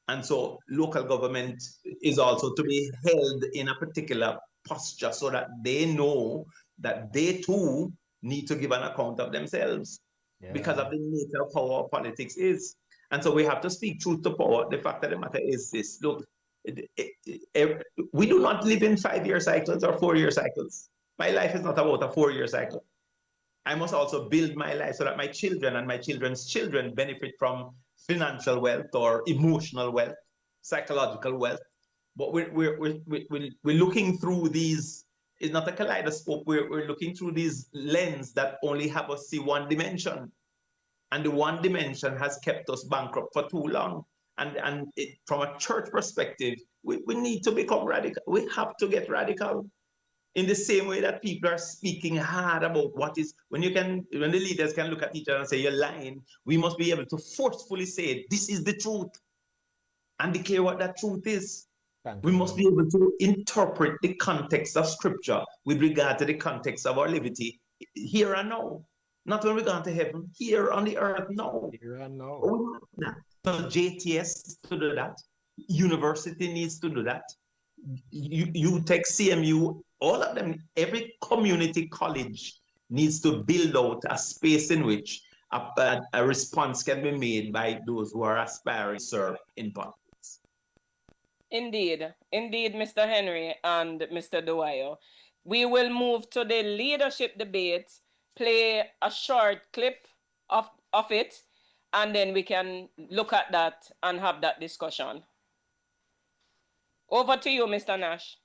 And so local government is also to be held in a particular posture so that they know that they too need to give an account of themselves because of the nature of how our politics is. And so we have to speak truth to power. The fact of the matter is this: look, we do not live in 5-year cycles or 4-year cycles. My life is not about a 4-year cycle. I must also build my life so that my children and my children's children benefit from financial wealth or emotional wealth, psychological wealth. But we're looking through these. It's not a kaleidoscope. We're looking through these lens that only have us see one dimension, and the one dimension has kept us bankrupt for too long. And from a church perspective, we need to become radical. We have to get radical. In the same way that people are speaking hard about what is, when the leaders can look at each other and say, you're lying, we must be able to forcefully say, this is the truth, and declare what that truth is. We must be able to interpret the context of scripture with regard to the context of our liberty here and now. Not when we go to heaven, here on the earth now. Here and now. So JTS needs to do that. University needs to do that. You take CMU, all of them, every community college needs to build out a space in which a response can be made by those who are aspiring to serve in politics. Indeed, Mr. Henry and Mr. Dwyer. We will move to the leadership debate, play a short clip of it, and then we can look at that and have that discussion. Over to you, Mr. Nash.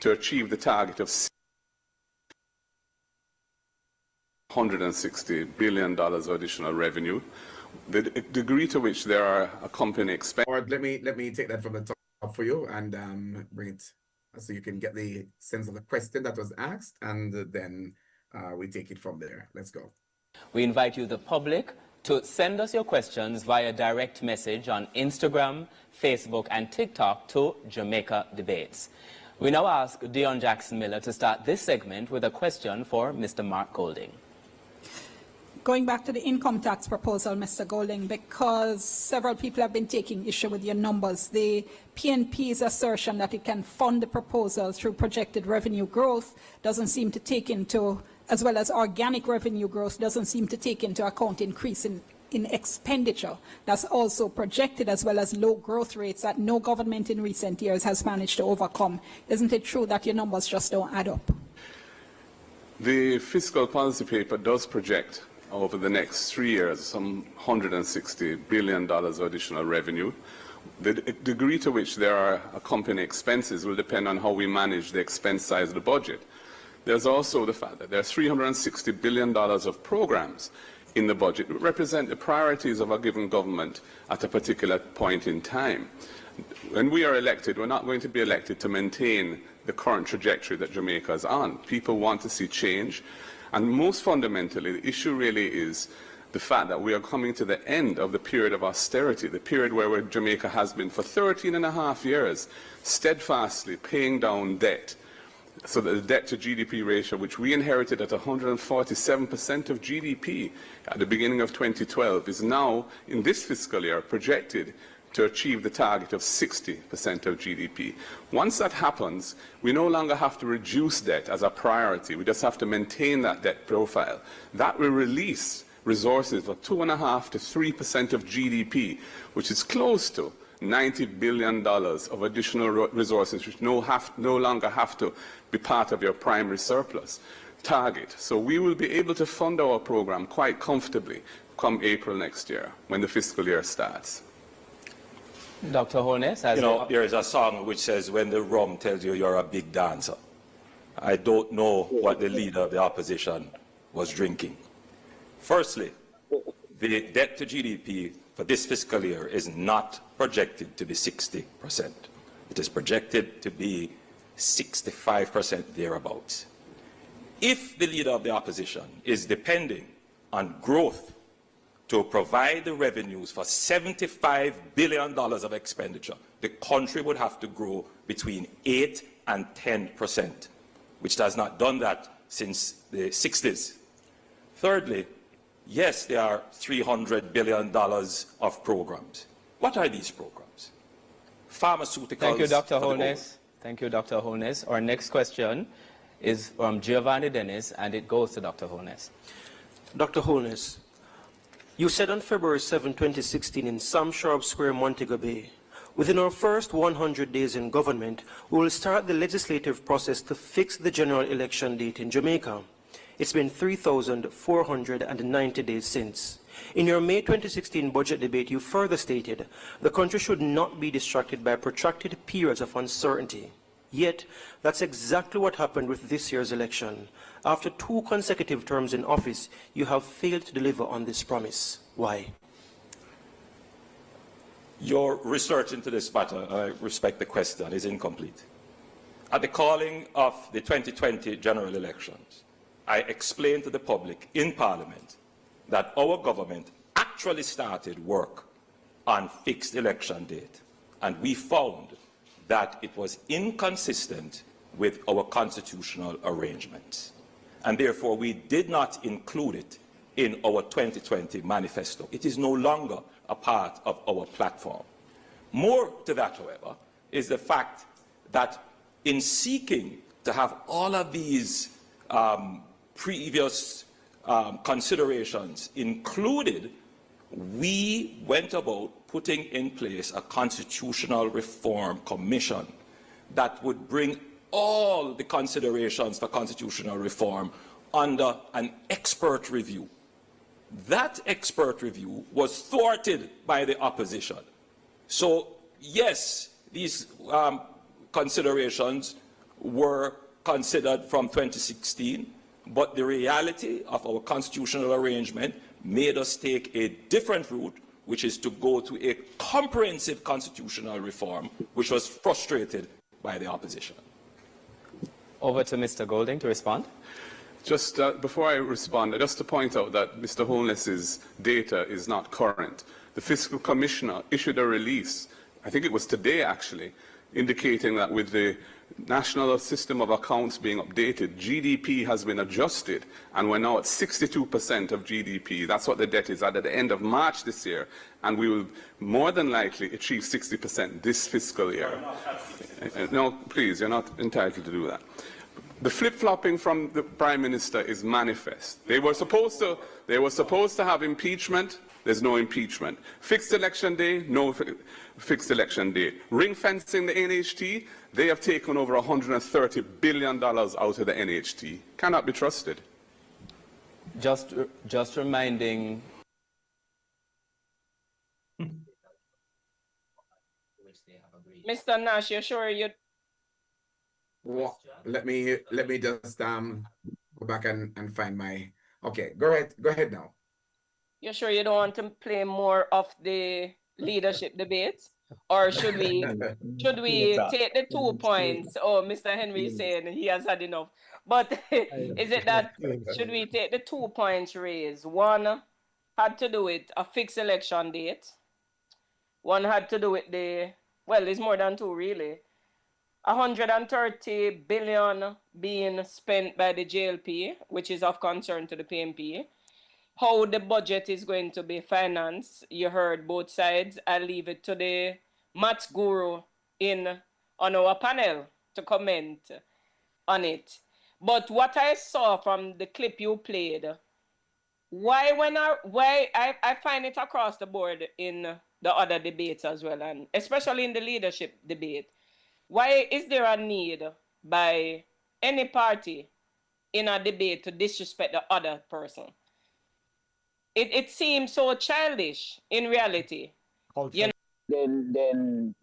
To achieve the target of $160 billion of additional revenue, the degree to which there are accompanying expenses. Let me take that from the top for you and bring it so you can get the sense of the question that was asked, and then we take it from there. Let's go. We invite you, the public, to send us your questions via direct message on Instagram, Facebook, and TikTok to Jamaica Debates. We now ask Dion Jackson Miller to start this segment with a question for Mr. Mark Golding. Going back to the income tax proposal, Mr. Golding, because several people have been taking issue with your numbers. The PNP's assertion that it can fund the proposal through projected revenue growth doesn't seem to take into, as well as organic revenue growth, doesn't seem to take into account increase in expenditure. That's also projected, as well as low growth rates that no government in recent years has managed to overcome. Isn't it true that your numbers just don't add up? The fiscal policy paper does project over the next 3 years some $160 billion of additional revenue. The degree to which there are accompanying expenses will depend on how we manage the expense side of the budget. There's also the fact that there are $360 billion of programs in the budget that represent the priorities of a given government at a particular point in time. When we are elected, we're not going to be elected to maintain the current trajectory that Jamaica is on. People want to see change. And most fundamentally, the issue really is the fact that we are coming to the end of the period of austerity, the period where Jamaica has been for 13 and a half years, steadfastly paying down debt. So that the debt to GDP ratio, which we inherited at 147% of GDP at the beginning of 2012, is now, in this fiscal year, projected to achieve the target of 60% of GDP. Once that happens, we no longer have to reduce debt as a priority. We just have to maintain that debt profile. That will release resources of 2.5% to 3% of GDP, which is close to $90 billion of additional resources, which no longer have to be part of your primary surplus target. So we will be able to fund our program quite comfortably come April next year, when the fiscal year starts. Dr. Holness, there is a song which says, when the rum tells you you're a big dancer. I don't know what the leader of the opposition was drinking. Firstly, the debt to GDP for this fiscal year is not projected to be 60%. It is projected to be 65% thereabouts. If the leader of the opposition is depending on growth to provide the revenues for $75 billion of expenditure, the country would have to grow between 8 and 10%, which has not done that since the 60s. Thirdly, yes, there are $300 billion of programs. What are these programs? Pharmaceuticals. Thank you, Dr. Holness. Thank you, Dr. Holness. Our next question is from Giovanni Dennis, and it goes to Dr. Holness. Dr. Holness, you said on February 7, 2016 in Sam Sharp Square, Montego Bay, within our first 100 days in government, we will start the legislative process to fix the general election date in Jamaica. It's been 3,490 days since. In your May 2016 budget debate, you further stated the country should not be distracted by protracted periods of uncertainty. Yet, that's exactly what happened with this year's election. After 2 consecutive terms in office, you have failed to deliver on this promise. Why? Your research into this matter, I respect the question, is incomplete. At the calling of the 2020 general elections, I explained to the public in Parliament that our government actually started work on fixed election date, and we found that it was inconsistent with our constitutional arrangements. And therefore, we did not include it in our 2020 manifesto. It is no longer a part of our platform. More to that, however, is the fact that in seeking to have all of these previous considerations included, we went about putting in place a constitutional reform commission that would bring all the considerations for constitutional reform under an expert review. That expert review was thwarted by the opposition. So, yes, these considerations were considered from 2016, but the reality of our constitutional arrangement made us take a different route, which is to go to a comprehensive constitutional reform, which was frustrated by the opposition. Over to Mr. Golding to respond. Just before I respond, just to point out that Mr. Holness's data is not current. The Fiscal Commissioner issued a release, I think it was today actually, indicating that with the National System of Accounts being updated, GDP has been adjusted, and we're now at 62% of GDP. That's what the debt is at the end of March this year, and we will more than likely achieve 60% this fiscal year. No, please, you're not entitled to do that. The flip-flopping from the Prime Minister is manifest. They were supposed to have impeachment. There's no impeachment. Fixed election day, no fixed election day. Ring fencing the NHT, they have taken over $130 billion out of the NHT. Cannot be trusted. Just reminding. Mr. Nash, you're sure you? Well, let me just go back and find my. Okay, go ahead now. You're sure you don't want to play more of the leadership debates? Or should we take the 2 points? Oh, Mr. Henry is saying he has had enough. But is it that should we take the 2 points raised? One had to do with a fixed election date. One had to do with it's more than 2 really. 130 billion being spent by the JLP, which is of concern to the PNP. How the budget is going to be financed, you heard both sides. I'll leave it to the maths guru on our panel to comment on it. But what I saw from the clip you played, why I find it across the board in the other debates as well, and especially in the leadership debate, why is there a need by any party in a debate to disrespect the other person? It seems so childish in reality. Then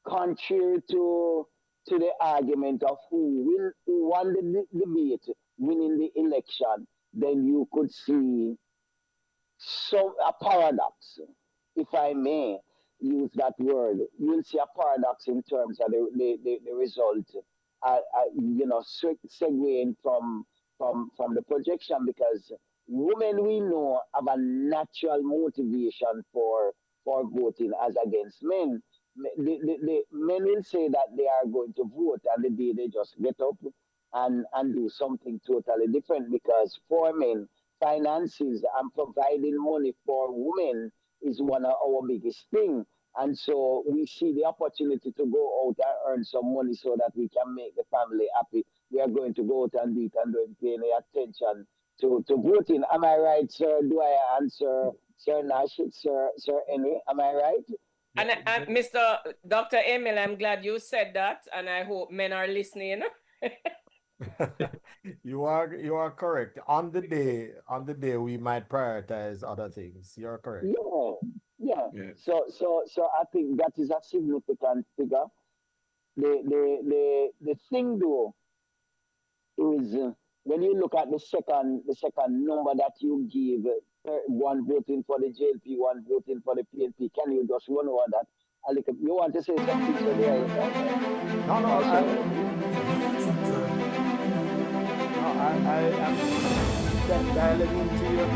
contrary to to the argument of who won the debate, winning the election, then you could see a paradox, if I may use that word. You'll see a paradox in terms of the result, segueing from the projection, because women we know have a natural motivation for voting as against men. The men will say that they are going to vote, and the day they just get up and do something totally different, because for men, finances and providing money for women is one of our biggest things. And so we see the opportunity to go out and earn some money so that we can make the family happy. We are going to go out and do it and don't pay any attention to voting. Am I right, sir? Do I answer Sir Nash, Sir Henry? Am I right? And Mr. Dr. Emil, I'm glad you said that, and I hope men are listening. You are correct. On the day we might prioritize other things. You're correct. Yeah. So I think that is a significant figure. The thing though is when you look at the second number that you give, one voting for the JLP, one voting for the PNP. Can you just run over that? You want to say something? So I'm dialing into you.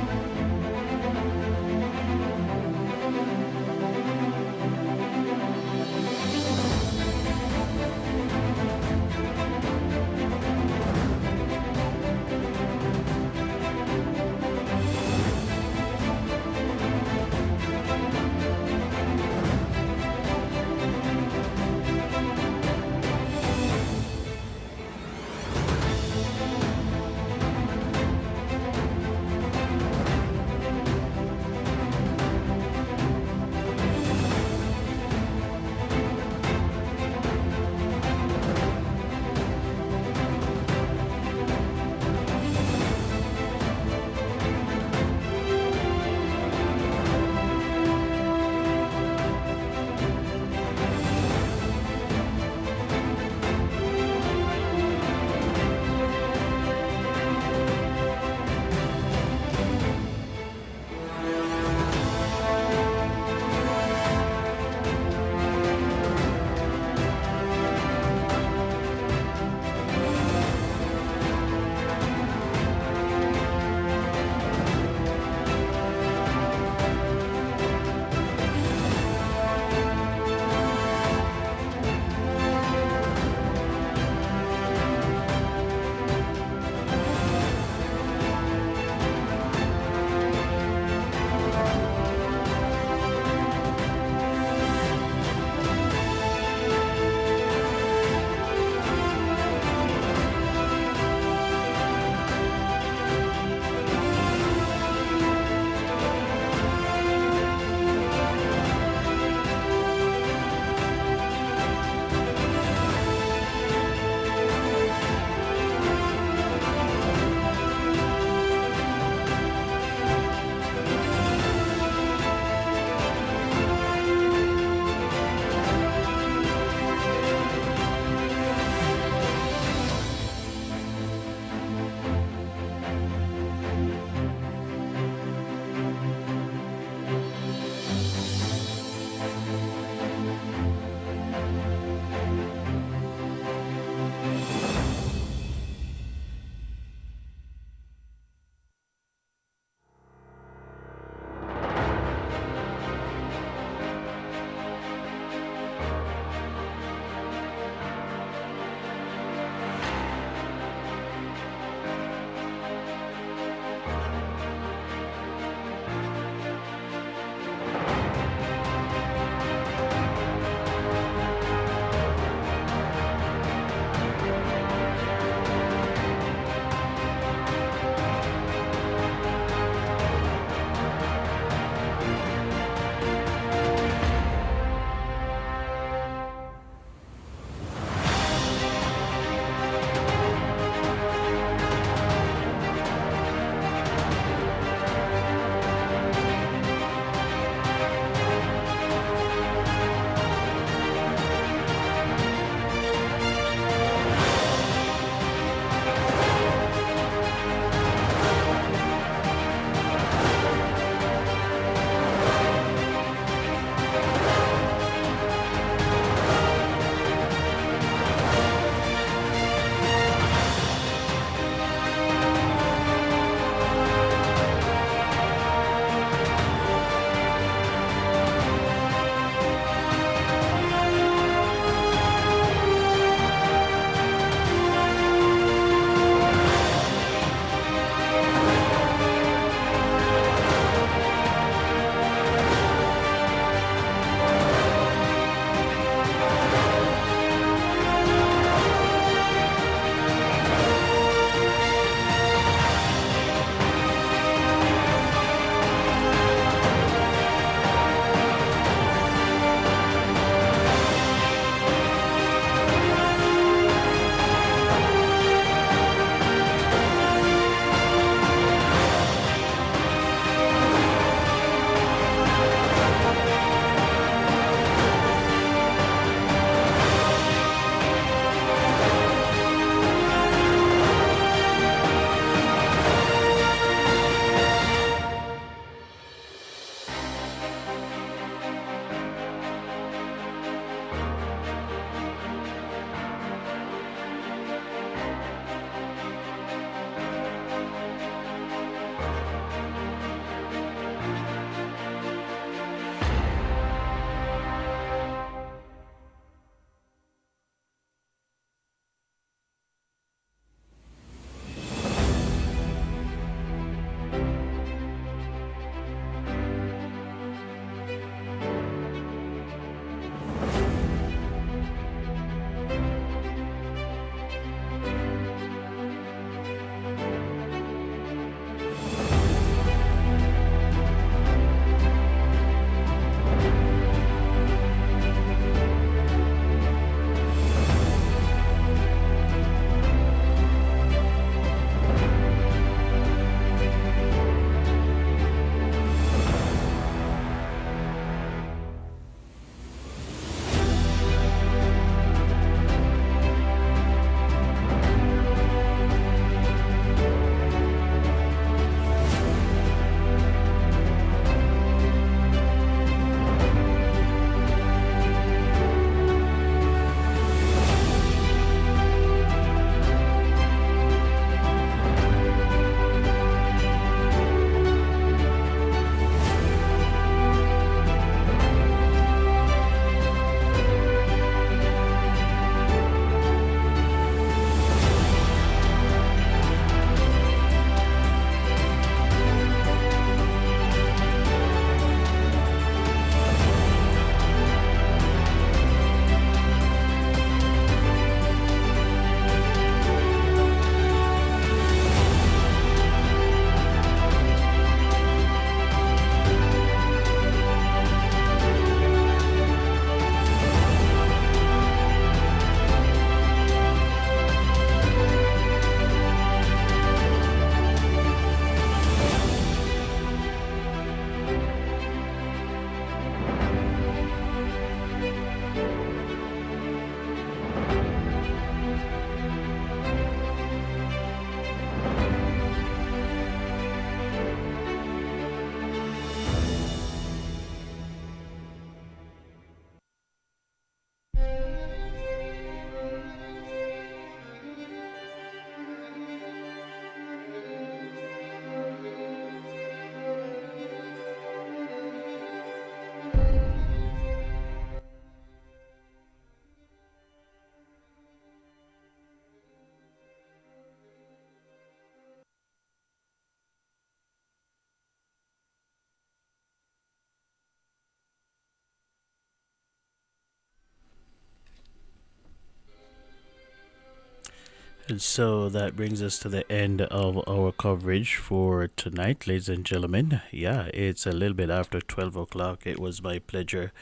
And so that brings us to the end of our coverage for tonight, ladies and gentlemen. Yeah, it's a little bit after 12 o'clock. It was my pleasure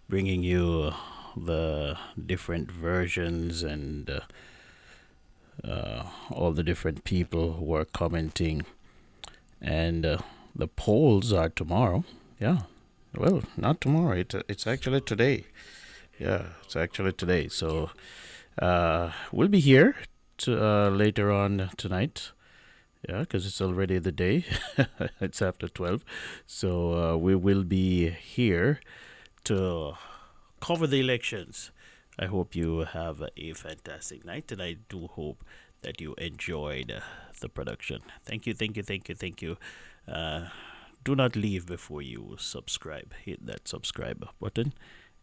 bringing you the different versions and all the different people who are commenting. And the polls are tomorrow. Yeah. Well, not tomorrow. It's actually today. Yeah, it's actually today. So we'll be here later on tonight. Yeah, because it's already the day. It's after 12. So we will be here to cover the elections. I hope you have a fantastic night, and I do hope that you enjoyed the production. Thank you, thank you, thank you, thank you. Do not leave before you subscribe. Hit that subscribe button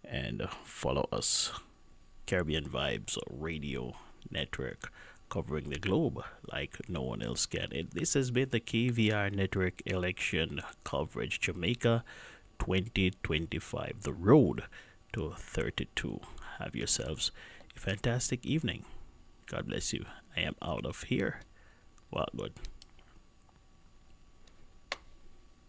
and follow us. Caribbean Vibes Radio Network, covering the globe like no one else can. And this has been the KVR Network election coverage, Jamaica 2025, the road to 32. Have yourselves a fantastic evening. God bless you. I am out of here. Well, good.